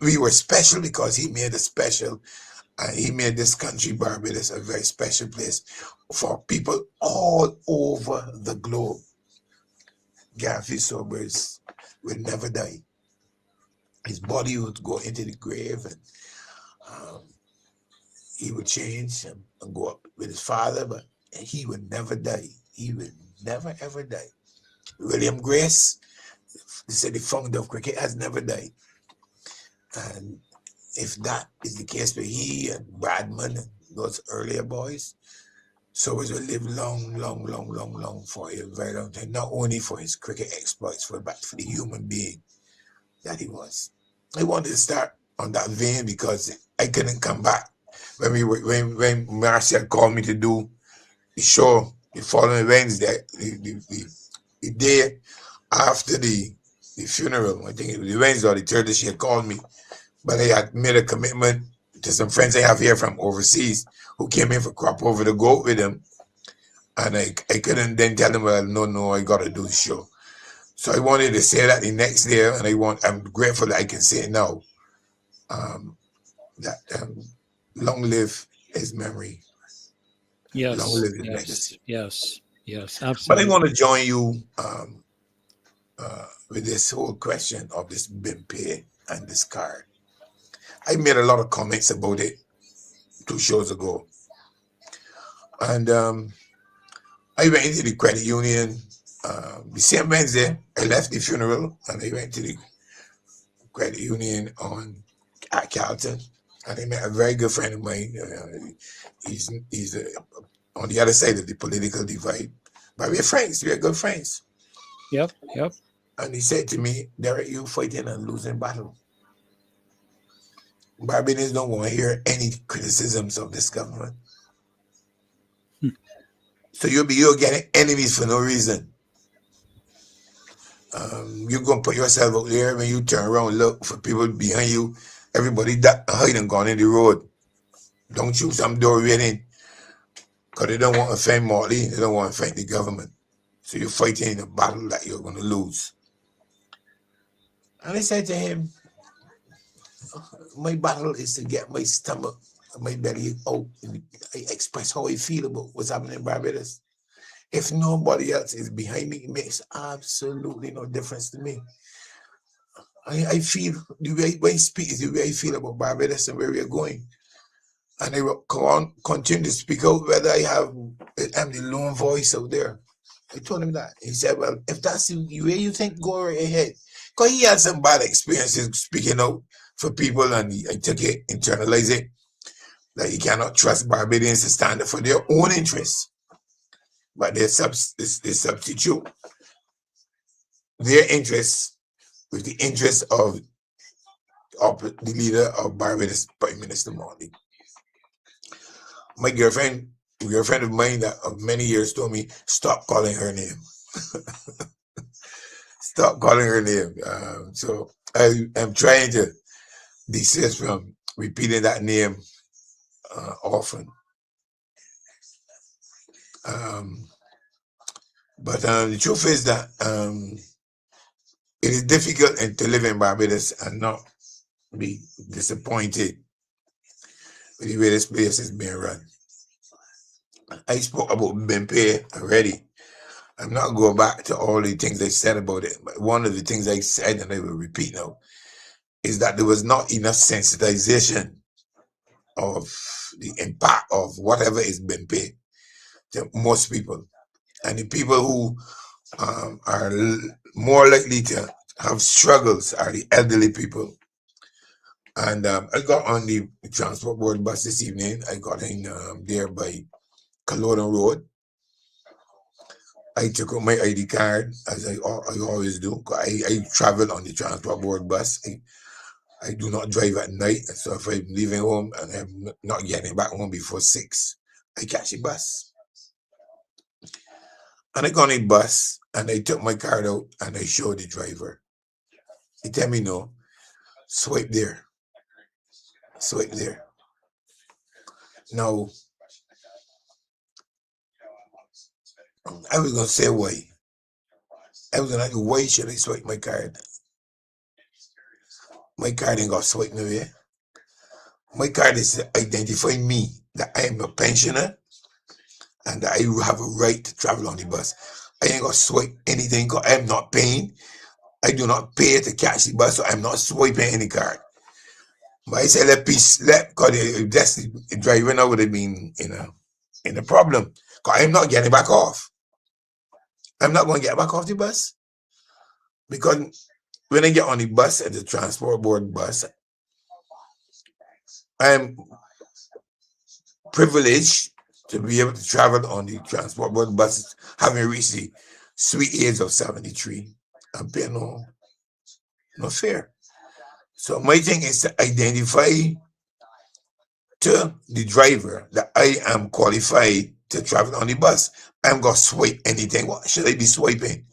we were special because he made us special, and he made this country Barbados a very special place for people all over the globe. Garfield Sobers will never die. His body would go into the grave, and he would change and go up with his father, but he would never die. He would never ever die. William Grace, they said the founder of cricket, has never died. And if that is the case for he and Bradman and those earlier boys, Sobers will live long for a very long time. Not only for his cricket exploits, but for the human being that he was. I wanted to start on that vein because I couldn't come back when Marcia called me to do the show the following Wednesday, the day after the funeral. I think it was the Wednesday or the Thursday she had called me, but I had made a commitment to some friends I have here from overseas who came in for crop over the goat with them. And I couldn't then tell them, well, no, I got to do the show. So I wanted to say that the next day, and I'm grateful that I can say it now. That long live his memory. Yes. Long live his Yes. legacy. Yes. Yes. But I Absolutely. want to join you with this whole question of this BiMPay and this card. I made a lot of comments about it 2 shows ago. And I went into the credit union the same Wednesday. I left the funeral and I went to the credit union at Carlton. And I met a very good friend of mine. He's on the other side of the political divide. But we're friends. We're good friends. Yep. And he said to me, Derek, you fighting a losing battle. Barbadians don't want to hear any criticisms of this government. So you're getting enemies for no reason. You're going to put yourself out there when you turn around, look for people behind you. Everybody that hide and gone in the road. Don't shoot some door waiting. Because they don't want to offend Morley. They don't want to offend the government. So you're fighting in a battle that you're going to lose. And I said to him, my battle is to get my stomach and my belly out. And I express how I feel about what's happening in Barbados. If nobody else is behind me, it makes absolutely no difference to me. I feel the way I speak is the way I feel about Barbados and where we are going. And I will continue to speak out whether I'm the lone voice out there. I told him that. He said, well, if that's the way you think, go right ahead. Because he had some bad experiences speaking out for people, and I took it, internalized it, that you cannot trust Barbadians to stand up for their own interests. But they substitute their interests with the interests of the leader of Barbados, Prime Minister Morley. My girlfriend of mine that of many years told me, stop calling her name. Stop calling her name. So I am trying to desist from repeating that name often. But the truth is that it is difficult to live in Barbados and not be disappointed with the way this place is being run. I spoke about BiMPay already. I'm not going back to all the things I said about it, but one of the things I said, and I will repeat now, is that there was not enough sensitization of the impact of whatever is BiMPay to most people. And the people who are more likely to have struggles are the elderly people. And I got on the transport board bus this evening. I got in there by Kadooment Road. I took out my ID card, as I always do. I travel on the transport board bus. I do not drive at night. So if I'm leaving home and I'm not getting back home before 6, I catch a bus. And I got on a bus and I took my card out and I showed the driver. He tell me, no, swipe there. Swipe there. Now, I was going to say why. I was going to ask, why should I swipe my card? My card ain't got swipe nowhere. My card is to identify me, that I am a pensioner and that I have a right to travel on the bus. I ain't got to swipe anything because I'm not paying. I do not pay to catch the bus, so I'm not swiping any card. But I said, because that's the driver now would have been in a problem. Because I'm not getting back off. I'm not going to get back off the bus. Because when I get on the bus, at the transport board bus, I'm privileged to be able to travel on the transport board buses, having reached the sweet age of 73 and pay no fare. So my thing is to identify to the driver that I am qualified to travel on the bus. I'm going to swipe anything. What should I be swiping?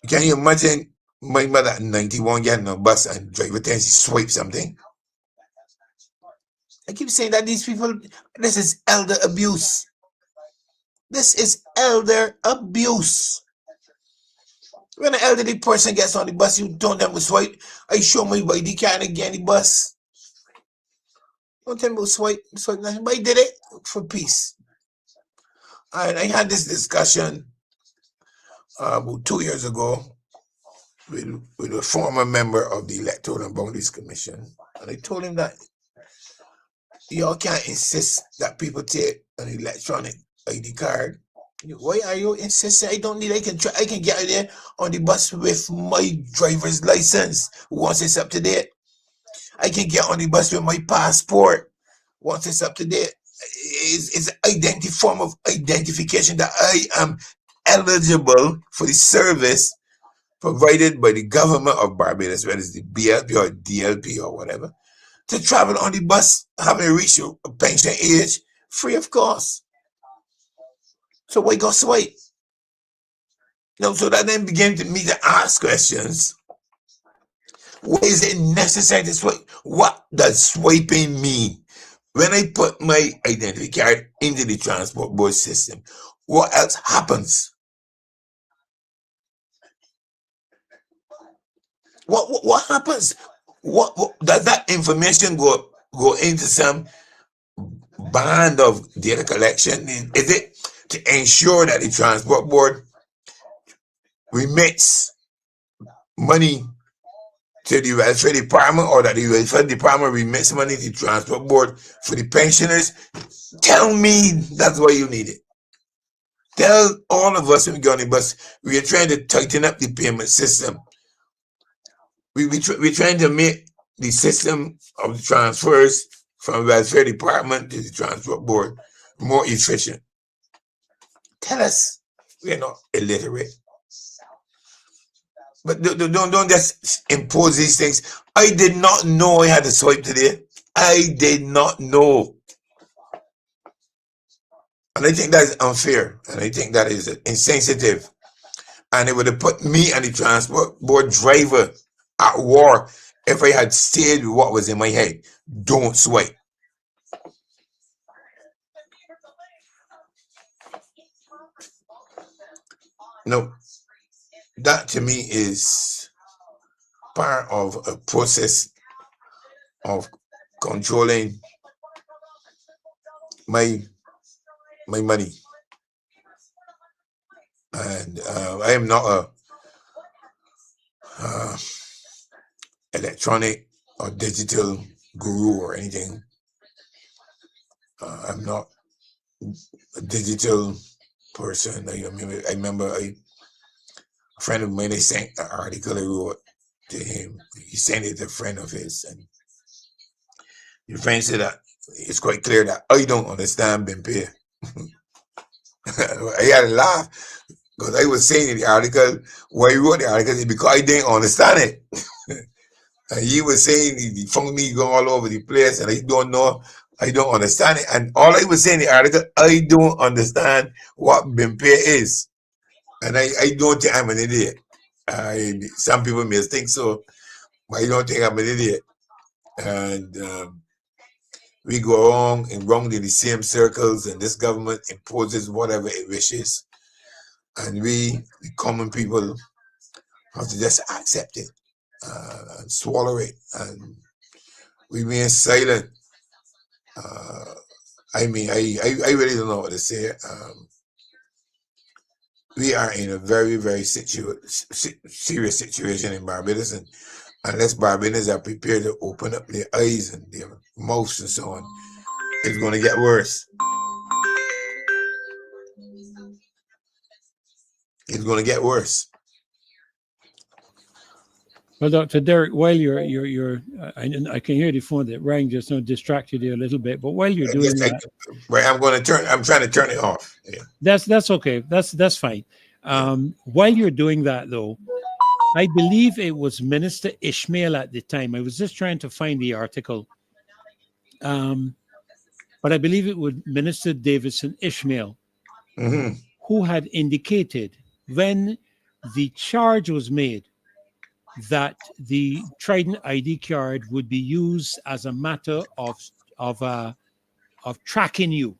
Can you imagine my mother at 91 getting on a bus and driver tends to swipe something? I keep saying that these people, this is elder abuse. This is elder abuse. When an elderly person gets on the bus, you don't have to swipe. I show my ID card and get on the bus. Don't tell me to swipe nothing. But I did it for peace. And I had this discussion about 2 years ago with a former member of the Electoral and Boundaries Commission. And I told him that y'all can't insist that people take an electronic ID card. Why are you insisting? I don't need. I can get out there on the bus with my driver's license once it's up to date. I can get on the bus with my passport once it's up to date. It's an form of identification that I am eligible for the service provided by the government of Barbados, whether it's the BLP or DLP or whatever, to travel on the bus, having reached a pension age, free of cost. So why go swipe? So that then began me to ask questions. Why is it necessary to swipe? What does swiping mean? When I put my identity card into the transport board system, what else happens? What happens? What does that information go into some band of data collection? Is it to ensure that the transport board remits money to the welfare department, or that the welfare department remits money to the transport board for the pensioners? Tell me that's why you need it. Tell all of us when we go on the bus, we are trying to tighten up the payment system. We're trying to make the system of the transfers from the welfare department to the transport board more efficient. Tell us we're not illiterate. But don't just impose these things. I did not know I had to swipe today. I did not know. And I think that is unfair. And I think that is insensitive. And it would have put me and the transport board driver at war if I had stayed with what was in my head. Don't swipe. No, that to me is part of a process of controlling my money. And I am not a electronic or digital guru or anything. I'm not a digital person. I remember a friend of mine, I sent an article I wrote to him. He sent it to a friend of his, and the friend said that it's quite clear that I don't understand BiMPay. I had to laugh because I was saying in the article, why he wrote the article is because I didn't understand it. And he was saying he found me going all over the place, and I don't understand it. And all I was saying in the article, I don't understand what BiMPay is. And I don't think I'm an idiot. Some people may think so, but I don't think I'm an idiot. And we go wrong and wrong in the same circles, and this government imposes whatever it wishes. And we, the common people, have to just accept it and swallow it. And we remain silent. I really don't know what to say. We are in a very, very serious situation in Barbados, and unless Barbadians are prepared to open up their eyes and their mouths and so on, it's going to get worse. It's going to get worse. Well, Dr. Derek, while you're I can hear the phone that rang just now, distracted you a little bit. But while you're doing that, right, I'm trying to turn it off. Yeah. That's okay. That's fine. While you're doing that, though, I believe it was Minister Ishmael at the time. I was just trying to find the article, but I believe it was Minister Davidson Ishmael, who had indicated when the charge was made that the Trident ID card would be used as a matter of of tracking you,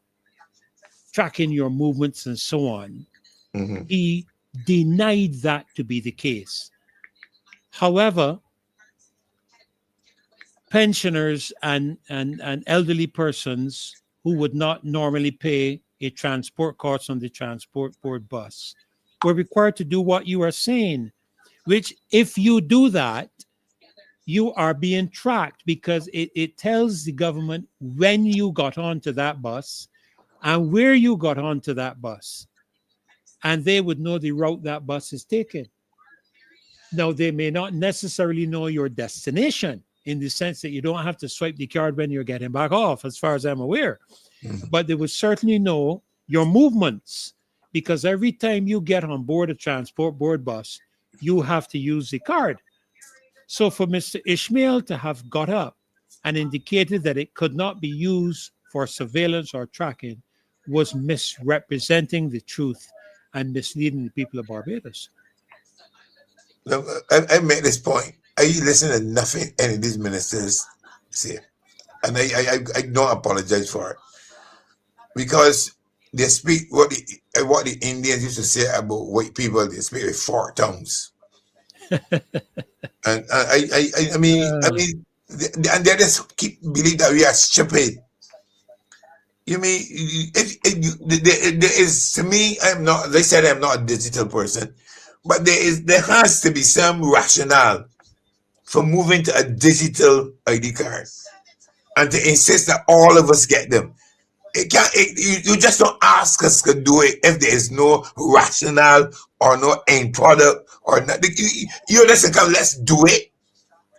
tracking your movements and so on. Mhm. He denied that to be the case. However, pensioners and elderly persons who would not normally pay a transport cost on the transport board bus were required to do what you are saying, which if you do that, you are being tracked because it tells the government when you got onto that bus and where you got onto that bus. And they would know the route that bus is taking. Now, they may not necessarily know your destination in the sense that you don't have to swipe the card when you're getting back off, as far as I'm aware. Mhm. But they would certainly know your movements because every time you get on board a transport board bus, you have to use the card. So for Mr. Ishmael to have got up and indicated that it could not be used for surveillance or tracking was misrepresenting the truth and misleading the people of Barbados. Look, I make this point. I listen to nothing any of these ministers say, and I don't apologize for it because they speak what the Indians used to say about white people. They speak with four tongues, and I mean, and they just keep believing that we are stupid. You mean there is, to me, I'm not. They said I'm not a digital person, but there has to be some rationale for moving to a digital ID card and to insist that all of us get them. It can't. You just don't ask us to do it if there is no rationale or no end product or not. You listen, come, let's do it.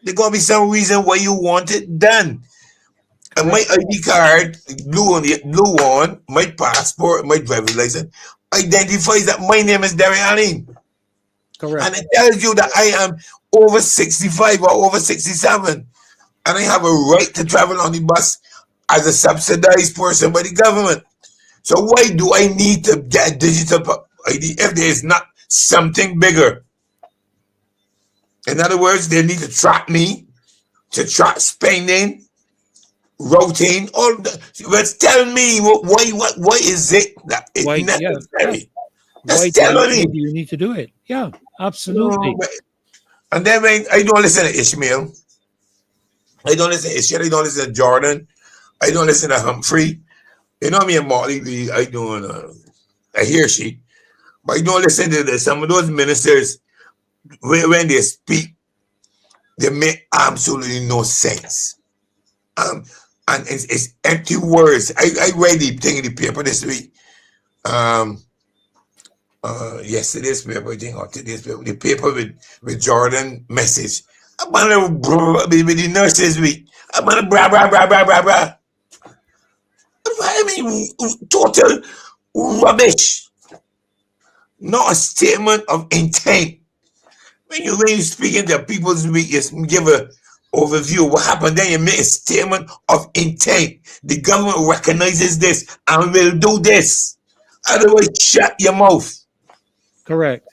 There's gonna be some reason why you want it done. And my ID card, blue one, my passport, my driver's license, identifies that my name is Derry Allen. Correct. And it tells you that I am over 65 or over 67. And I have a right to travel on the bus as a subsidized person by the government. So why do I need to get a digital ID if there is not something bigger? In other words, they need to track me, to track spending, routing, all the, but tell me why is it that it's Why, necessary? Why do you need to do it? Yeah, absolutely. And then when I don't listen to Ishmael, I don't listen to Ishmael, I don't listen to Jordan, I don't listen to Humphrey. You know me and Molly, I don't I hear she, but I don't listen to some of those ministers when they speak, they make absolutely no sense. And it's empty words. I read the thing in the paper this week. Yesterday's paper, I think, or today's paper, the paper with Jordan message. I'm gonna with the nurses week. I'm gonna blah blah blah blah blah blah. I mean, total rubbish. Not a statement of intent. When you're speaking to people's week, you give a overview of what happened, then you make a statement of intent. The government recognizes this and will do this. Otherwise, shut your mouth. Correct.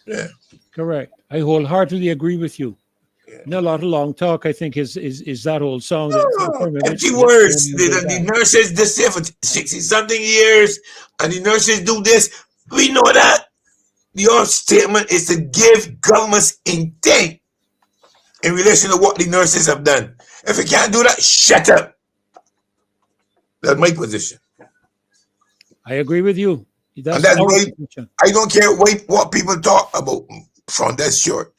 Yeah. Correct. I wholeheartedly agree with you. Yeah. Not a lot of long talk, I think, is that old song. Empty words. The nurses this here for 60-something years, and the nurses do this. We know that. Your statement is to give government's intent in relation to what the nurses have done. If you can't do that, shut up. That's my position. I agree with you. That's why I don't care what people talk about from that short.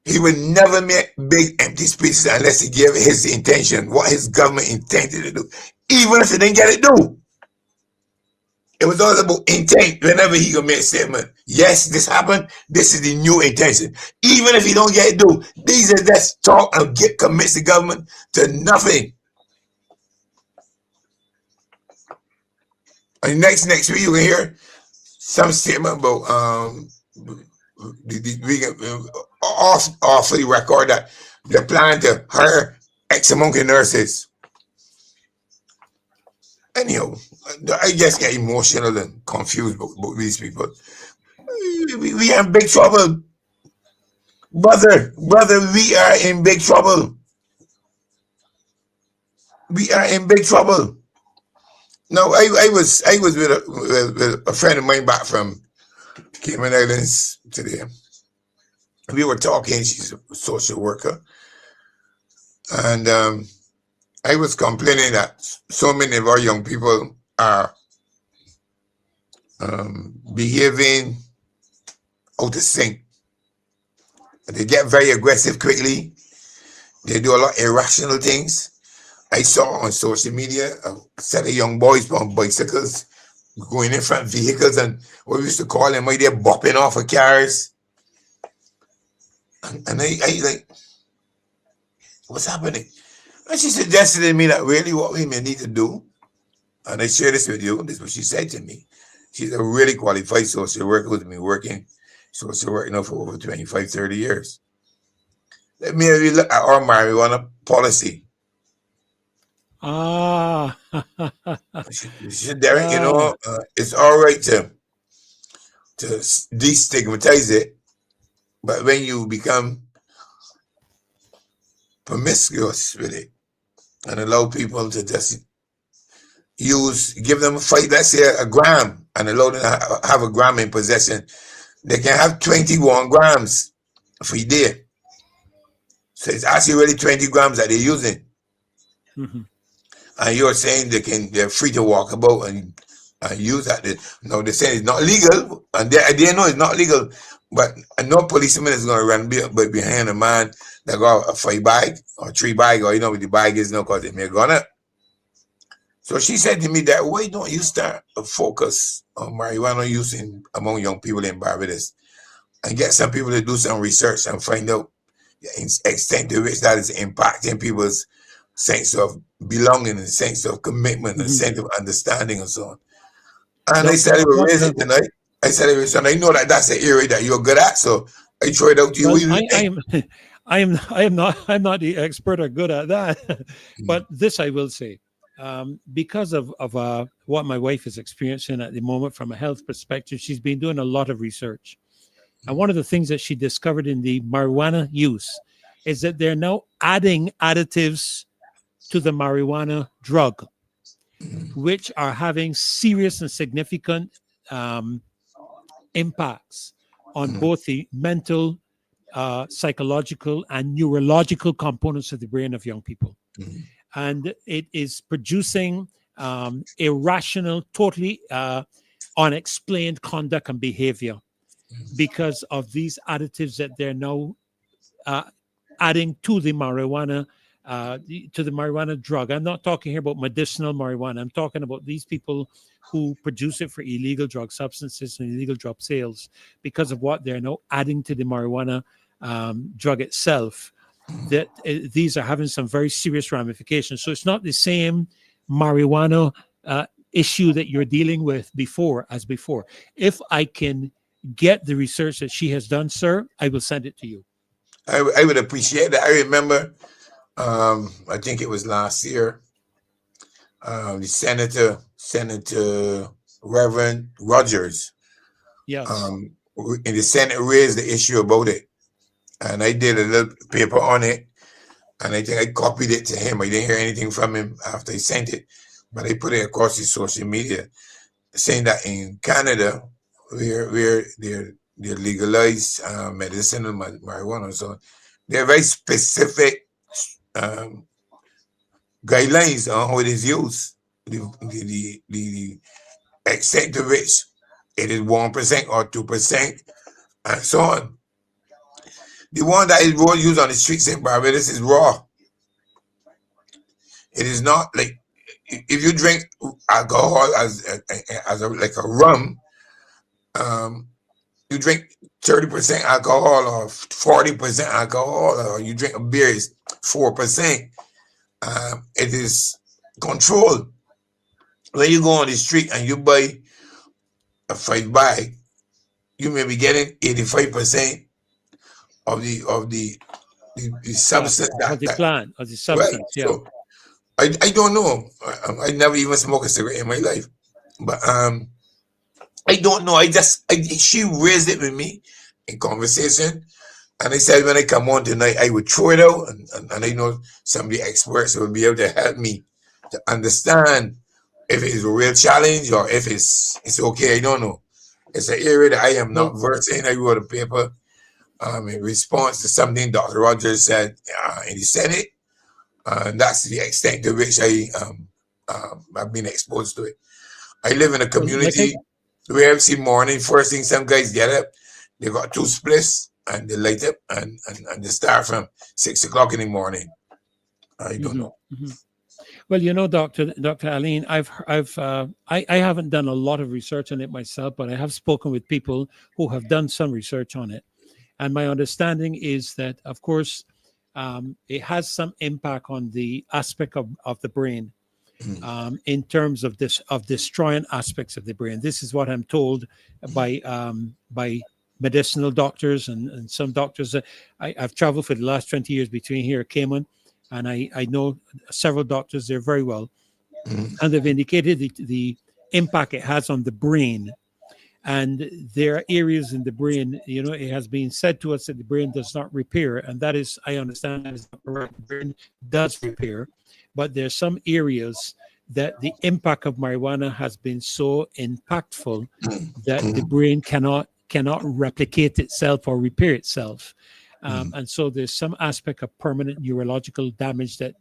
He would never make big empty speeches unless he gave his intention, what his government intended to do. Even if he didn't get it done. It was all about intent whenever he could make a statement. Yes, this happened. This is the new intention. Even if he don't get it done, these are just talk and commits the government to nothing. And next week you can hear some statement about off the record that they plan to hire X amount of nurses. Anyhow, I just get emotional and confused about these people. We are in big trouble. Brother, we are in big trouble. we are in big trouble. No, I was with a friend of mine back from Cayman Islands today. We were talking. She's a social worker, and I was complaining that so many of our young people are behaving out of sync. They get very aggressive quickly. They do a lot of irrational things. I saw on social media a set of young boys on bicycles going in front of vehicles, and what we used to call them, they're bopping off of cars. And I like, what's happening? And she suggested to me that really what we may need to do, and I share this with you, this is what she said to me. She's a really qualified social worker who's been working social work now for over 25, 30 years. Let me have you look at our marijuana policy. Derek, you know, it's all right to destigmatize it, but when you become promiscuous with it and allow people to just give them a fight, let's say a gram, and allow them to have a gram in possession, they can have 21 grams for a day. So it's actually really 20 grams that they're using. Mm-hmm. And you're saying they're free to walk about and use that. No, they're saying it's not legal, and they know it's not legal, but no policeman is going to run behind a man that got a 5 bag or 3 bag, or you know what the bag is now because they may gun it. So she said to me that, why don't you start a focus on marijuana use among young people in Barbados and get some people to do some research and find out the extent to which that is impacting people's sense of belonging and sense of commitment and sense of understanding and so on. And I said, we raise it tonight. I said, I know that that's the area that you're good at, so I throw it out to you. Well, I'm not the expert or good at that, but this I will say, because of what my wife is experiencing at the moment from a health perspective, she's been doing a lot of research. And one of the things that she discovered in the marijuana use is that they're now adding additives to the marijuana drug, which are having serious and significant impacts on both the mental, psychological, and neurological components of the brain of young people. And it is producing irrational, totally unexplained conduct and behavior because of these additives that they're now adding to the marijuana drug. I'm not talking here about medicinal marijuana. I'm talking about these people who produce it for illegal drug substances and illegal drug sales because of what they're now adding to the marijuana drug itself. That these are having some very serious ramifications. So it's not the same marijuana issue that you're dealing with before. If I can get the research that she has done, sir, I will send it to you. I would appreciate that. I remember, I think it was last year, the Senator Reverend Rogers, yes, in the Senate raised the issue about it. And I did a little paper on it, and I think I copied it to him. I didn't hear anything from him after I sent it, but I put it across his social media, saying that in Canada, where they're legalized medicinal marijuana, so there are very specific guidelines on how it is used, the extent to which it is 1% or 2%, and so on. The one that is raw used on the streets in Barbados is raw. It is not like if you drink alcohol as like a rum, you drink 30% alcohol or 40% alcohol, or you drink a beer is 4%. It is controlled. When you go on the street and you buy a 5 bag, you may be getting 85% of the substance of the plant, of the substance. Right. Yeah. So I don't know. I never even smoked a cigarette in my life, but I don't know. She raised it with me in conversation, and I said when I come on tonight, I would throw it out, and I know some of the experts will be able to help me to understand if it's a real challenge or if it's okay. I don't know. It's an area that I am not versed in. I wrote a paper in response to something Dr. Rogers said in the Senate. That's the extent to which I've been exposed to it. I live in a community where every morning, first thing some guys get up, they got 2 splits and they light up and they start from 6 o'clock in the morning. I don't know. Well, you know, Dr. Aline, I haven't done a lot of research on it myself, but I have spoken with people who have done some research on it. And my understanding is that, of course, it has some impact on the aspect of the brain in terms of destroying aspects of the brain. This is what I'm told by medicinal doctors and some doctors. I've traveled for the last 20 years between here, Cayman, and I know several doctors there very well, and they've indicated the impact it has on the brain. And there are areas in the brain, you know, it has been said to us that the brain does not repair. And that is, I understand, that is not correct. The brain does repair. But there's some areas that the impact of marijuana has been so impactful that the brain cannot replicate itself or repair itself. And so there's some aspect of permanent neurological damage that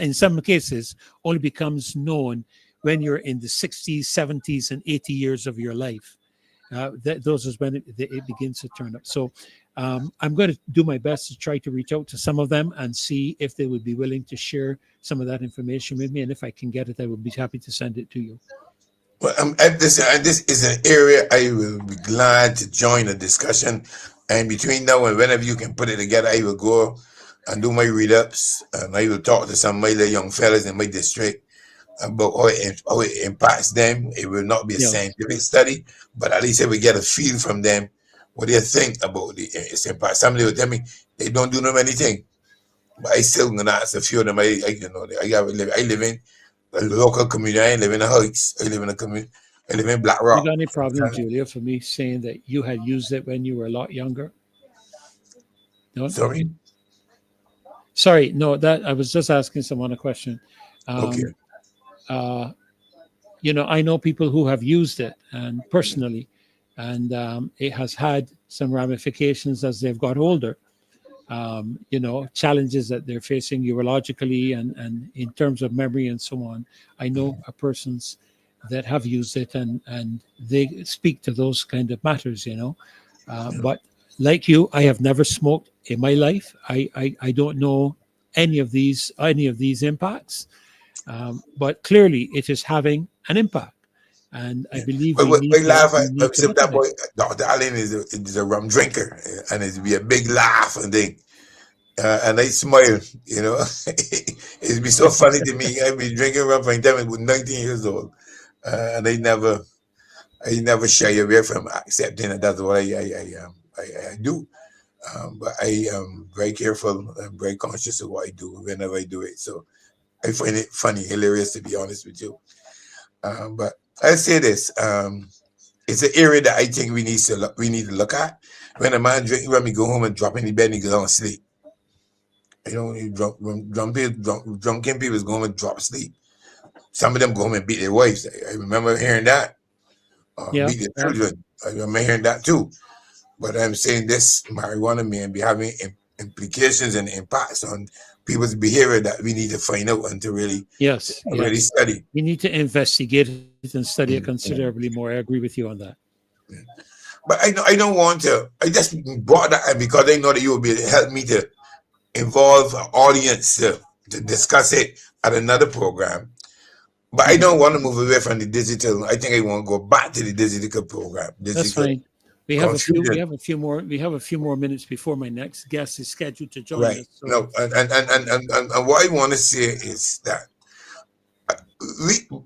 in some cases only becomes known when you're in the 60s, 70s, and 80 years of your life. Those is when it begins to turn up. So I'm going to do my best to try to reach out to some of them and see if they would be willing to share some of that information with me. And if I can get it, I would be happy to send it to you. Well, this is an area I will be glad to join a discussion. And between now and whenever you can put it together, I will go and do my read-ups. And I will talk to some of my little young fellas in my district about how it impacts them. It will not be a scientific study, but at least if we get a feel from them what they think about its impact. Somebody will tell me they don't do no anything, but I still gonna ask a few of them. I live in a local community. I live in a house. I live in a community. I live in Black Rock. You got any problem, Julia, for me saying that you had used it when you were a lot younger? No? Sorry, no, that I was just asking someone a question. Okay. You know, I know people who have used it and personally, and it has had some ramifications as they've got older. You know, challenges that they're facing neurologically and in terms of memory and so on. I know persons that have used it and they speak to those kind of matters, you know. But like you, I have never smoked in my life. I don't know any of these impacts. But clearly it is having an impact. And I believe we laugh at that boy. Dr. Allen is a rum drinker, and it'd be a big laugh and thing. And I smile, you know. It'd be so funny to me. I've been drinking rum from the time I was 19 years old, and I never shy away from accepting that that's what I do. But I am very careful and very conscious of what I do whenever I do it. So I find it funny, hilarious, to be honest with you. But I'll say this: it's an area that I think we need to look at. When a man drink rum, he go home and drop in the bed and he goes on sleep. You know, drunken people go home and drop asleep. Some of them go home and beat their wives. I remember hearing that. Beat their children. I remember hearing that too. But I'm saying this marijuana may be having implications and impacts on people's behavior that we need to find out and to really study. We need to investigate it and study it considerably more. I agree with you on that. But I don't want to. I just brought that because I know that you will be help me to involve an audience to discuss it at another program. But I don't want to move away from the digital. I think I want to go back to the digital program. That's fine. We have a few more minutes before my next guest is scheduled to join us. So. No, and what I want to say is that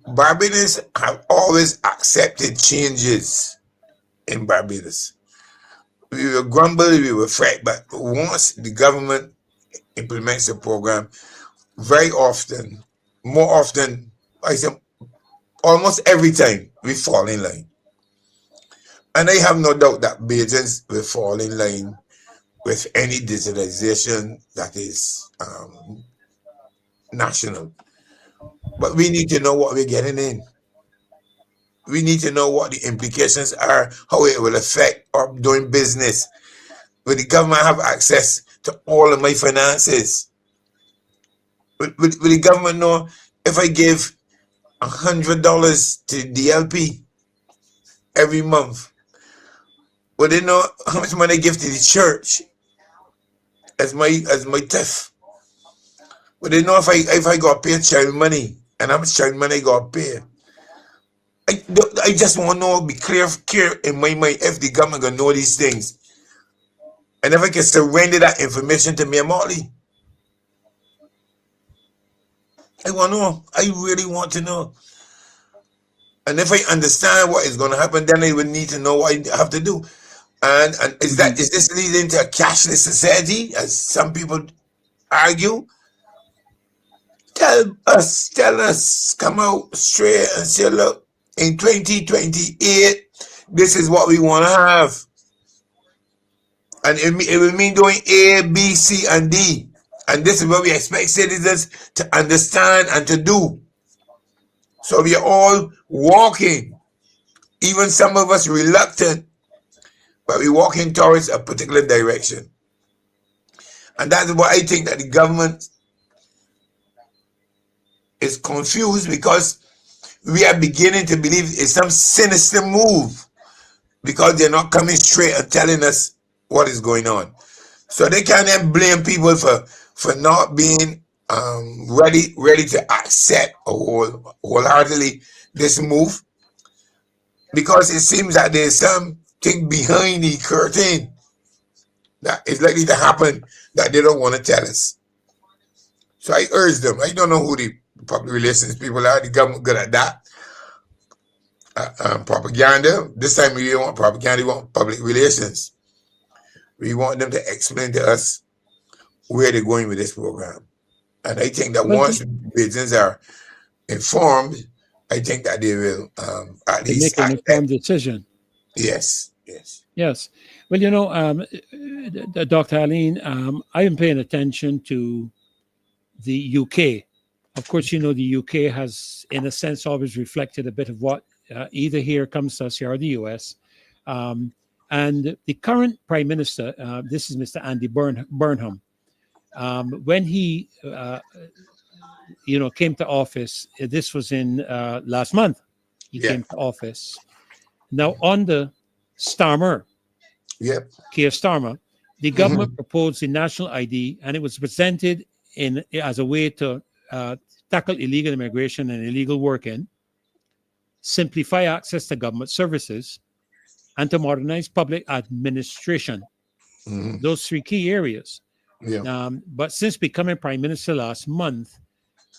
Barbadians have always accepted changes in Barbados. We will grumble, we will fret, but once the government implements a program, very often, more often, I say almost every time, we fall in line. And I have no doubt that Barbadians will fall in line with any digitalization that is national. But we need to know what we're getting in. We need to know what the implications are, how it will affect our doing business. Will the government have access to all of my finances? Will the government know if I give $100 to DLP every month? Will they know how much money I give to the church as my tithe? Will they know if I got pay child money and how much child money I got pay? I just want to know, be clear in my mind if the government gonna know these things, and if I can surrender that information to me, Marley. I want to know. I really want to know. And if I understand what is going to happen, then I would need to know what I have to do. And is this leading to a cashless society, as some people argue? Tell us, come out straight and say, look, in 2028, this is what we want to have. And it will mean doing A, B, C, and D. And this is what we expect citizens to understand and to do. So we are all walking, even some of us reluctant, but we're walking towards a particular direction. And that's why I think that the government is confused, because we are beginning to believe it's some sinister move, because they're not coming straight and telling us what is going on. So they can't then blame people for not being ready to accept wholeheartedly this move, because it seems that there's something behind the curtain that is likely to happen that they don't want to tell us. So I urge them. I don't know who the public relations people are. The government good at that. Propaganda. This time we don't want propaganda. We want public relations. We want them to explain to us where they're going with this program. And I think that once citizens are informed, I think that they will at least make an informed decision. Yes. Well, Dr. Aline, I am paying attention to the UK. Of course, the UK has, in a sense, always reflected a bit of what either here comes to us here or the US. And the current Prime Minister, this is Mr. Andy Burnham, when he, came to office, this was in last month, he came to office. Now, under Starmer, Keir Starmer, the government proposed the national ID, and it was presented as a way to tackle illegal immigration and illegal working, simplify access to government services, and to modernize public administration. Those three key areas. But since becoming Prime Minister last month,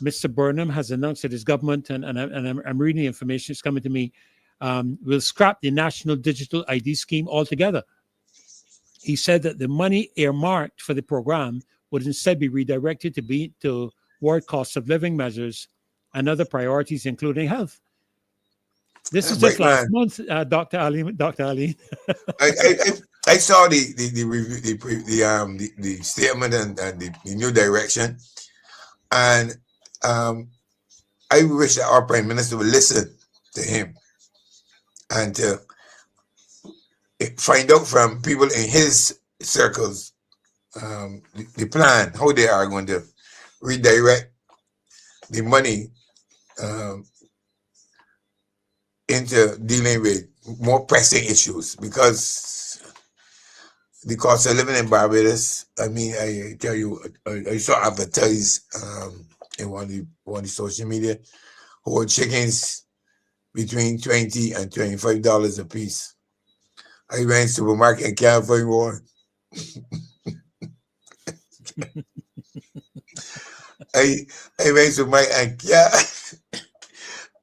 Mr. Burnham has announced that his government, and I'm reading the information, it's coming to me, will scrap the National Digital ID scheme altogether. He said that the money earmarked for the program would instead be redirected toward cost of living measures and other priorities, including health. This is just last month, Dr. Ali. I saw the statement and the new direction, and I wish that our Prime Minister would listen to him and to find out from people in his circles the plan, how they are going to redirect the money into dealing with more pressing issues, because the cost of living in Barbados, I mean, I tell you, I saw advertised in one of the social media, whole chickens between $20 and $25 a piece. I went to the supermarket and can't find one. I went to the supermarket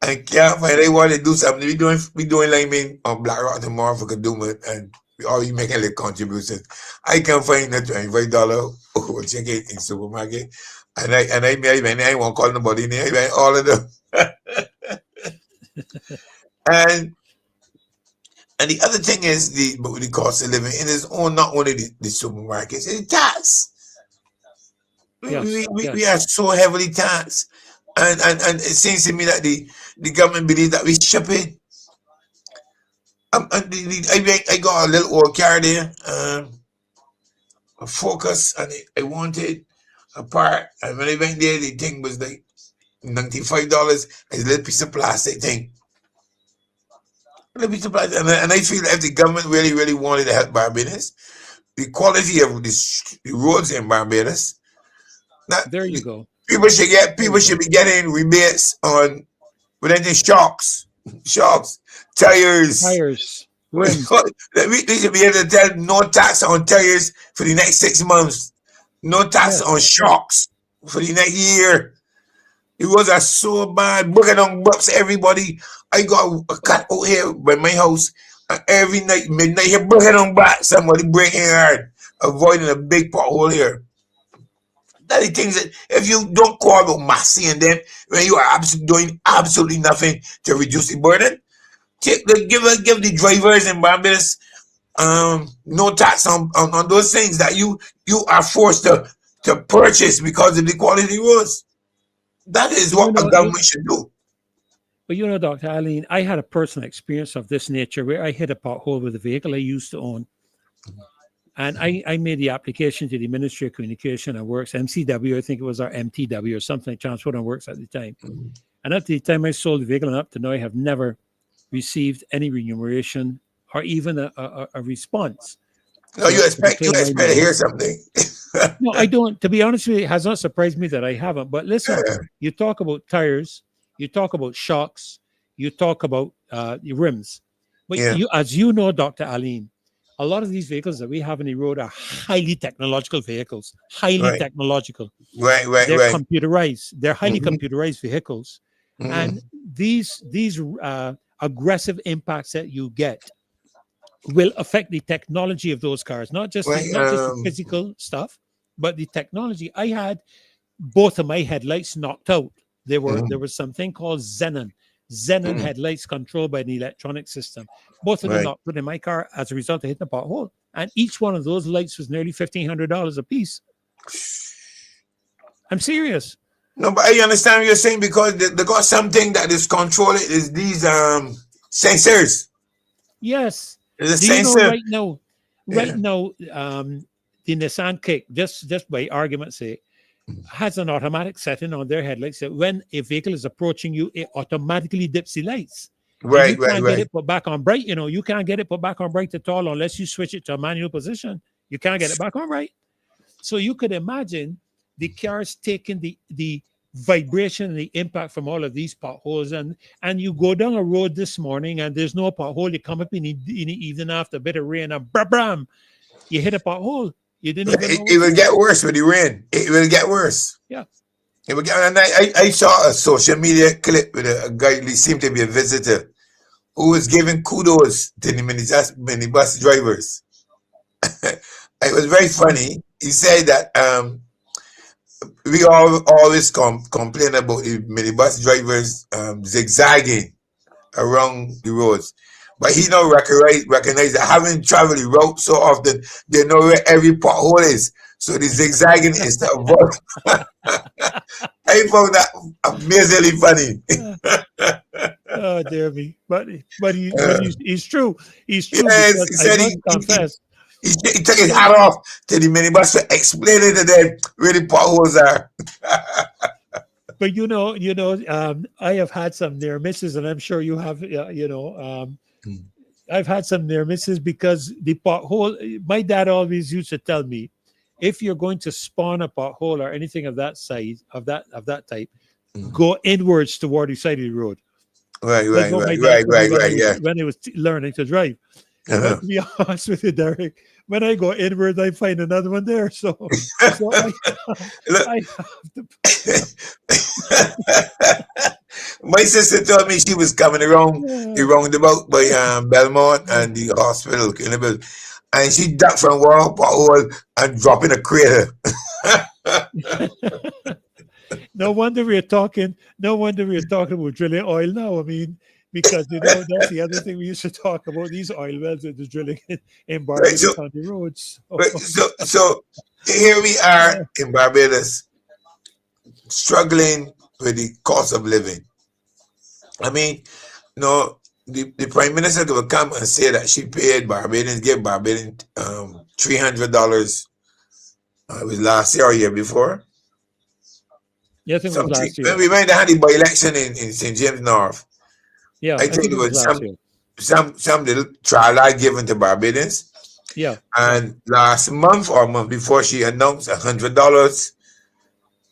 and can't find. They want to do something. We doing like me on Black Rock tomorrow for Kadooment, and we already making little contributions. I can't find the $25 whole chicken in the supermarket, and I won't call nobody in there. I went all of them. And the other thing is the cost of living. It is not only the supermarkets, it's tax. We are so heavily taxed. And it seems to me that the government believes that we stupid. I got a little old car there, a Focus, and I wanted a part. And when I went there, the thing was like $95. It's a little piece of plastic thing. A little piece of plastic. And I feel if the government really, really wanted to help Barbadians, the quality of the roads in Barbados, there you go. People should be getting rebates on anything shocks, tires, rims. They should be able to tell no tax on tires for the next 6 months, no tax on shocks for the next year. It was so bad, breaking on bumps. Everybody, I got a cat out here by my house, and every night, midnight, you're breaking on back. Somebody breaking hard, avoiding a big pothole here. That the things that if you don't call about Marcia and them, when you are doing absolutely nothing to reduce the burden, give the drivers in Barbados no tax on those things that you are forced to purchase because of the quality roads. That is what a government should do. But Dr. Eileen, I had a personal experience of this nature where I hit a pothole with a vehicle I used to own. And I made the application to the Ministry of Communication and Works, MCW, I think it was, our MTW or something, Transport and Works at the time. And at the time I sold the vehicle, and up to now I have never received any remuneration or even a response. No, you expect to hear something. No, I don't. To be honest with you, it has not surprised me that I haven't. But listen, you talk about tires, you talk about shocks, you talk about rims. But as you know, Dr. Eileen, a lot of these vehicles that we have on the road are highly technological vehicles. Highly technological. Right. They're computerized. They're highly computerized vehicles. And these aggressive impacts that you get will affect the technology of those cars, not just the physical stuff, but the technology. I had both of my headlights knocked out. There was something called Xenon headlights controlled by the electronic system. Both of them knocked out in my car as a result of hitting a pothole. And each one of those lights was nearly $1,500 a piece. I'm serious. No, but I understand what you're saying, because they got something that is controlling is these sensors. Yes. There's a sensor. Right now, the Nissan Kick, just by argument's sake, has an automatic setting on their headlights that when a vehicle is approaching you, it automatically dips the lights. You can't get it put back on bright. You can't get it put back on bright at all unless you switch it to a manual position. You can't get it back on bright. So you could imagine the cars taking the vibration and the impact from all of these potholes, and you go down a road this morning and there's no pothole. You come up in the evening after a bit of rain and bam, you hit a pothole. You didn't even know. It will get worse with the rain. It will get worse. Yeah. It will get, and I saw a social media clip with a guy who seemed to be a visitor who was giving kudos to the minibus drivers. It was very funny. He said that we always complain about the minibus drivers zigzagging around the roads. But he don't recognize that having traveled the route so often, they know where every pothole is. So the zigzagging is to avoid. I found that amazingly funny. Oh dear me! But he's true. He's true. Yes, he said he took his hat off to the minibus for explaining to them where the potholes are. But I have had some near misses, and I'm sure you have. I've had some near misses because the pothole. My dad always used to tell me, if you're going to spawn a pothole or anything of that size, of that type, go inwards toward the side of the road. Right. Yeah. When I was learning to drive. But to be honest with you, Derek, when I go inwards, I find another one there. So I have to. My sister told me she was coming around the roundabout by Belmont and the hospital, and she ducked from one pothole and dropped in a crater. No wonder we're talking about drilling oil now. I mean, because that's the other thing we used to talk about, these oil wells that are drilling in Barbados County roads. So here we are in Barbados, struggling with the cost of living. I mean, the Prime Minister will come and say that she paid Barbadians, give Barbadians $300. It was last year or year before. Yes, it was last year. When we went to have the by-election in St. James North, yeah, I think it was last year. some little trial I given to Barbadians. Yeah. And last month or month before, she announced $100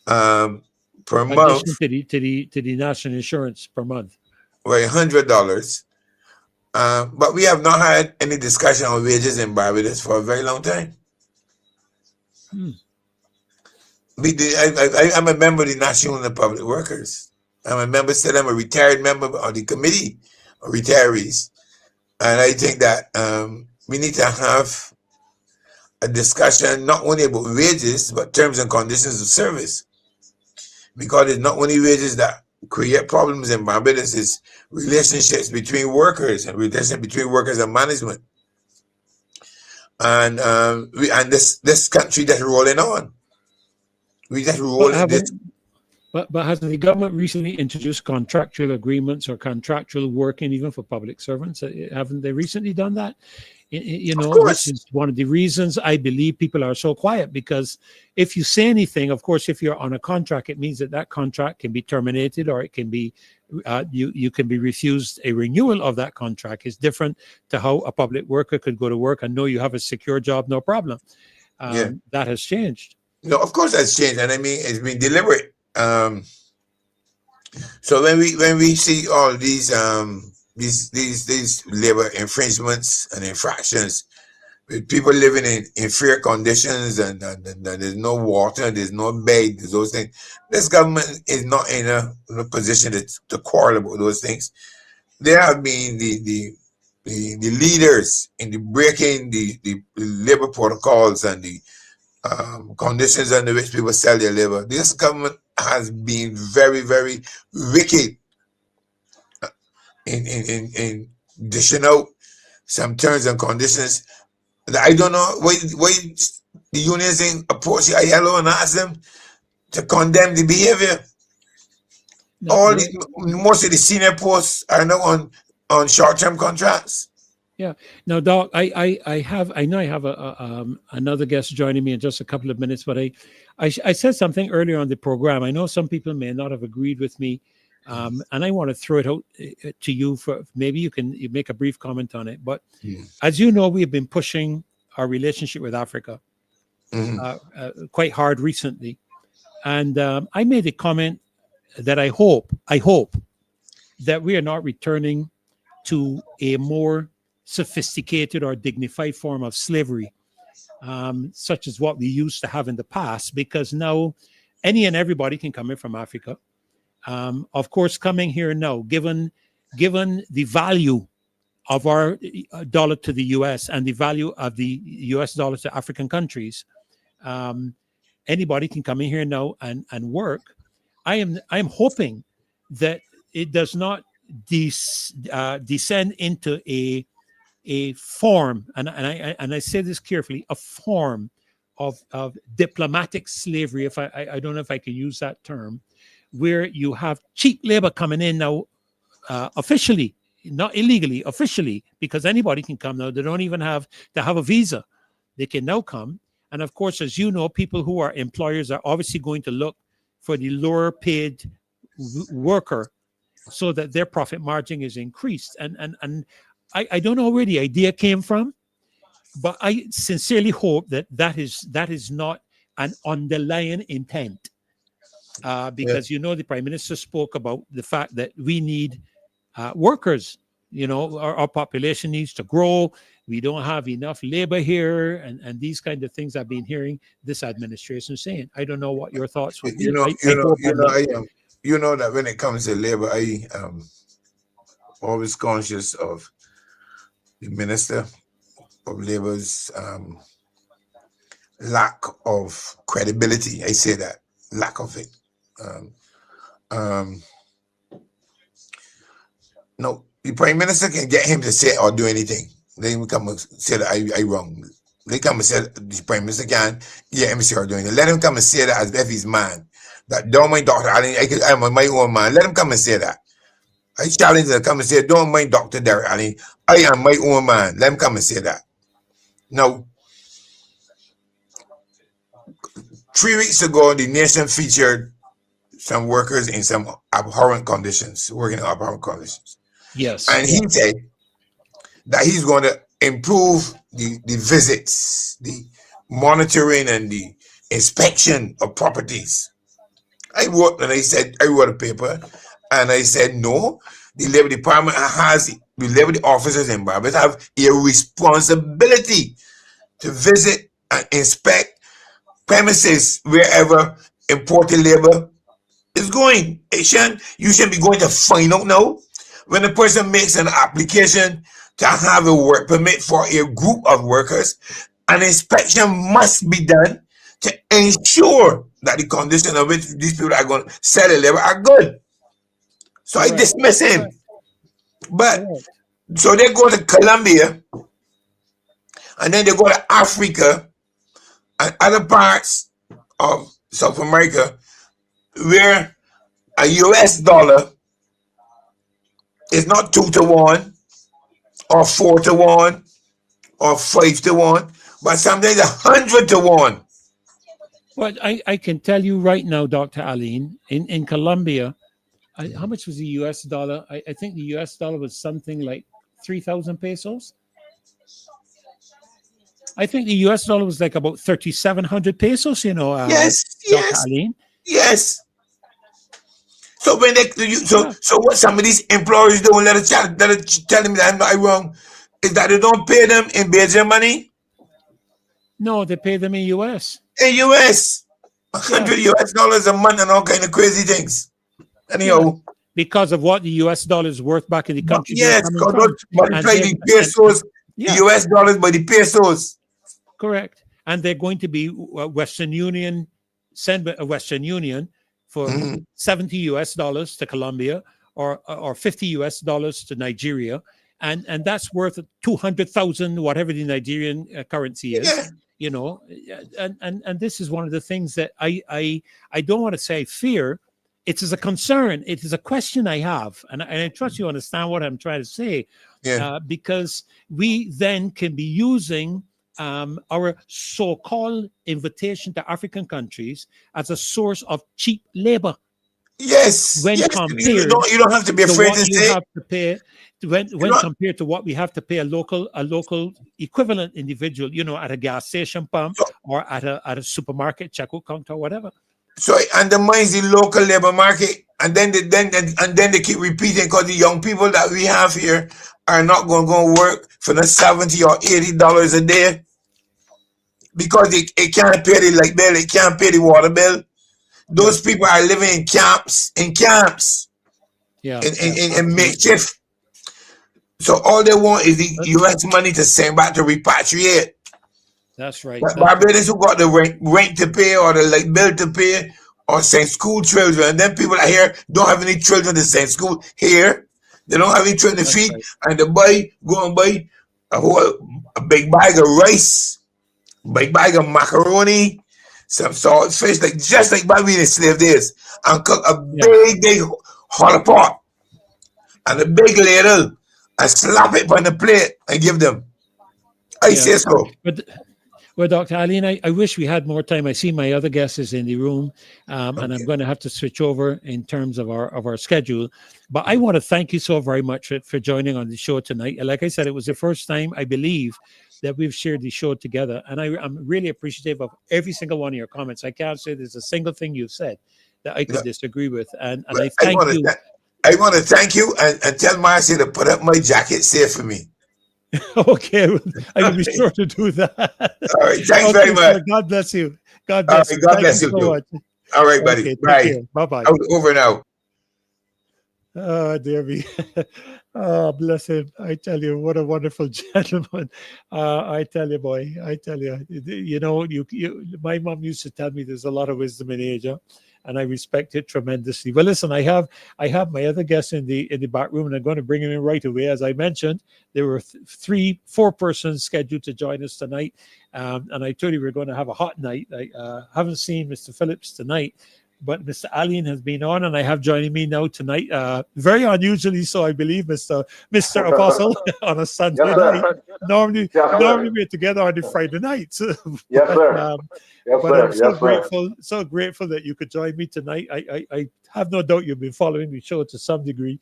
per month. To the national insurance per month. Right, $100. But we have not had any discussion on wages in Barbados for a very long time. I'm a member of the National Union of Public Workers. I'm a member, still I'm a retired member of the committee of retirees. And I think that we need to have a discussion not only about wages, but terms and conditions of service. Because it's not only wages that create problems in Barbados, it's relationships between workers and relationships between workers and management. And this country that's rolling on. We just rolling this. But has the government recently introduced contractual agreements or contractual working even for public servants? Haven't they recently done that? Which is one of the reasons I believe people are so quiet, because if you say anything, of course, if you're on a contract, it means that contract can be terminated, or it can be you can be refused a renewal of that contract. It's different to how a public worker could go to work and know you have a secure job, no problem. That has changed. No, of course that's changed, and I mean it's been deliberate. So when we see all these labor infringements and infractions, with people living in inferior conditions, and there's no water, there's no bed, there's those things. This government is not in a position to quarrel about those things. They have been the leaders in the breaking the labor protocols and the conditions under which people sell their labor. This government has been very, very wicked in dishing out some terms and conditions. I don't know why the unions didn't approach ILO and ask them to condemn the behavior. Most of the senior posts are now on short-term contracts. Yeah. Now, Doc, I know I have another guest joining me in just a couple of minutes, but I said something earlier on the program. I know some people may not have agreed with me, and I want to throw it out to you for maybe you make a brief comment on it. But as you know, we've been pushing our relationship with Africa quite hard recently, and I made a comment that I hope that we are not returning to a more sophisticated or dignified form of slavery, such as what we used to have in the past, because now any and everybody can come in from Africa. Of course, coming here now, given the value of our dollar to the US and the value of the US dollar to African countries, anybody can come in here now and work. I'm hoping that it does not descend into a form, and I say this carefully, a form of diplomatic slavery, if I don't know if I can use that term, where you have cheap labor coming in now, officially, not illegally, officially, because anybody can come now. They don't even have to have a visa. They can now come. And of course, as you know, people who are employers are obviously going to look for the lower paid worker so that their profit margin is increased. And I don't know where the idea came from, but I sincerely hope that is not an underlying intent, because the Prime Minister spoke about the fact that we need workers. Our population needs to grow. We don't have enough labor here, and these kind of things I've been hearing this administration saying. I don't know what your thoughts would be. You know that when it comes to labor, I am always conscious of the Minister of Labor's lack of credibility. I say that, lack of it. No, the Prime Minister can get him to say or do anything. They come and say that I wrong. They come and say the Prime Minister can get him to say or do anything. Let him come and say that as if he's man. that don't mind Dr. Allen. I'm my own man. Let him come and say that. I challenge him to come and say, don't mind Dr. Derek Allen. I am my own man. Let him come and say that. Now, 3 weeks ago, the nation featured some workers in some abhorrent conditions, working in abhorrent conditions. Yes. And he said that he's going to improve the visits, the monitoring and the inspection of properties. I wrote a paper and I said, no, the Labor Department the Labor officers in Barbados have a responsibility to visit and inspect premises wherever imported labor is going. You shouldn't be going to find out now. When a person makes an application to have a work permit for a group of workers, an inspection must be done to ensure that the condition of which these people are going to sell the labor are good. So I dismiss him. But so they go to Colombia and then they go to Africa and other parts of South America where a US dollar is not 2 to 1 or 4 to 1 or 5 to 1, but sometimes 100 to 1. Well, I can tell you right now, Dr. Aline, in Colombia, how much was the US dollar? I think the US dollar was something like 3,000 pesos. I think the US dollar was like about 3,700 pesos, Yes, Dr. Aline. Yes. So when so what some of these employers do, let us tell me that I'm not wrong, is that they don't pay them in Belgian money? No, they pay them in US. In US. 100 US dollars a month and all kind of crazy things. Anyhow. Because of what the US dollar is worth back in the country. Yes, multiply the pesos, the US dollars by the pesos. Correct. And they're going to be Western Union, send a Western Union for 70 US dollars to Colombia or 50 US dollars to Nigeria. And that's worth 200,000, whatever the Nigerian currency is, and this is one of the things that I don't want to say fear. It is a concern. It is a question I have. And I trust you understand what I'm trying to say, because we then can be using our so-called invitation to African countries as a source of cheap labor. Yes. When compared, you don't have to be afraid to say. Have to pay, when compared to what we have to pay a local equivalent individual, at a gas station pump or at a supermarket checkout counter or whatever. So it undermines the local labor market, and then they keep repeating because the young people that we have here are not going to go work for the $70 or $80 a day because it can't pay the light bill, it can't pay the water bill. Those people are living in camps, in makeshift. So all they want is the US money to send back to repatriate. That's right. But Barbadians who got the rent to pay or the light bill to pay or send school children, and then people are here don't have any children to send school here. They don't have any children to feed, and they go and buy a big bag of rice, big bag of macaroni, some salt fish, just like Barbadian slave days, and cook a big hot pot and a big ladle and slap it on the plate and give them. I say so. Well, Dr. Aline, I wish we had more time. I see my other guest is in the room, and I'm going to have to switch over in terms of our schedule. But I want to thank you so very much for joining on the show tonight. Like I said, it was the first time, I believe, that we've shared the show together. And I'm really appreciative of every single one of your comments. I can't say there's a single thing you've said that I could disagree with. And I thank you. I want to thank you and tell Marcia to put up my jacket safe for me. Okay, I will be sure to do that. All right, thanks very much. God bless you. God bless you. God bless you so much. All right, buddy. Bye. Bye-bye. Over now. Oh, dear me. Oh, bless him. I tell you, what a wonderful gentleman. I tell you, boy. I tell you, my mom used to tell me there's a lot of wisdom in age, and I respect it tremendously. Well, listen, I have my other guests in the back room, and I'm going to bring him in right away. As I mentioned, there were 4 persons scheduled to join us tonight, and I told you we're going to have a hot night. I haven't seen Mr. Phillips tonight, but Mr. Alien has been on, and I have joining me now tonight, very unusually so, I believe, Mr. Apostle on a Sunday Yes, night. sir. Normally, Yes, normally sir. we're together on the Friday nights. Yes, but, sir. Yes, but I'm sir. so Yes, sir. grateful, so grateful that you could join me tonight. I have no doubt you've been following the show to some degree.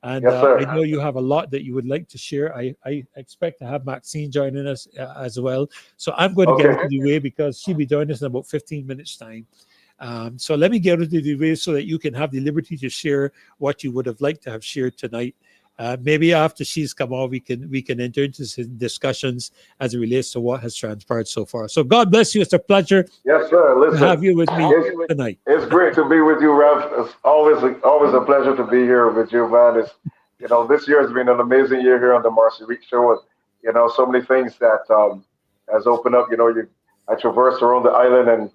And Yes, sir. I know you have a lot that you would like to share. I expect to have Maxine joining us as well. So I'm going to get Okay. out of the way because she'll be joining us in about 15 minutes' time. So let me get out of the way so that you can have the liberty to share what you would have liked to have shared tonight. Maybe after she's come on, we can enter into some discussions as it relates to what has transpired so far. So God bless you. It's a pleasure Yes, sir. to Listen, have you with me it's, tonight. it's great to be with you, Rev. It's always a pleasure to be here with you, man. This year has been an amazing year here on the Marcia Weekes Show, and so many things that has opened up. I traversed around the island, and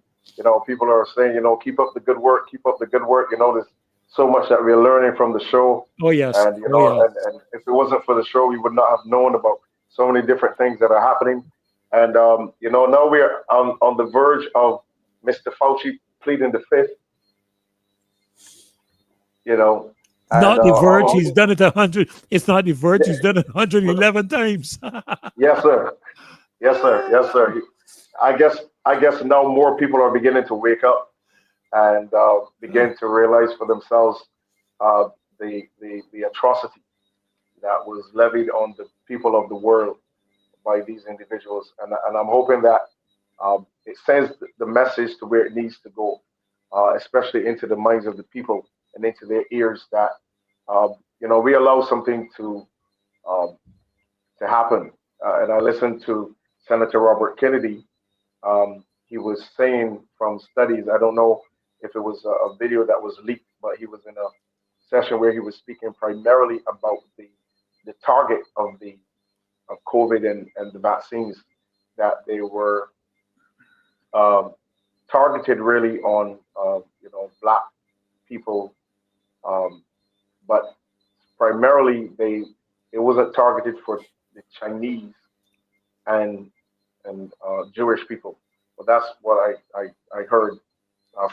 people are saying, keep up the good work, keep up the good work. There's so much that we're learning from the show, Oh yes. and Oh yeah. and if it wasn't for the show, we would not have known about so many different things that are happening. And now we're on the verge of Mr. Fauci pleading the fifth. And Not the verge. He's done it 100. It's not the verge. He's done it 111 times. yes, sir. Yes, sir. Yes, sir. I guess now more people are beginning to wake up and begin to realize for themselves uh, the atrocity that was levied on the people of the world by these individuals, and I'm hoping that it sends the message to where it needs to go, especially into the minds of the people and into their ears that we allow something um, to happen. And I listened to Senator Robert Kennedy. He was saying from studies, I don't know if it was a video that was leaked, but he was in a session where he was speaking primarily about the target of COVID and the vaccines, that they were um, targeted really on black people, um, but primarily it wasn't targeted for the Chinese and Jewish people. Well, that's what I heard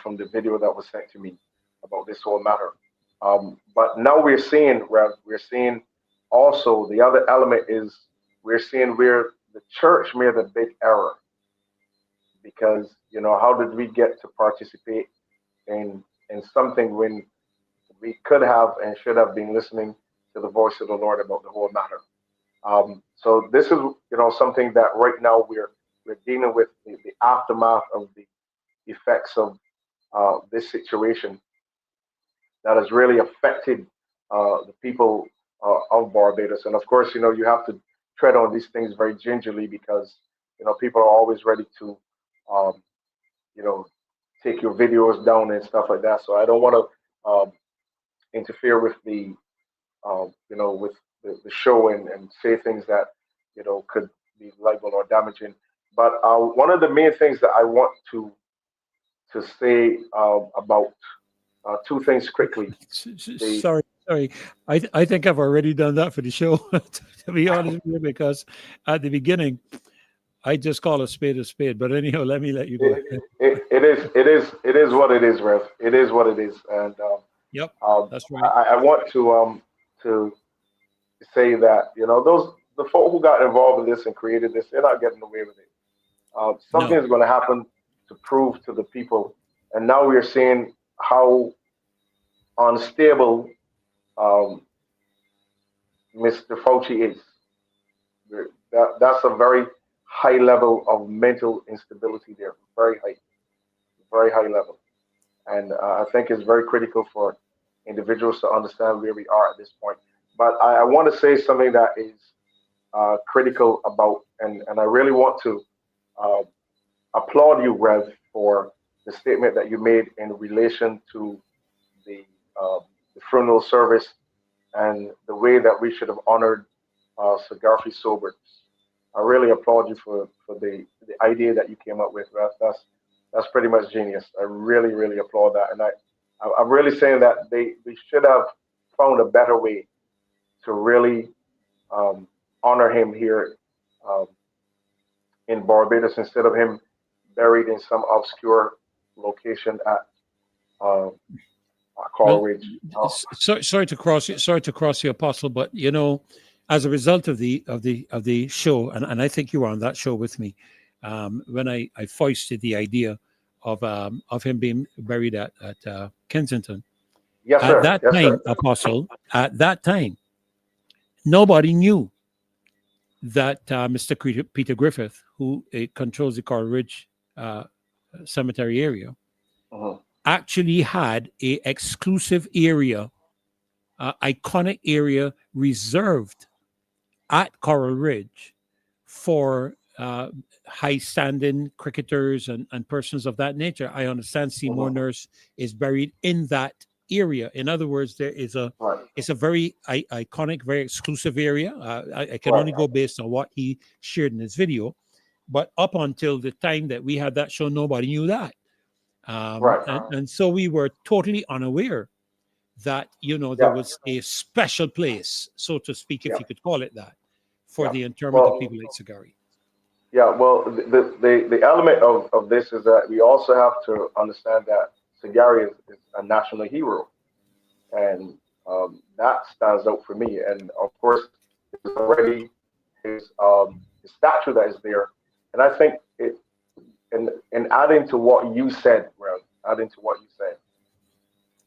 from the video that was sent to me about this whole matter. But now we're seeing, Rev, we're seeing also the other element is we're seeing where the church made a big error, because how did we get to participate in something when we could have and should have been listening to the voice of the Lord about the whole matter. So this is something that right now we're dealing with the aftermath of the effects of this situation that has really affected the people of Barbados. And of course, you have to tread on these things very gingerly, because people are always ready to um, you know take your videos down and stuff like that. So I don't want to interfere with with the show and say things that could be liable or damaging. But one of the main things that I want to say about two things quickly. The Sorry. I think I've already done that for the show, to be honest with you, because at the beginning, I just call a spade. But anyhow, let me let you go it, ahead. it is what it is, Rev. It is what it is, and Yep, um, that's right. I want to say that those the folk who got involved in this and created this, they're not getting away with it. Something No. is going to happen to prove to the people, and now we're seeing how unstable um, Mr. Fauci is. That's a very high level of mental instability there, very high level, and I think it's very critical for individuals to understand where we are at this point. But I want to say something that is critical about, and I really want to uh, applaud you, Rev, for the statement that you made in relation to the uh, the funeral service and the way that we should have honored Sir Garfield Sobers. I really applaud you for the idea that you came up with. That's pretty much genius. I really applaud that, and I'm really saying that they should have found a better way to really um, honor him here um, in Barbados, instead of him buried in some obscure location at Coral Ridge. Sorry to cross you, Apostle, but you know, as a result of the show, and I think you were on that show with me, when I foisted the idea of him being buried at Kensington. Yes, sir. At that time, Apostle, at that time, nobody knew that Mr. Peter Griffith, who controls the Coral Ridge cemetery area, actually had a exclusive area, iconic area reserved at Coral Ridge for high-standing cricketers and persons of that nature. I understand Seymour Nurse is buried in that area. In other words, there is it's a very iconic, very exclusive area. I can only go based on what he shared in his video, but up until the time that we had that show, nobody knew that. And so we were totally unaware that, you know, there was a special place, so to speak, if you could call it that, for the interment of people like Sagari. Yeah, well, the element of this is that we also have to understand that Sagari is a national hero, and that stands out for me. And of course, there's already his statue that is there, and I think in adding to what you said,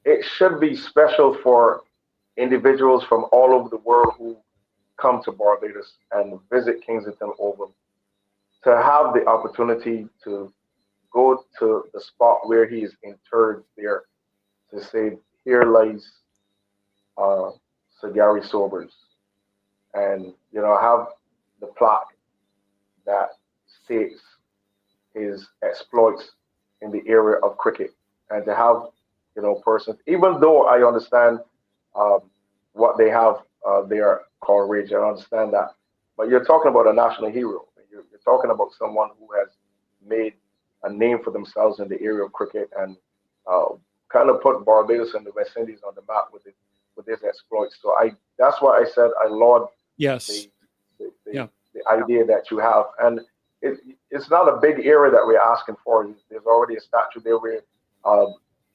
it should be special for individuals from all over the world who come to Barbados and visit Kensington Oval to have the opportunity to go to the spot where he is interred there, to say, here lies Sagari Sobers, and, you know, have the plaque that states his exploits in the area of cricket, and to have, you know, persons, even though I understand what they have there, Coral Ridge, I understand that, but you're talking about a national hero. You're talking about someone who has made a name for themselves in the area of cricket, and kind of put Barbados and the West Indies on the map with his exploits. So that's why I said I laud the idea that you have, and it's not a big area that we're asking for. There's already a statue there where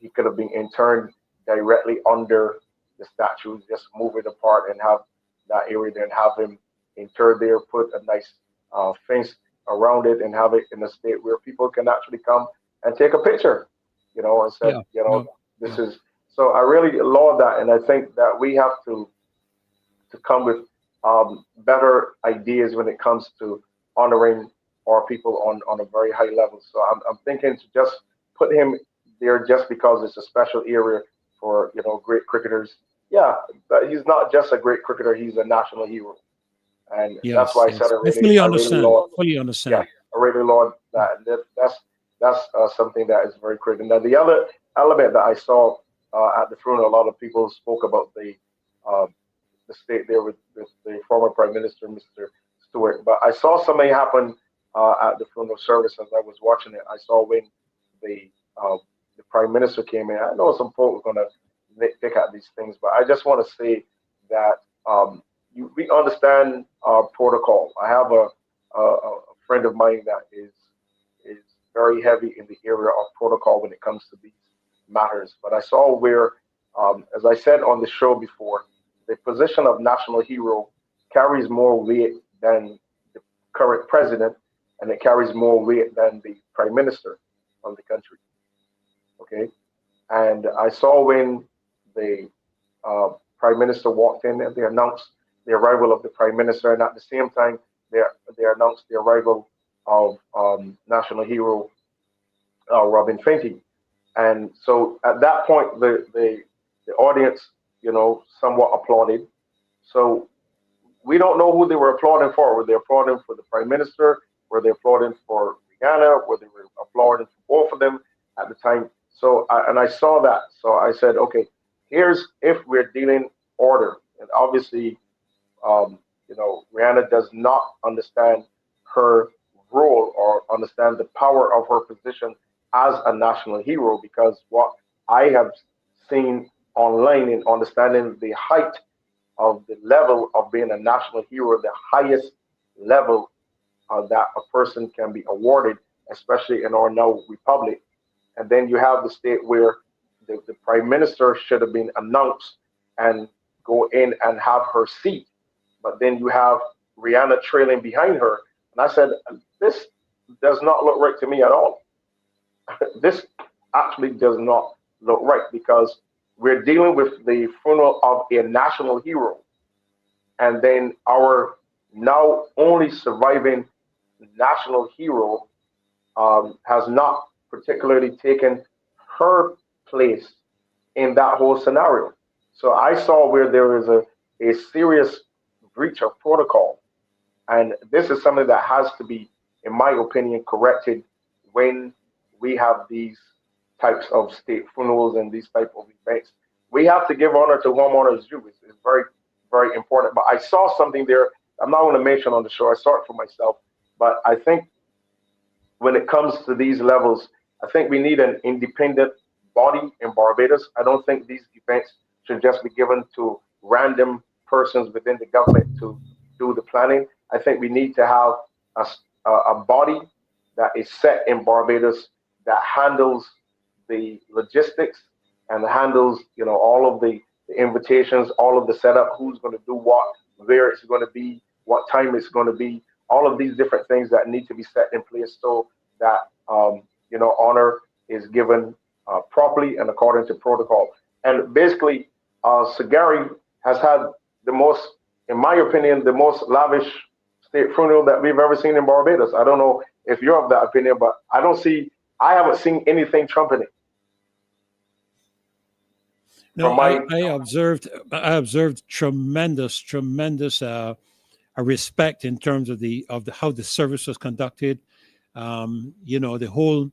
he could have been interned directly under the statue. Just move it apart and have that area there, and have him interred there. Put a nice fence around it, and have it in a state where people can actually come and take a picture, you know, and say, this is. So I really laud that, and I think that we have to come with better ideas when it comes to honoring our people on a very high level. So I'm thinking to just put him there just because it's a special area for, you know, great cricketers. Yeah, but he's not just a great cricketer; he's a national hero, and that's why I said I fully understand. Yeah, I really laud that. And that's something that is very critical. Now, the other element that I saw at the funeral, a lot of people spoke about the state there with the former Prime Minister, Mr. Stewart. But I saw something happen at the funeral service as I was watching it. I saw when the Prime Minister came in. I know some folks are going to pick at these things, but I just want to say that we understand our protocol. I have a friend of mine that is very heavy in the area of protocol when it comes to these matters. But I saw where, as I said on the show before, the position of national hero carries more weight than the current president, and it carries more weight than the prime minister of the country. Okay, and I saw when the prime minister walked in and they announced the arrival of the prime minister, and at the same time they announced the arrival of national hero Robin Fenty. And so at that point, the audience, you know, somewhat applauded. So we don't know who they were applauding for. Were they applauding for the prime minister? Were they applauding for Rihanna? Were they applauding for both of them at the time? So I saw that. So I said, okay, here's if we're dealing order. And obviously, you know, Rihanna does not understand her role or understand the power of her position as a national hero, because what I have seen online in understanding the height of the level of being a national hero, the highest level that a person can be awarded, especially in our now republic. And then you have the state where the prime minister should have been announced and go in and have her seat. But then you have Rihanna trailing behind her. And I said, this does not look right to me at all. This actually does not look right, because we're dealing with the funeral of a national hero. And then our now only surviving national hero has not particularly taken her place in that whole scenario. So I saw where there is a serious breach of protocol. And this is something that has to be, in my opinion, corrected when we have these types of state funerals and these type of events. We have to give honor to whom honor is due. It's very, very important. But I saw something there I'm not going to mention on the show. I saw it for myself. But I think when it comes to these levels, I think we need an independent body in Barbados. I don't think these events should just be given to random persons within the government to do the planning. I think we need to have a body that is set in Barbados that handles the logistics and handles, all of the invitations, all of the setup, who's going to do what, where it's going to be, what time it's going to be, all of these different things that need to be set in place so that, honor is given properly and according to protocol. And basically, Sagari has had the most, in my opinion, the most lavish state funeral that we've ever seen in Barbados. I don't know if you're of that opinion, but I haven't seen anything trumpeting. No, I observed tremendous respect in terms of how the service was conducted. The whole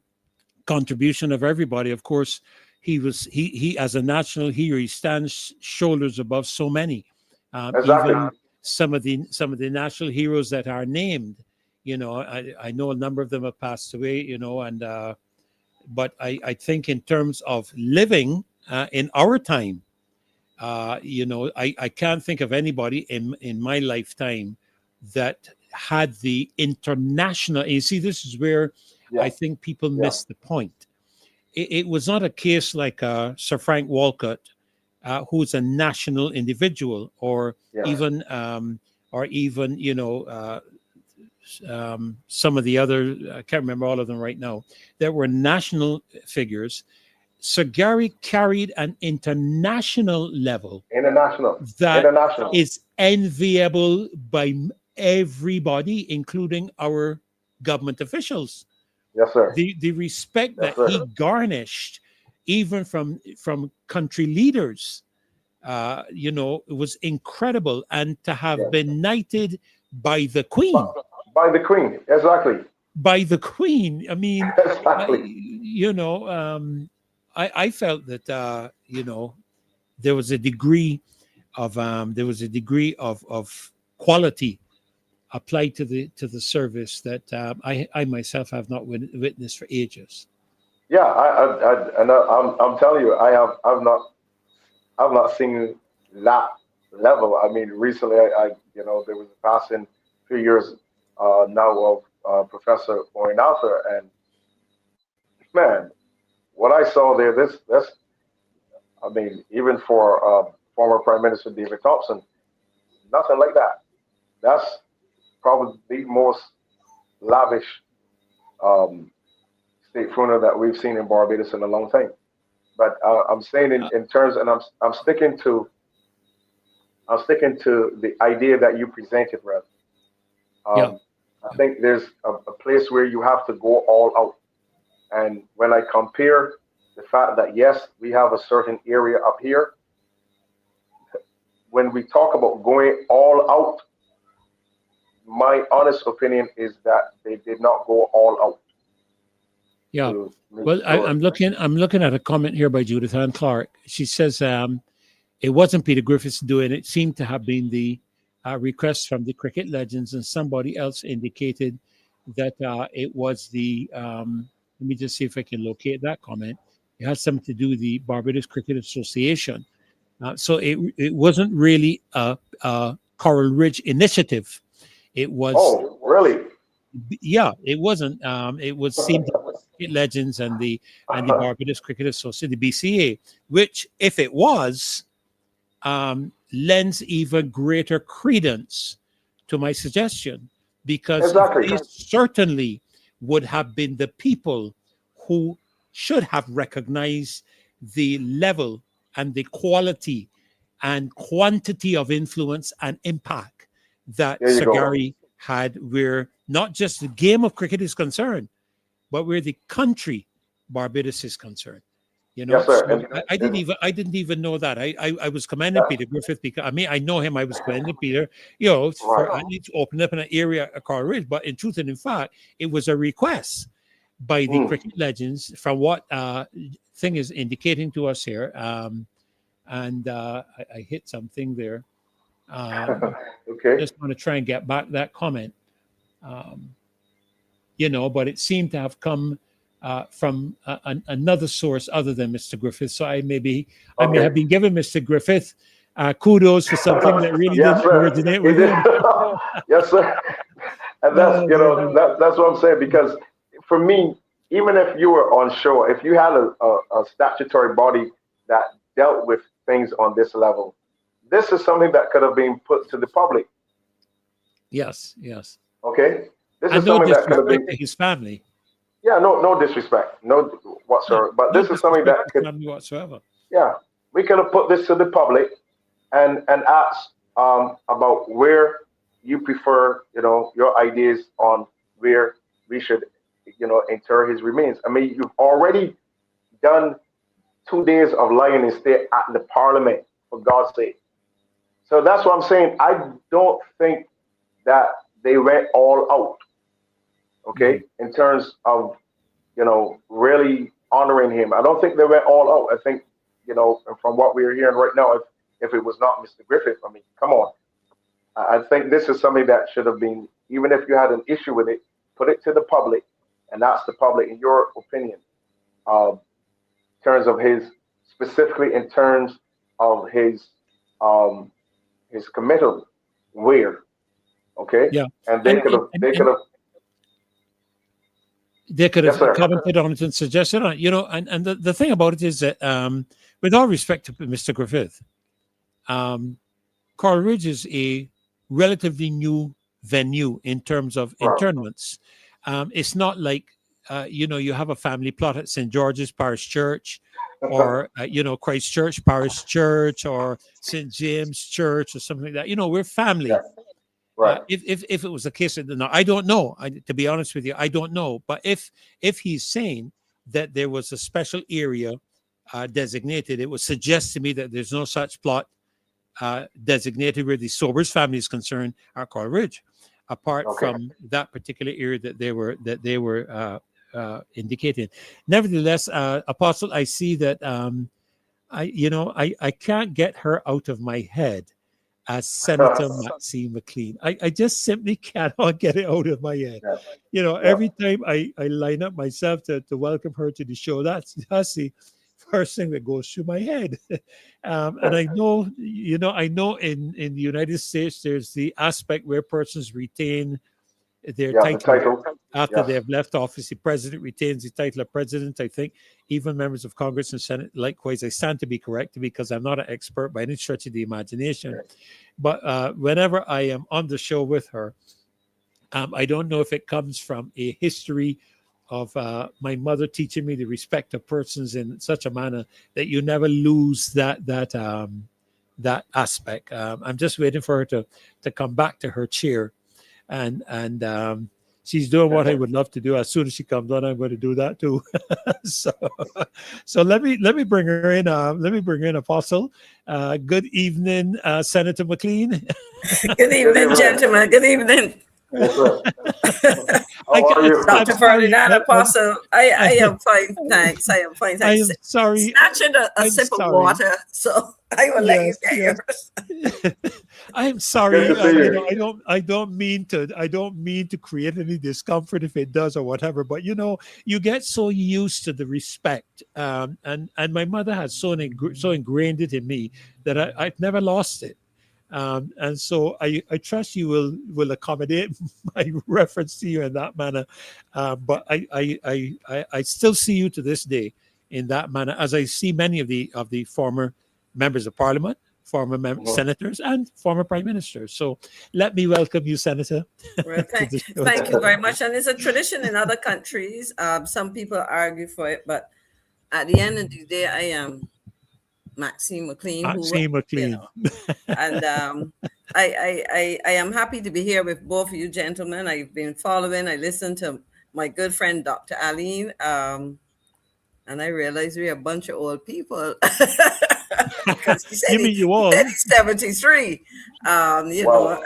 contribution of everybody. Of course, he as a national hero, he stands shoulders above so many. Exactly. Even some of the national heroes that are named. I know a number of them have passed away. But I think in terms of living in our time, I can't think of anybody in my lifetime that had the international. You see, this is where I think people miss the point. It was not a case like Sir Frank Walcott, who's a national individual, or even some of the other. I can't remember all of them right now. There were national figures. Sir Gary carried an international level. International. Is enviable by everybody, including our government officials. Yes, sir. The respect that he garnished, even from country leaders, it was incredible. And to have been knighted by the Queen. By the Queen, exactly. By the Queen. I mean, exactly. I felt that there was a degree of quality applied to the service that I myself have not witnessed for ages. Yeah, I'm telling you, I've not seen that level. I mean, recently, there was a passing a few years now of Professor Oinatha, and man, what I saw there, even for former Prime Minister David Thompson, nothing like that. That's probably the most lavish state funeral that we've seen in Barbados in a long time. But I'm saying in terms, and I'm sticking to the idea that you presented, Rev. I think there's a place where you have to go all out. And when I compare the fact that, yes, we have a certain area up here, when we talk about going all out, my honest opinion is that they did not go all out. Yeah. Well, I'm looking at a comment here by Judith Ann Clark. She says it wasn't Peter Griffiths doing it. It seemed to have been the request from the cricket legends, and somebody else indicated that it was the let me just see if I can locate that comment. It has something to do with the Barbados Cricket Association. So it wasn't really a Coral Ridge initiative. It was. Oh, really? Yeah, it wasn't. It was seemed Cricket Legends and the Barbados Cricket Association, the BCA, which, if it was, lends even greater credence to my suggestion, because they certainly would have been the people who should have recognized the level and the quality and quantity of influence and impact that Sagari had, where not just the game of cricket is concerned, but where the country Barbados is concerned. You know, yes, sir. So I didn't even know that. I was commending Peter Griffith because I know him. I was commending Peter, for I need to open up in an area at Coral Ridge. But in truth and in fact, it was a request by the cricket legends, from what thing is indicating to us here. And I hit something there. Okay. Just want to try and get back that comment. But it seemed to have come from another source other than Mr. Griffith. So I may have been giving Mr. Griffith kudos for something that really didn't originate with him. Yes, sir. And that's that's what I'm saying, because for me, even if you were on shore, if you had a statutory body that dealt with things on this level, this is something that could have been put to the public. Yes. Okay. This and is something that could have been to his family. Yeah, no disrespect, no whatsoever. But this is something that could, whatsoever. Yeah, we could have put this to the public and asked about where you prefer, your ideas on where we should, inter his remains. I mean, you've already done 2 days of lying in state at the Parliament, for God's sake. So that's what I'm saying. I don't think that they went all out. Okay, in terms of, really honoring him. I don't think they went all out. I think, from what we're hearing right now, if it was not Mr. Griffith, I mean, come on. I think this is something that should have been, even if you had an issue with it, put it to the public and ask the public, in your opinion, in terms of specifically in terms of his committal, where, okay? Yeah. And they could have commented on it and suggested on it, and the thing about it is that, with all respect to Mr. Griffith, Coral Ridge is a relatively new venue in terms of internments. It's not like, you have a family plot at St. George's Parish Church, or, Christ Church Parish Church, or St. James Church, or something like that. We're family. Yeah. Right. If it was the case, I don't know. To be honest with you, I don't know. But if he's saying that there was a special area designated, it would suggest to me that there's no such plot designated where the Sobers family is concerned at Coral Ridge, apart from that particular area that they were indicating. Nevertheless, Apostle, I see that I can't get her out of my head as Senator Maxine McLean. I just simply cannot get it out of my head. Every time I line up myself to welcome her to the show, that's the first thing that goes through my head. And I know, in the United States, there's the aspect where persons retain their title after they have left office. The president retains the title of president. I think even members of Congress and Senate, likewise. I stand to be corrected because I'm not an expert by any stretch of the imagination. But whenever I am on the show with her, I don't know if it comes from a history of my mother teaching me the respect of persons in such a manner that you never lose that aspect. I'm just waiting for her to come back to her chair. And she's doing what I would love to do. As soon as she comes on, I'm going to do that too. so let me bring her in. Let me bring in Apostle. Good evening, Senator McLean. Good evening, gentlemen. Good evening. How are you? Dr. Ferdinand, Apostle. I am fine, thanks. I am fine, thanks. I am sorry. Snatching a sip of water, so I will let you get yours. I am sorry. I don't mean to create any discomfort if it does or whatever. But you get so used to the respect, and my mother has so ingrained it in me that I've never lost it. And so I trust you will accommodate my reference to you in that manner. But I still see you to this day in that manner, as I see many of the former members of parliament, former senators, and former prime ministers. So let me welcome you, Senator. Well, thank you very much. And it's a tradition in other countries. Some people argue for it, but at the end of the day, I am Maxine McLean. Maxine McLean. And I am happy to be here with both of you gentlemen. I've been following. I listened to my good friend, Dr. Aline, and I realized we're a bunch of old people. Because he said he's 73. Know,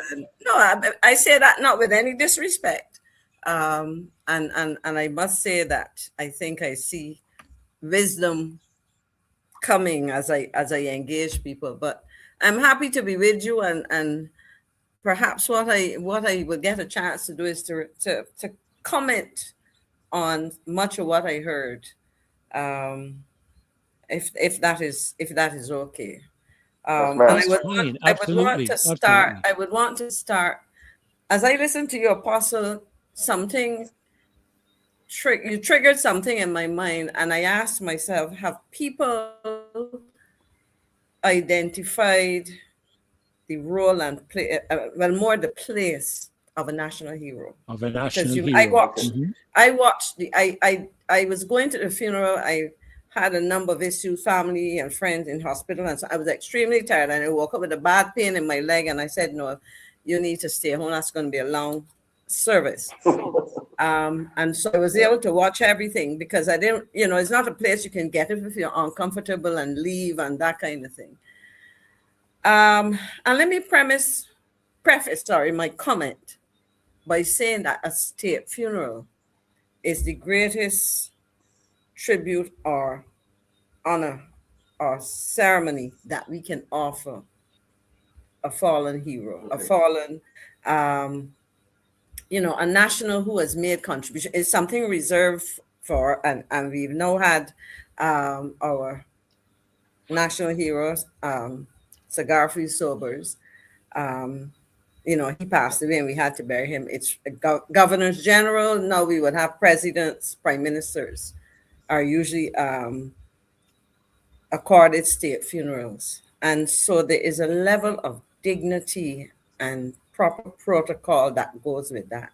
no, I say that not with any disrespect. And I must say that I think I see wisdom coming as I engage people. But I'm happy to be with you, and perhaps what I will get a chance to do is to comment on much of what I heard. If that is okay. And I would want to start as I listen to you, Apostle. Something you triggered something in my mind, and I asked myself: have people identified the role and play? More the place of a national hero. Of a national hero. I watched I was going to the funeral. I had a number of issues, family and friends in hospital, and so I was extremely tired. And I woke up with a bad pain in my leg, and I said, "No, you need to stay home. That's going to be a long service." And so I was able to watch everything because I didn't, it's not a place you can get if you're uncomfortable and leave and that kind of thing. And let me preface my comment by saying that a state funeral is the greatest tribute or honor or ceremony that we can offer a fallen hero, a fallen, a national who has made contribution. It's something reserved for, and we've now had our national heroes, Cigar-Free Sobers. He passed away and we had to bury him. It's governors general. Now we would have presidents, prime ministers are usually accorded state funerals. And so there is a level of dignity and proper protocol that goes with that.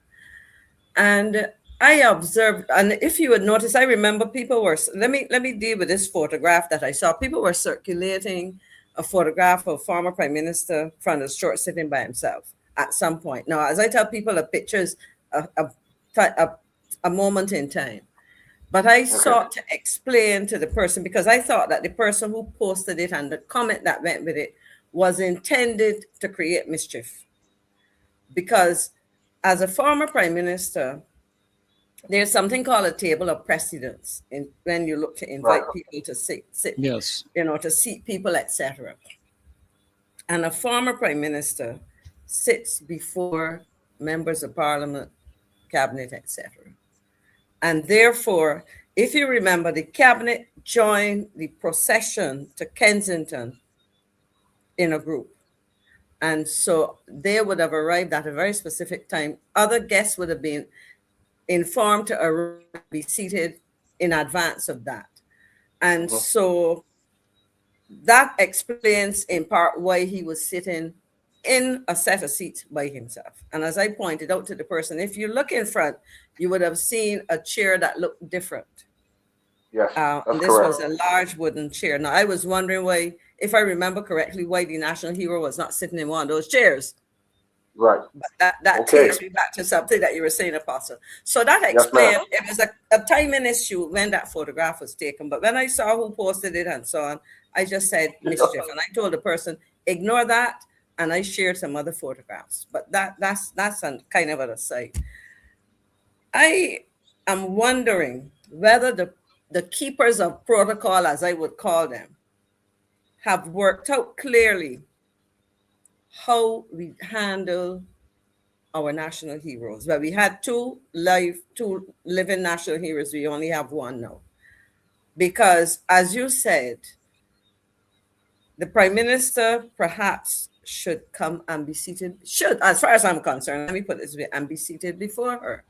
And I observed, and if you would notice, I remember people were, let me deal with this photograph that I saw. People were circulating a photograph of former prime minister from the short sitting by himself at some point. Now, as I tell people, a picture is a moment in time. But I sought to explain to the person, because I thought that the person who posted it and the comment that went with it was intended to create mischief. Because as a former prime minister, there's something called a table of precedence when you look to invite people to sit, yes, to seat people, etc. And a former prime minister sits before members of parliament, cabinet, etc. And therefore, if you remember, the cabinet joined the procession to Kensington in a group. And so they would have arrived at a very specific time. Other guests would have been informed to be seated in advance of that. And so that explains in part why he was sitting in a set of seats by himself. And as I pointed out to the person, if you look in front, you would have seen a chair that looked different. Yes, and this was a large wooden chair. Now, I was wondering why, if I remember correctly, why the national hero was not sitting in one of those chairs. Right. But that takes me back to something that you were saying, Apostle. So that explained, it was a timing issue when that photograph was taken. But when I saw who posted it and so on, I just said mischief. And I told the person, ignore that. And I shared some other photographs. But that's a kind of an aside. I am wondering whether the keepers of protocol, as I would call them, have worked out clearly how we handle our national heroes. Well, we had two living national heroes. We only have one now. Because, as you said, the prime minister perhaps should come and be seated. Should, as far as I'm concerned, let me put it this way, and be seated before her.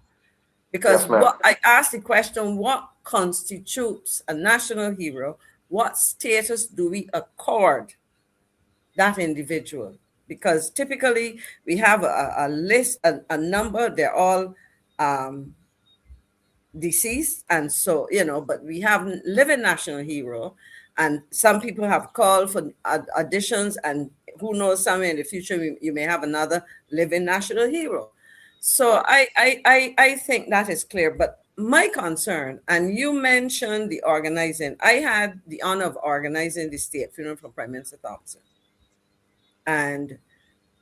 Because Yes, ma'am. what I asked the question, what constitutes a national hero? What status do we accord that individual? Because typically we have a list, a number, they're all deceased. And so, but we have living national hero. And some people have called for additions, and who knows, somewhere in the future, you may have another living national hero. So I think that is clear. But my concern, and you mentioned the organizing, I had the honor of organizing the state funeral for Prime Minister Thompson. And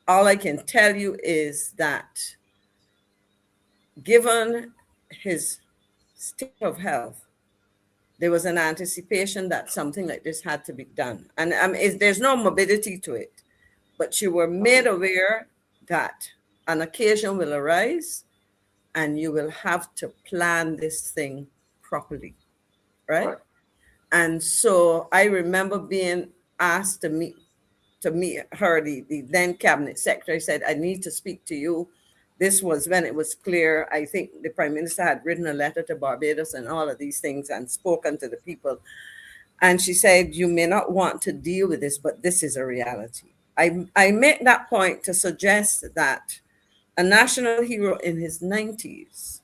all I can tell you is that given his state of health, there was an anticipation that something like this had to be done. And there's no morbidity to it, but you were made aware that an occasion will arise and you will have to plan this thing properly, right? And so I remember being asked to meet her, the then cabinet secretary said, I need to speak to you. This was when it was clear. I think the Prime Minister had written a letter to Barbados and all of these things and spoken to the people. And she said, you may not want to deal with this, but this is a reality. I make that point to suggest that a national hero in his 90s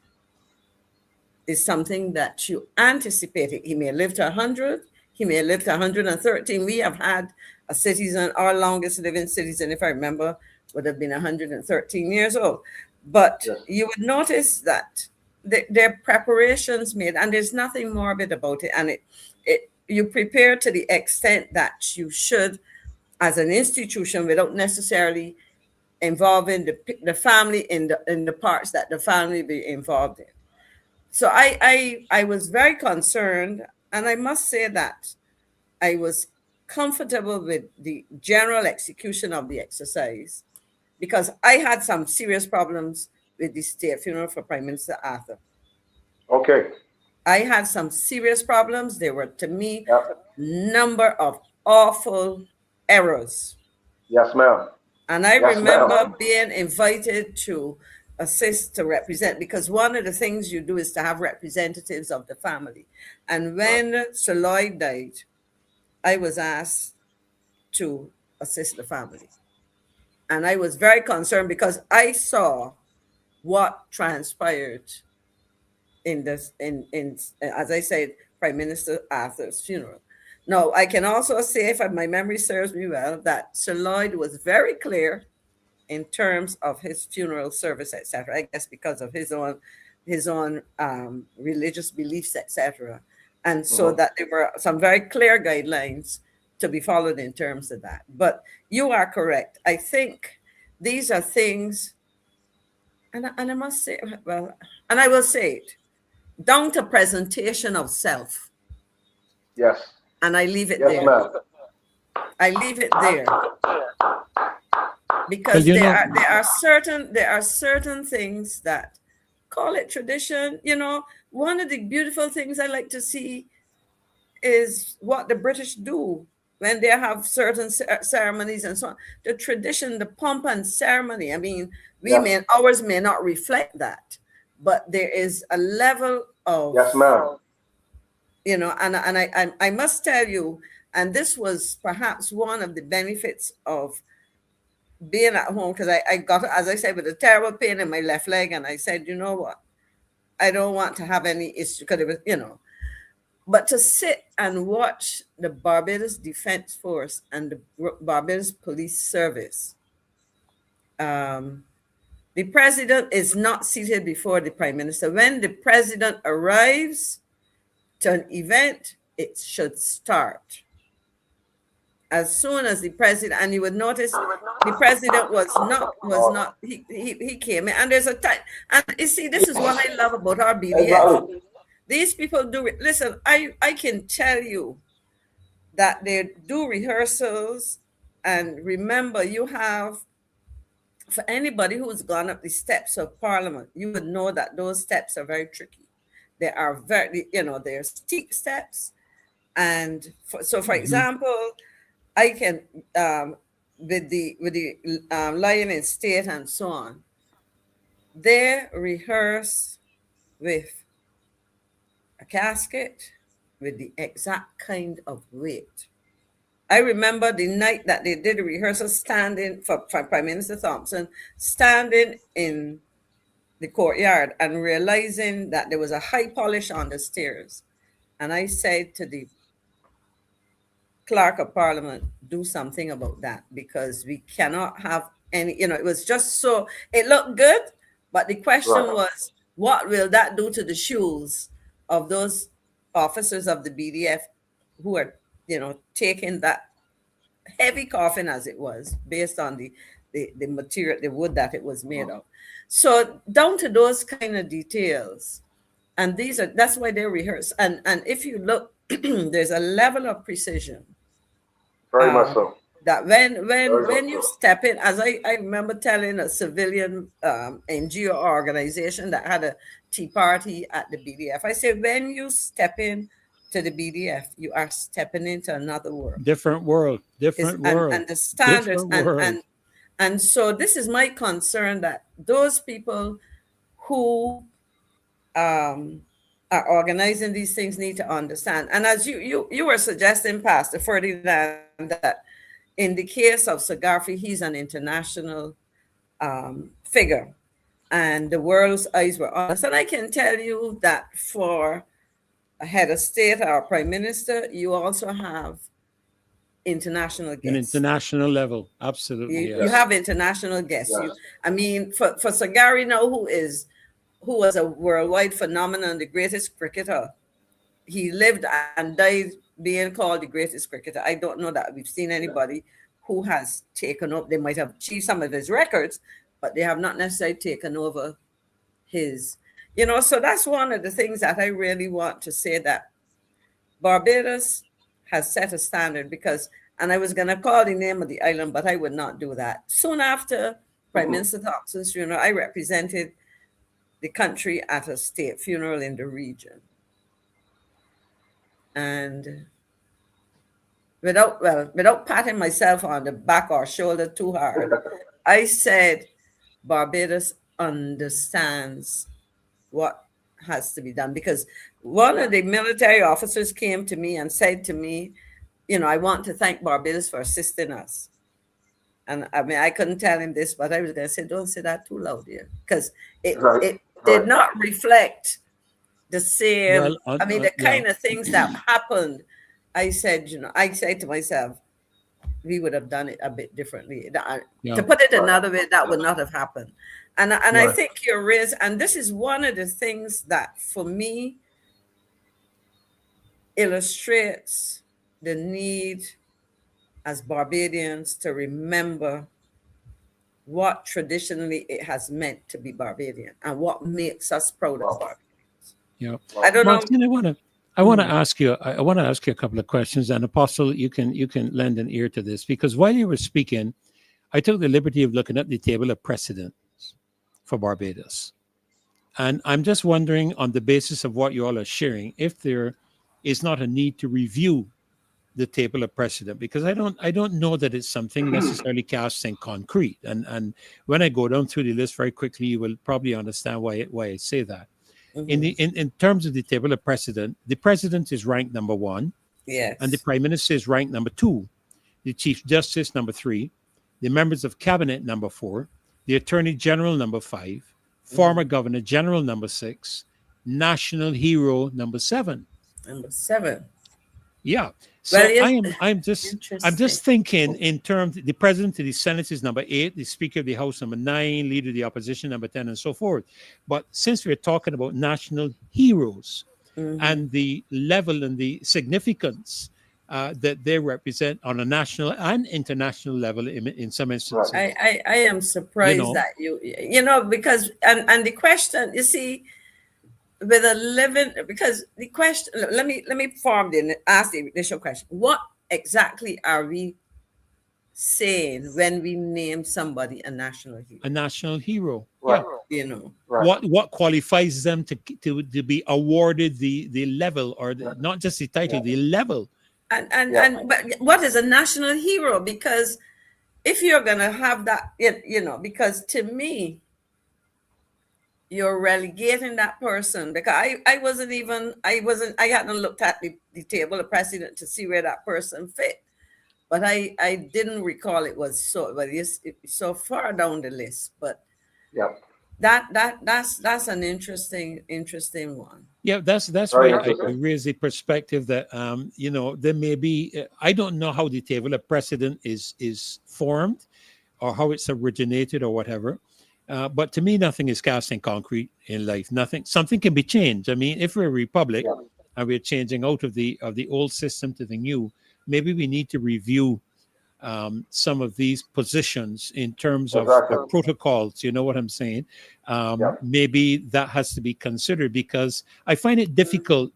is something that you anticipate. He may live to 100, he may live to 113. We have had a citizen, our longest living citizen, if I remember, would have been 113 years old. But yes, you would notice that there are preparations made, and there's nothing morbid about it. And you prepare to the extent that you should as an institution without necessarily involving the family in the parts that the family be involved in. So I was very concerned, and I must say that I was comfortable with the general execution of the exercise, because I had some serious problems with the state funeral for Prime Minister Arthur. Okay. I had some serious problems. There were, to me, number of awful errors. Yes, ma'am. And I remember being invited to assist, to represent, because one of the things you do is to have representatives of the family. And when Sir Lloyd died, I was asked to assist the family. And I was very concerned because I saw what transpired in this, as I said, Prime Minister Arthur's funeral. Now, I can also say, if my memory serves me well, that Sir Lloyd was very clear in terms of his funeral service, etc. I guess because of his own religious beliefs, etc. And so that there were some very clear guidelines to be followed in terms of that. But you are correct. I think these are things, and I must say, well, and I will say it, down to presentation of self. Yes. And I leave it there. Ma'am. I leave it there. Because there are certain things that, call it tradition. One of the beautiful things I like to see is what the British do when they have certain ceremonies and so on. The tradition, the pomp and ceremony. I mean, ours may not reflect that, but there is a level of, yes, ma'am. And I must tell you, and this was perhaps one of the benefits of being at home, because I got, as I said, with a terrible pain in my left leg, and I said, you know what, I don't want to have any issue, because it was, but to sit and watch the Barbados Defense Force and the Barbados Police Service, the president is not seated before the Prime Minister. When the president arrives to an event, it should start as soon as the president, and you would notice the president was not, he came in, and there's a time, and you see, this is what I love about our BDS. These people do it. Listen, I can tell you that they do rehearsals, and remember, you have, for anybody who's gone up the steps of Parliament, you would know that those steps are very tricky. They are very, they're steep steps. And for example, I can, with the lying in state and so on, they rehearse with a casket with the exact kind of weight. I remember the night that they did the rehearsal, standing for Prime Minister Thompson, standing in the courtyard and realizing that there was a high polish on the stairs. And I said to the clerk of parliament, do something about that, because we cannot have any, it was just so, it looked good, but the question was, what will that do to the shoes of those officers of the BDF who are, taking that heavy coffin as it was, based on the material, the wood that it was made of. So down to those kind of details. And that's why they rehearse. And if you look, there's a level of precision. Very much so. That when you step in, as I remember telling a civilian NGO organization that had a tea party at the BDF, I said, when you step in to the BDF, you are stepping into another world. Different world. And the standards. And so this is my concern, that those people who are organizing these things need to understand. And as you were suggesting, Pastor Ferdinand, that in the case of Sagarfi, he's an international figure, and the world's eyes were on us. And I can tell you that for a head of state or a prime minister, you also have international guests. An international level, absolutely. You have international guests. Yes. For Sagari now, who was a worldwide phenomenon, the greatest cricketer. He lived and died being called the greatest cricketer. I don't know that we've seen anybody who has taken up. They might have achieved some of his records, but they have not necessarily taken over his. So that's one of the things that I really want to say, that Barbados has set a standard, and I was going to call the name of the island, but I would not do that. Soon after Prime Minister Thompson's funeral, I represented the country at a state funeral in the region. And without patting myself on the back or shoulder too hard, I said, Barbados understands what has to be done. Because one of the military officers came to me and said to me, I want to thank Barbados for assisting us. And I couldn't tell him this, but I was going to say, don't say that too loud here, because it did not reflect the same, the kind of things that happened. I said to myself, we would have done it a bit differently. To put it another way, that would not have happened. And I think you're raised, and this is one of the things that for me illustrates the need as Barbadians to remember what traditionally it has meant to be Barbadian and what makes us proud of Barbadians. Yeah. I don't know. Martin, I want to ask you a couple of questions, and Apostle, you can lend an ear to this, because while you were speaking, I took the liberty of looking at the table of precedents for Barbados. And I'm just wondering, on the basis of what you all are sharing, if there is not a need to review the table of precedent, because I don't know that it's something necessarily cast in concrete. And when I go down through the list very quickly, you will probably understand why I say that. Mm-hmm. In terms of the table of precedent, the president is ranked number 1. Yes. And the prime minister is ranked number 2. The chief justice number 3. The members of cabinet number 4. The attorney general number 5. Former governor general number 6. National hero number 7. Number 7. Yeah. So I'm just thinking in terms, the president of the Senate is number 8, the speaker of the House number 9, leader of the opposition number 10, and so forth. But since we're talking about national heroes and the level and the significance that they represent on a national and international level in some instances. I am surprised that because and the question, you see, with a living, because the question, let me ask the initial question. What exactly are we saying when we name somebody a national hero? A national hero. Right. Yeah. What qualifies them to be awarded the level, or not just the title, the level. But what is a national hero? Because if you're gonna have that, you know, because to me, you're relegating that person, because I hadn't looked at the table of precedent to see where that person fit. But I didn't recall it was so, but it's so far down the list. But Yeah. that's an interesting one. Yeah, that's Very why I interesting. raise the perspective that you know, there may be I don't know how the table of precedent is formed or how it's originated or whatever. But to me, nothing is cast in concrete in life. Something can be changed. I mean, if we're a republic Yeah. and we're changing out of the old system to the new, maybe we need to review some of these positions in terms of Exactly. protocols. You know what I'm saying? Yeah. Maybe that has to be considered, because I find it difficult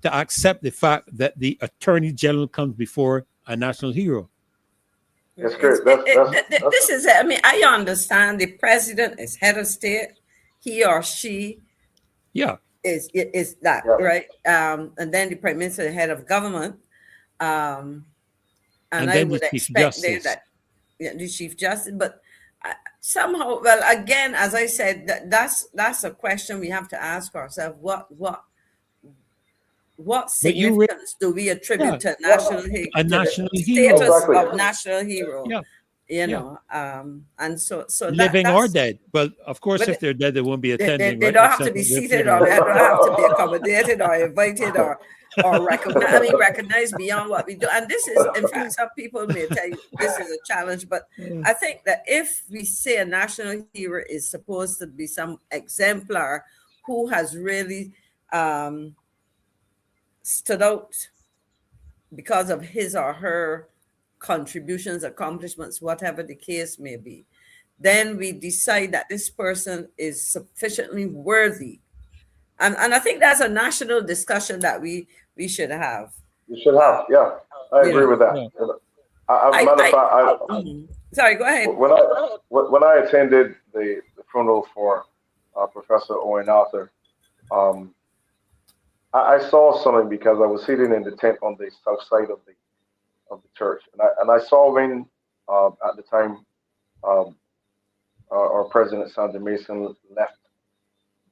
to accept the fact that the attorney general comes before a national hero. It's good. That's This is, I mean, I understand the president is head of state, he or she Yeah. is that, Yeah. right? And then the prime minister, the head of government, and I then the would Chief expect there Justice. that the chief justice, but somehow, well, again, as I said, that's a question we have to ask ourselves: what But you ra- significance do we attribute Yeah. to national A to national the hero. status Exactly. of national hero? Yeah. You Yeah. know, and so Living or that's, dead. Well, of course, but if they're dead, they won't be they attending, don't right? have to Except be at their seated, or funeral. they don't have to be accommodated or invited or recognized. I mean, recognized beyond what we do. And this is, in fact, some people may tell you this is a challenge, but I think that if we say a national hero is supposed to be some exemplar who has really stood out because of his or her contributions, accomplishments, whatever the case may be, then we decide that this person is sufficiently worthy. And I think that's a national discussion that we should have. You should have. Yeah. I You agree know. with that. Matter of fact, Sorry, go ahead. when I attended the funeral for Professor Owen Arthur, I saw something because I was sitting in the tent on the south side of the church, and I saw when at the time our president Sandra Mason left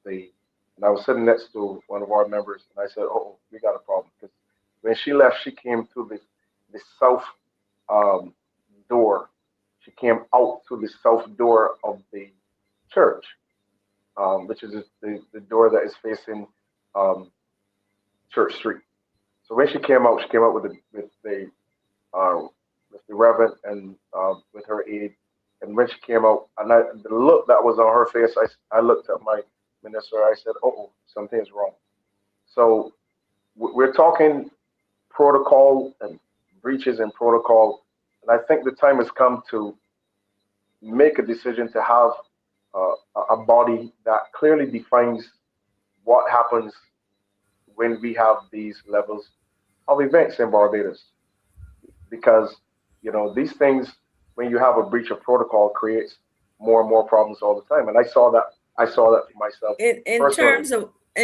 and I was sitting next to one of our members, and I said, "Oh, we got a problem," because when she left, she came through the south door. She came out through the south door of the church, which is the door that is facing Church Street. So when she came out with the reverend and with her aide. And when she came out, and the look that was on her face, I looked at my minister. I said, "Oh, something's wrong." So we're talking protocol and breaches in protocol, and I think the time has come to make a decision to have a body that clearly defines what happens when we have these levels of events in Barbados, because these things, when you have a breach of protocol, creates more and more problems all the time. And I saw that for myself. In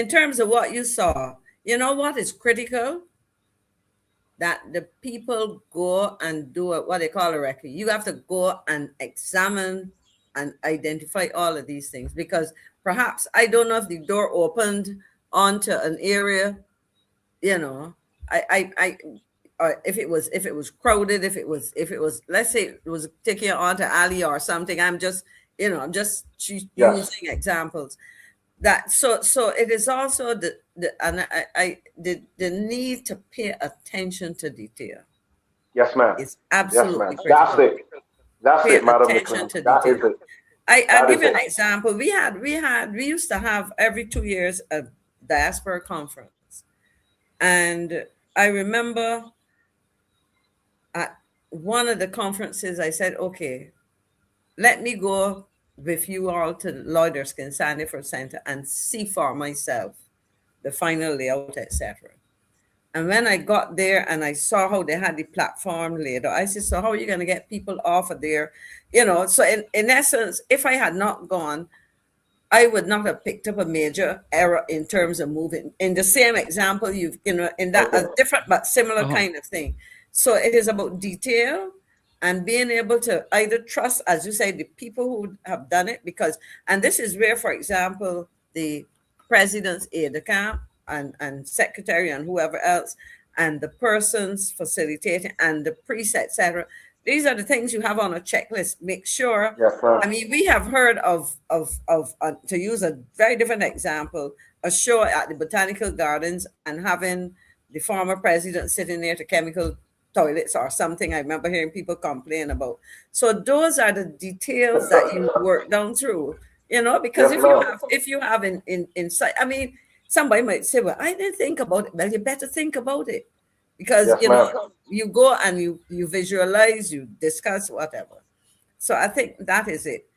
terms of what you saw, you know what is critical? That the people go and do what they call a recce. You have to go and examine and identify all of these things, because perhaps, I don't know if the door opened onto an area, if it was crowded, if it was, let's say it was taking onto alley or something. I'm just using examples. That so it is also the need to pay attention to detail. Yes, ma'am. It's absolutely critical. That's it, Madam attention to that detail. is it. I'll give you an example. We used to have every 2 years a diaspora conference, and I remember at one of the conferences I said, "Okay, let me go with you all to Lloyders Sandyford Center and see for myself the final layout, etc." And when I got there and I saw how they had the platform laid out, I said, "So how are you going to get people off of there?" So in essence, if I had not gone, I would not have picked up a major error in terms of moving. In the same example, in that a different but similar kind of thing. So it is about detail and being able to either trust, as you say, the people who have done it, because, and this is where, for example, the president's aide-de-camp and secretary and whoever else, and the persons facilitating and the priest, etc. These are the things you have on a checklist. Make sure. Yes, sir. I mean, we have heard of to use a very different example, a show at the Botanical Gardens and having the former president sitting there to chemical toilets or something. I remember hearing people complain about. So those are the details that you work down through, you know, because Yes, if you have in sight, I mean, somebody might say, well, I didn't think about it. Well, you better think about it, because Yes, you ma'am. know, you go and you visualize, you discuss, whatever. So I think that is it,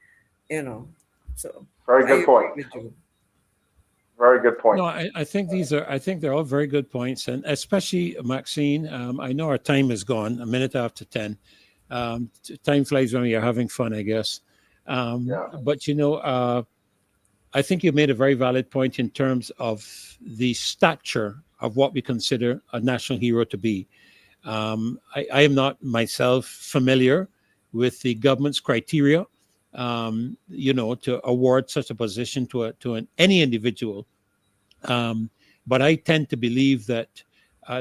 you know. So Very I good agree point. with you. Very good point. No, I think they're all very good points, and especially Maxine. I know our time is gone, a minute after 10. Time flies when you're having fun, I guess. But you know, I think you made a very valid point in terms of the stature of what we consider a national hero to be. I am not myself familiar with the government's criteria, you know, to award such a position to any individual. But I tend to believe that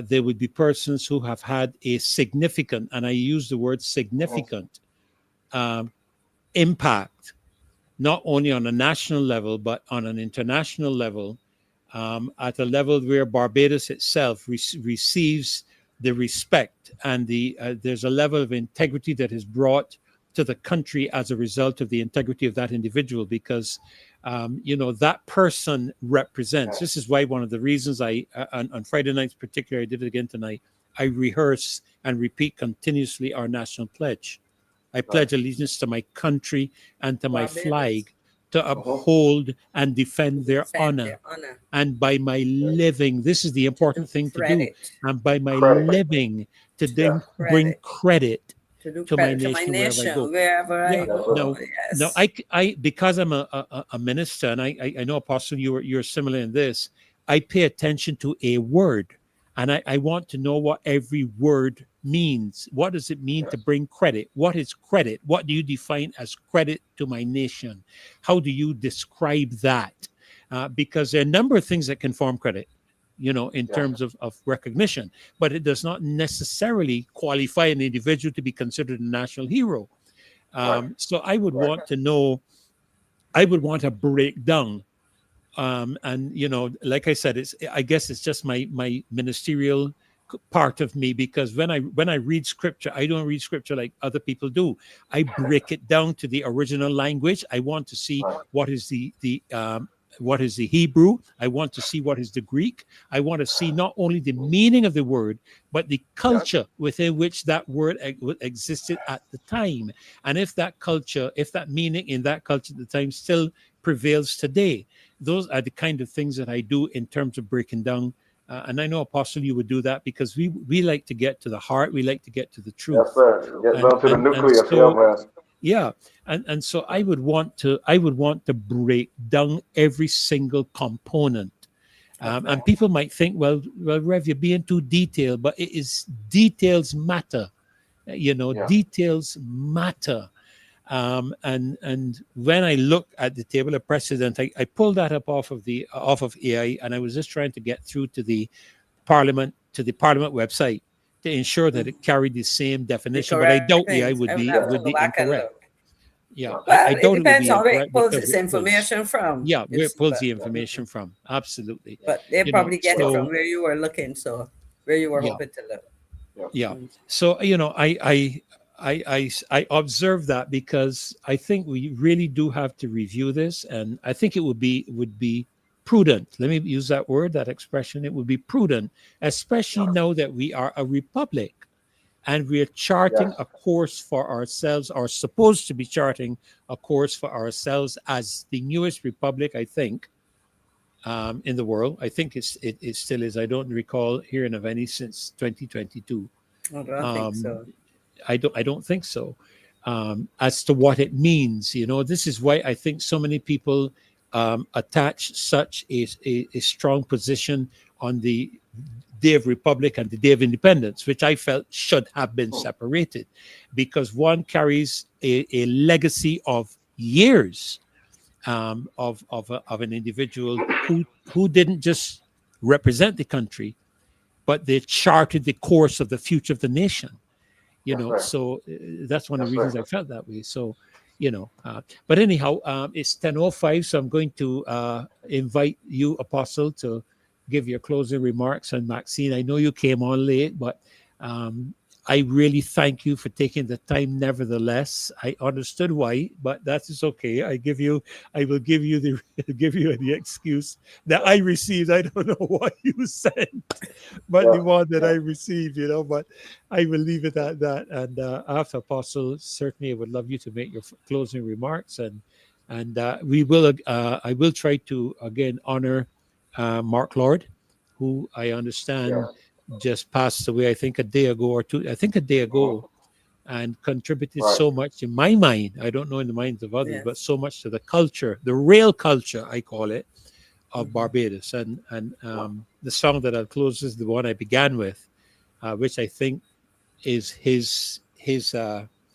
there would be persons who have had a significant, and I use the word significant, impact, not only on a national level, but on an international level, at a level where Barbados itself receives the respect and there's a level of integrity that is brought to the country as a result of the integrity of that individual, because you know, that person represents. This is why one of the reasons on Friday nights particularly, I did it again tonight, I rehearse and repeat continuously our national pledge. I pledge allegiance to my country and to my Barbados. flag, to uphold and defend their honor. And by my living, this is the important thing to do. And by my living, to then bring credit to my nation wherever I go. No, I because I'm a minister, and I know, Apostle, you're similar in this. I pay attention to a word, and I want to know what every word means. What does it mean to bring credit? What is credit? What do you define as credit to my nation? How do you describe that? Because there are a number of things that can form credit, you know, in terms of recognition, but it does not necessarily qualify an individual to be considered a national hero. So I would want to know, I would want a breakdown. And, you know, like I said, I guess it's just my ministerial part of me, because when I read scripture, I don't read scripture like other people do. I break it down to the original language. I want to see what is the Hebrew. I want to see what is the Greek. I want to see not only the meaning of the word, but the culture within which that word existed at the time. And if that culture, if that meaning in that culture at the time still prevails today. Those are the kind of things that I do in terms of breaking down. And I know, Apostle, you would do that, because we like to get to the heart. We like to get to the truth. Yes, sir. Get down to the nucleus, yeah, and so I would want to break down every single component. And people might think, well, Rev, you're being too detailed, but it is details matter. You know, details matter. And when I look at the table of precedent, I pulled that up off of AI, and I was just trying to get through to the Parliament website to ensure that it carried the same definition. But I doubt AI would be incorrect. Yeah, well, I doubt it depends on where it it pulls its information from. Yeah, where it pulls the information from. Absolutely. But they probably get it from where you were looking, so where you were hoping to look. Yeah. So, you know, I observe that, because I think we really do have to review this, and I think it would be prudent. Let me use that word, that expression. It would be prudent, especially now that we are a republic and we are charting a course for ourselves, or supposed to be charting a course for ourselves as the newest republic, I think, in the world. I think it still is. I don't recall hearing of any since 2022. I don't think so. I don't think so. As to what it means, you know, this is why I think so many people attach such a strong position on the Day of Republic and the Day of Independence, which I felt should have been separated, because one carries a legacy of years of an individual who didn't just represent the country, but they charted the course of the future of the nation. So that's one of the reasons I felt that way. So, but anyhow, it's 10:05, so I'm going to invite you, Apostle, to give your closing remarks. And Maxine, I know you came on late, but I really thank you for taking the time. Nevertheless, I understood why, but that is okay. I will give you the excuse that I received. I don't know what you said, but the one that I received, but I will leave it at that. And after Apostle, certainly I would love you to make your closing remarks, and we will. I will try to again honor Mark Lord, who I understand just passed away, I think a day ago, and contributed so much in my mind. I don't know in the minds of others, but so much to the culture, the real culture, I call it, of Barbados. And the song that I'll close is the one I began with, which I think is his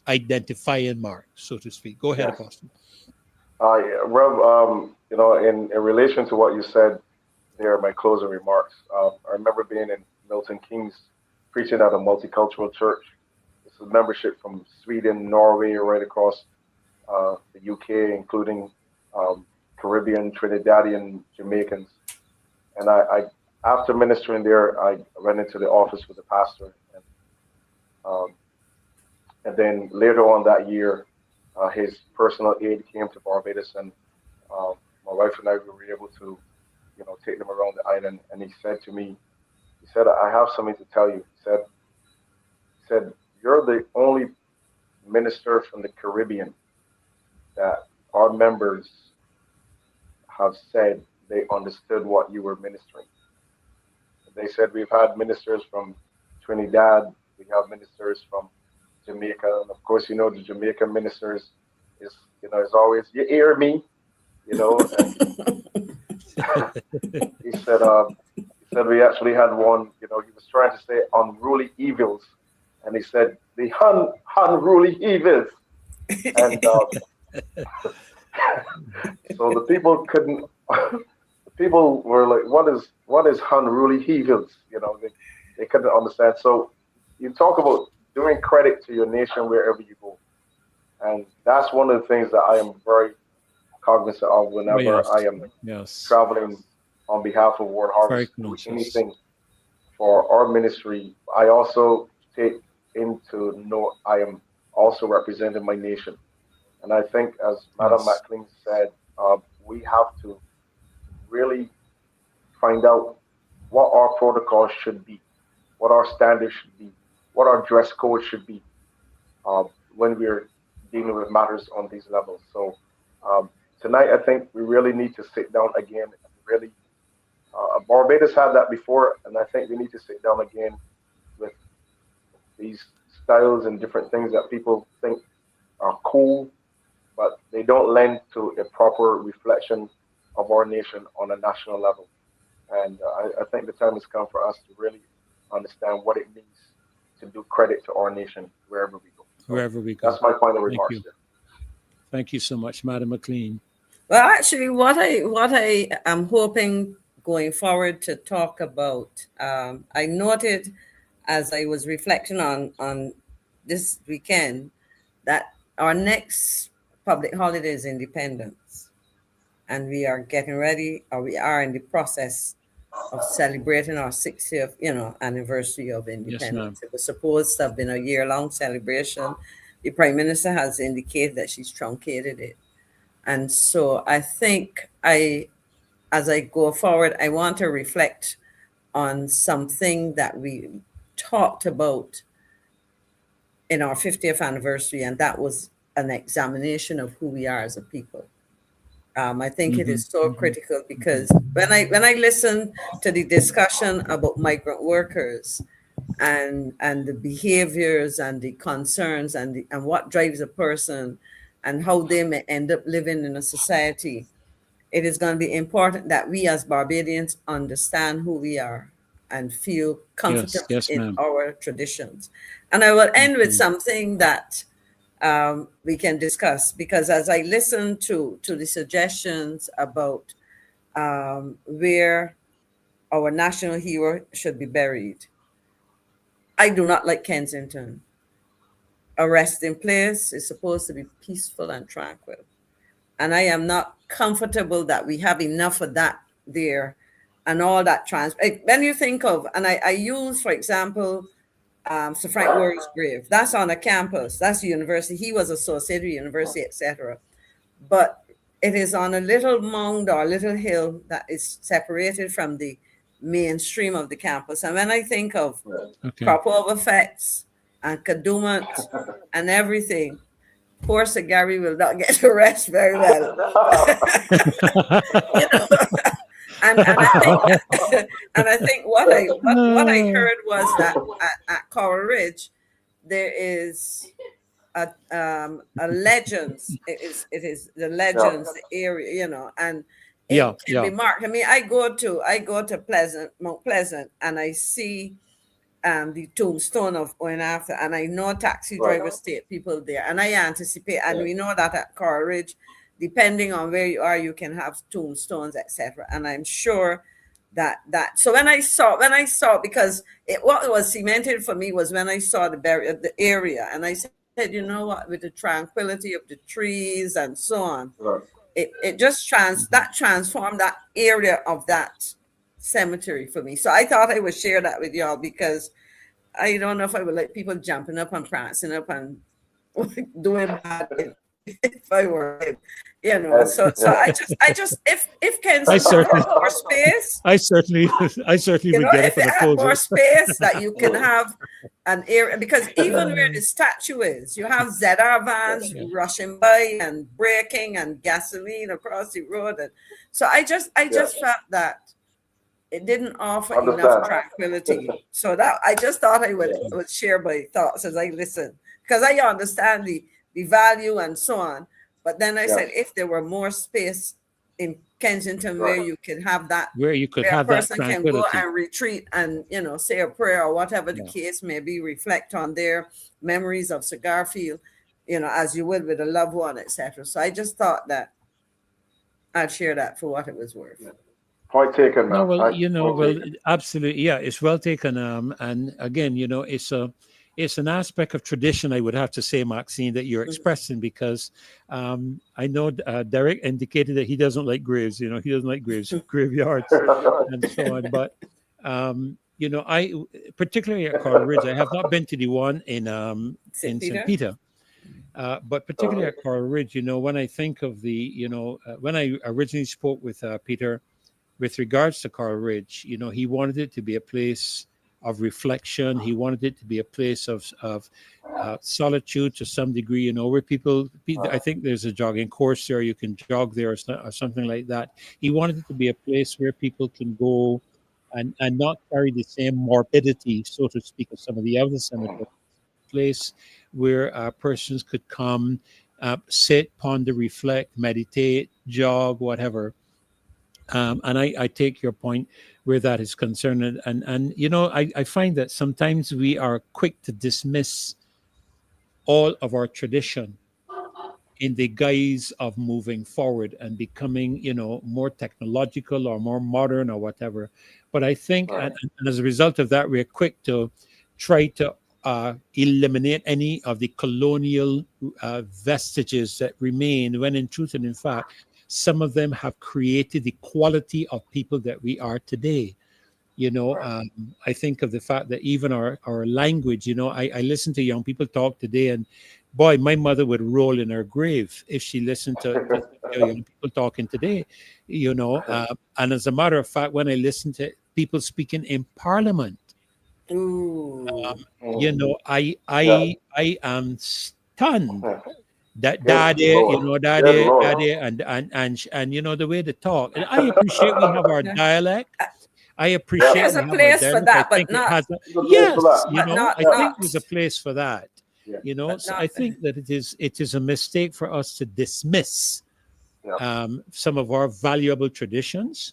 identifying mark, so to speak. Go ahead, Apostle. Rev, in relation to what you said there, my closing remarks, I remember being in Milton Keynes preaching at a multicultural church. This is membership from Sweden, Norway, right across the UK, including Caribbean, Trinidadian, Jamaicans. And I after ministering there, I went into the office with the pastor. And then later on that year, his personal aide came to Barbados, and my wife and I were able to, take them around the island. And he said to me, I have something to tell you. He said, you're the only minister from the Caribbean that our members have said they understood what you were ministering. They said, we've had ministers from Trinidad, we have ministers from Jamaica, and of course, the Jamaican ministers is always, you hear me, and he said we actually had one, he was trying to say unruly evils, and he said the unruly evils, and so the people couldn't. The people were like, what is unruly evils? They couldn't understand. So you talk about doing credit to your nation wherever you go, and that's one of the things that I am very cognizant of whenever I am traveling on behalf of World Harvest, do anything for our ministry. I also take into note I am also representing my nation, and I think, as Madam McLean said, we have to really find out what our protocols should be, what our standards should be, what our dress code should be when we're dealing with matters on these levels. So tonight, I think we really need to sit down again and really, Barbados had that before, and I think we need to sit down again with these styles and different things that people think are cool, but they don't lend to a proper reflection of our nation on a national level. And I think the time has come for us to really understand what it means to do credit to our nation wherever we go. Wherever we go. That's my final remarks there. Thank you so much, Madam McLean. Well, actually, what I am hoping going forward to talk about, I noted as I was reflecting on this weekend that our next public holiday is Independence, and we are getting ready, or we are in the process of celebrating our 60th, anniversary of independence. Yes, it was supposed to have been a year-long celebration. The Prime Minister has indicated that she's truncated it. And so I think as I go forward, I want to reflect on something that we talked about in our 50th anniversary, and that was an examination of who we are as a people. I think it is so critical, because when I listen to the discussion about migrant workers and the behaviors and the concerns and what drives a person and how they may end up living in a society, it is going to be important that we as Barbadians understand who we are and feel comfortable yes, in ma'am. our traditions. And I will end with Mhm. something that we can discuss, because as I listen to the suggestions about where our national hero should be buried, I do not like Kensington. A resting place is supposed to be peaceful and tranquil. And I am not comfortable that we have enough of that there and all that when you think of, and I use, for example, Sir Frank Warren's grave. That's on a campus. That's the university. He was associated with university, etc. But it is on a little mound or a little hill that is separated from the mainstream of the campus. And when I think of crop over effects and Kadooment and everything, poor Sir Gary will not get to rest very well. You know? and I think what I heard was that at Coral Ridge there is a legends. It is the legends area, you know, and it can be marked. I mean, I go to Mount Pleasant, and I see the tombstone of Owen Arthur, and I know taxi drivers take people there, and I anticipate, and we know that at Coral Ridge, depending on where you are, you can have tombstones, etc. And I'm sure that so when I saw because what was cemented for me was when I saw the area, and I said, you know what, with the tranquility of the trees and so on, it just transformed that area of that cemetery for me. So I thought I would share that with y'all, because I don't know if I would like people jumping up and prancing up and doing bad if I were him, you know. So I just if Kensington had more space, I certainly would get if it it had more space that you can have an area, because even where the statue is, you have ZR vans rushing by and braking and gasoline across the road, and so I just felt that it didn't offer enough tranquility. So that I just thought I would share my thoughts as I listen, because I understand the value and so on. But then I said, if there were more space in Kensington where you could have that, where a person can go and retreat and, you know, say a prayer or whatever the case may be, reflect on their memories of Sir Garfield, you know, as you would with a loved one, etc. So I just thought that I'd share that for what it was worth. Point taken, man. No, well, absolutely, yeah, it's well taken. And again, you know, it's an aspect of tradition, I would have to say, Maxine, that you're expressing, because I know Derek indicated that he doesn't like graves. You know, he doesn't like graveyards, and so on. But you know, I particularly at Coral Ridge, I have not been to the one in St. Peter. But particularly at Coral Ridge, you know, when I think of when I originally spoke with Peter with regards to Coral Ridge, you know, he wanted it to be a place of reflection. He wanted it to be a place of solitude to some degree, you know, where people, I think there's a jogging course there, you can jog there or something like that. He wanted it to be a place where people can go and not carry the same morbidity, so to speak, of some of the other cemeteries. Place where persons could come, sit, ponder, reflect, meditate, jog, whatever. And I take your point where that is concerned. And you know, I find that sometimes we are quick to dismiss all of our tradition in the guise of moving forward and becoming, you know, more technological or more modern or whatever. But I think, and as a result of that, we're quick to try to eliminate any of the colonial vestiges that remain, when in truth and in fact, some of them have created the quality of people that we are today. You know, I think of the fact that even our language, you know, I listen to young people talk today, and boy, my mother would roll in her grave if she listened to young people talking today, you know. And as a matter of fact, when I listen to people speaking in Parliament, you know, I am stunned that daddy, you know, daddy, and you know, the way they talk. And I appreciate we have our dialect. I appreciate there's a place for that, but not. Yes, you know, I think there's a place for that. You know, so I think that it is a mistake for us to dismiss some of our valuable traditions.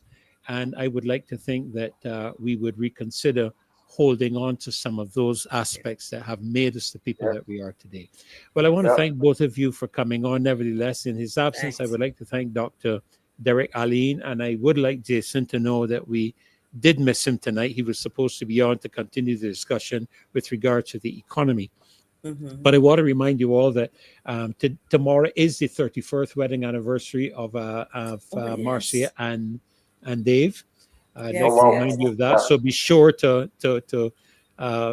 And I would like to think that we would reconsider holding on to some of those aspects that have made us the people that we are today. Well, I want to thank both of you for coming on. Nevertheless, in his absence, I would like to thank Dr. Derek Aline, and I would like Jason to know that we did miss him tonight. He was supposed to be on to continue the discussion with regard to the economy. But I want to remind you all that tomorrow is the 31st wedding anniversary of Marcia and Dave. I'd like to remind you of that. So be sure to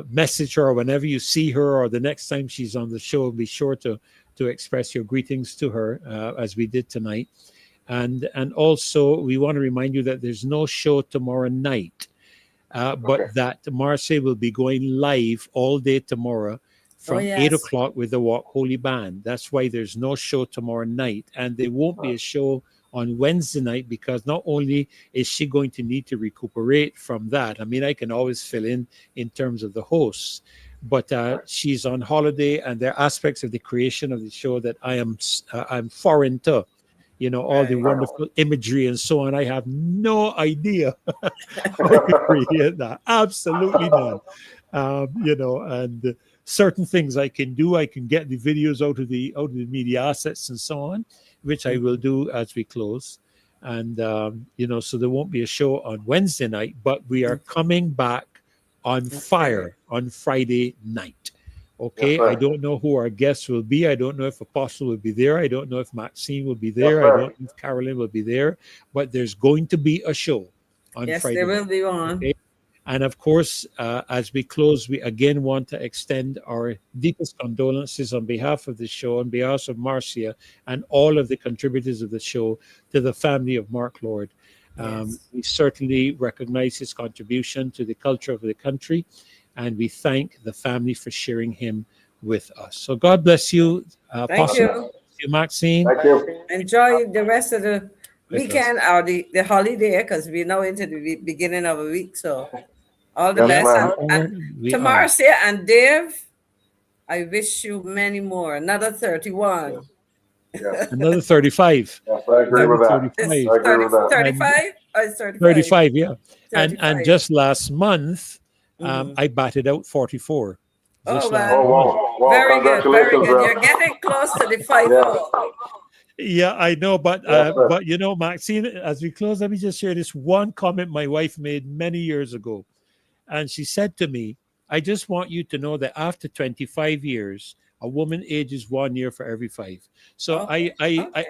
message her whenever you see her, or the next time she's on the show. Be sure to express your greetings to her as we did tonight. And also, we want to remind you that there's no show tomorrow night, but that Marcia will be going live all day tomorrow from 8 o'clock with the WALKHOLY Band. That's why there's no show tomorrow night. And there won't be a show on Wednesday night, because not only is she going to need to recuperate from that, I mean, I can always fill in terms of the hosts, but she's on holiday, and there are aspects of the creation of the show that I'm foreign to, all the wonderful imagery and so on. I have no idea how to create that. Absolutely none. And certain things I can do. I can get the videos out of the media assets and so on, which I will do as we close. And, so there won't be a show on Wednesday night, but we are coming back on fire on Friday night. Okay. I don't know who our guests will be. I don't know if Apostle will be there. I don't know if Maxine will be there. I don't know if Carolyn will be there, but there's going to be a show on Friday. Yes, there will be one. Okay? And of course, as we close, we again want to extend our deepest condolences on behalf of the show, on behalf of Marcia and all of the contributors of the show, to the family of Mark Lord. We certainly recognize his contribution to the culture of the country, and we thank the family for sharing him with us. So God bless you. Thank you. Maxine. Thank you. Enjoy the rest of the weekend or the holiday, because we're now into the beginning of a week. So all the best. And to Marcia and Dave, I wish you many more. Another 31. Another 35. Yes, I agree with that. 35? 35, yeah. 35. And just last month, I batted out 44. Wow. Very good, very good. You're getting close to the 5-0. Yeah, I know, but Maxine, as we close, let me just share this one comment my wife made many years ago. And she said to me, I just want you to know that after 25 years, a woman ages 1 year for every 5. So I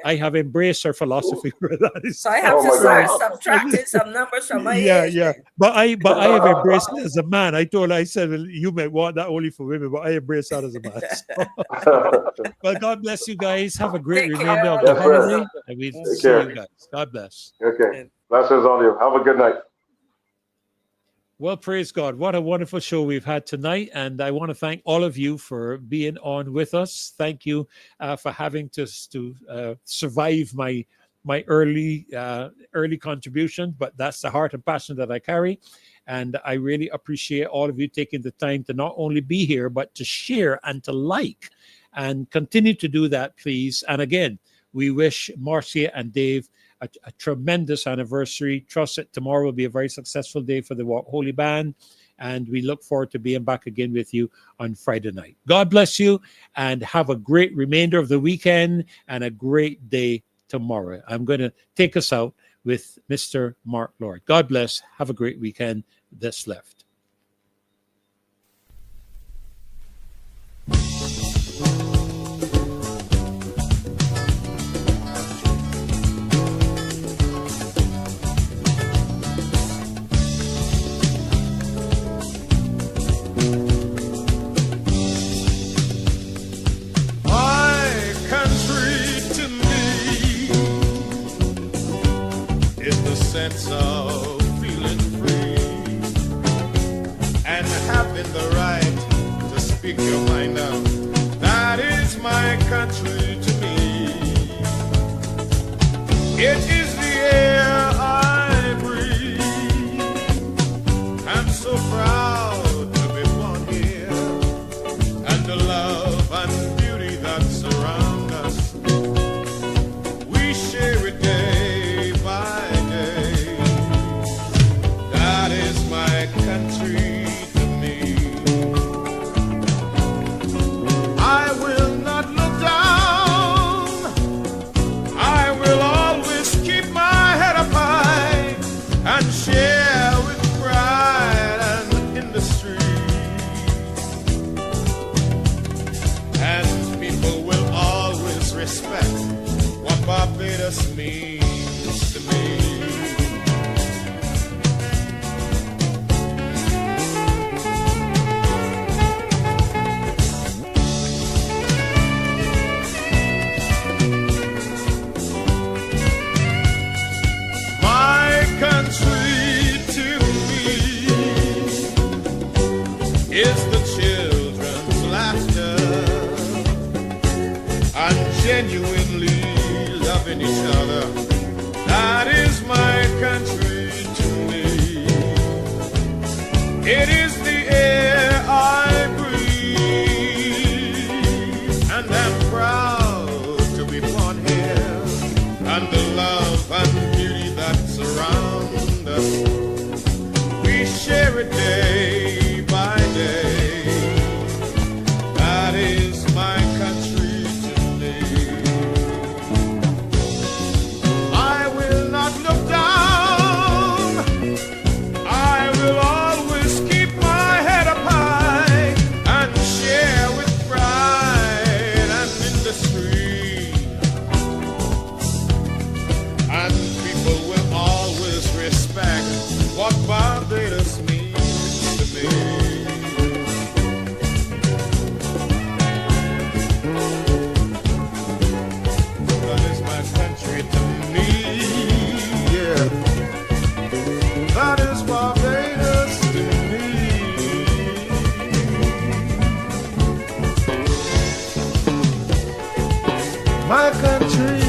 have embraced her philosophy for that. So I have to start subtracting some numbers from my age. Yeah. But I have embraced it as a man. I said, well, you may want that only for women, but I embrace that as a man. So. Well, God bless you guys. Have a great remainder of the holiday. And we'll see you guys. God bless. Okay. Blessings on you. Have a good night. Well, praise God. What a wonderful show we've had tonight. And I want to thank all of you for being on with us. Thank you for having to survive my early contribution, but that's the heart and passion that I carry. And I really appreciate all of you taking the time to not only be here, but to share and to like, and continue to do that, please. And again, we wish Marcia and Dave a tremendous anniversary. Trust that tomorrow will be a very successful day for the WALKHOLY Band, and we look forward to being back again with you on Friday night. God bless you, and have a great remainder of the weekend and a great day tomorrow. I'm going to take us out with Mr. Mark Lord. God bless. Have a great weekend that's left. Sense of feeling free and having the right to speak your mind out. That is my country to me. It is the air I breathe. I'm so proud to be born here, and the love and beauty that surround us, we share it day by day. Barbados means to me. My country to me is the children's laughter and genuinely loving each other. That is my country to me. It is the air I breathe, and I'm proud to be born here, and the love and beauty that surround us, we share it day by day. That is my country to me. I will not look down. I will always keep my head up high and share with pride and industry. And people will always respect what Barbados means to me. That is my country to me, yeah. That is Barbados to me. My country.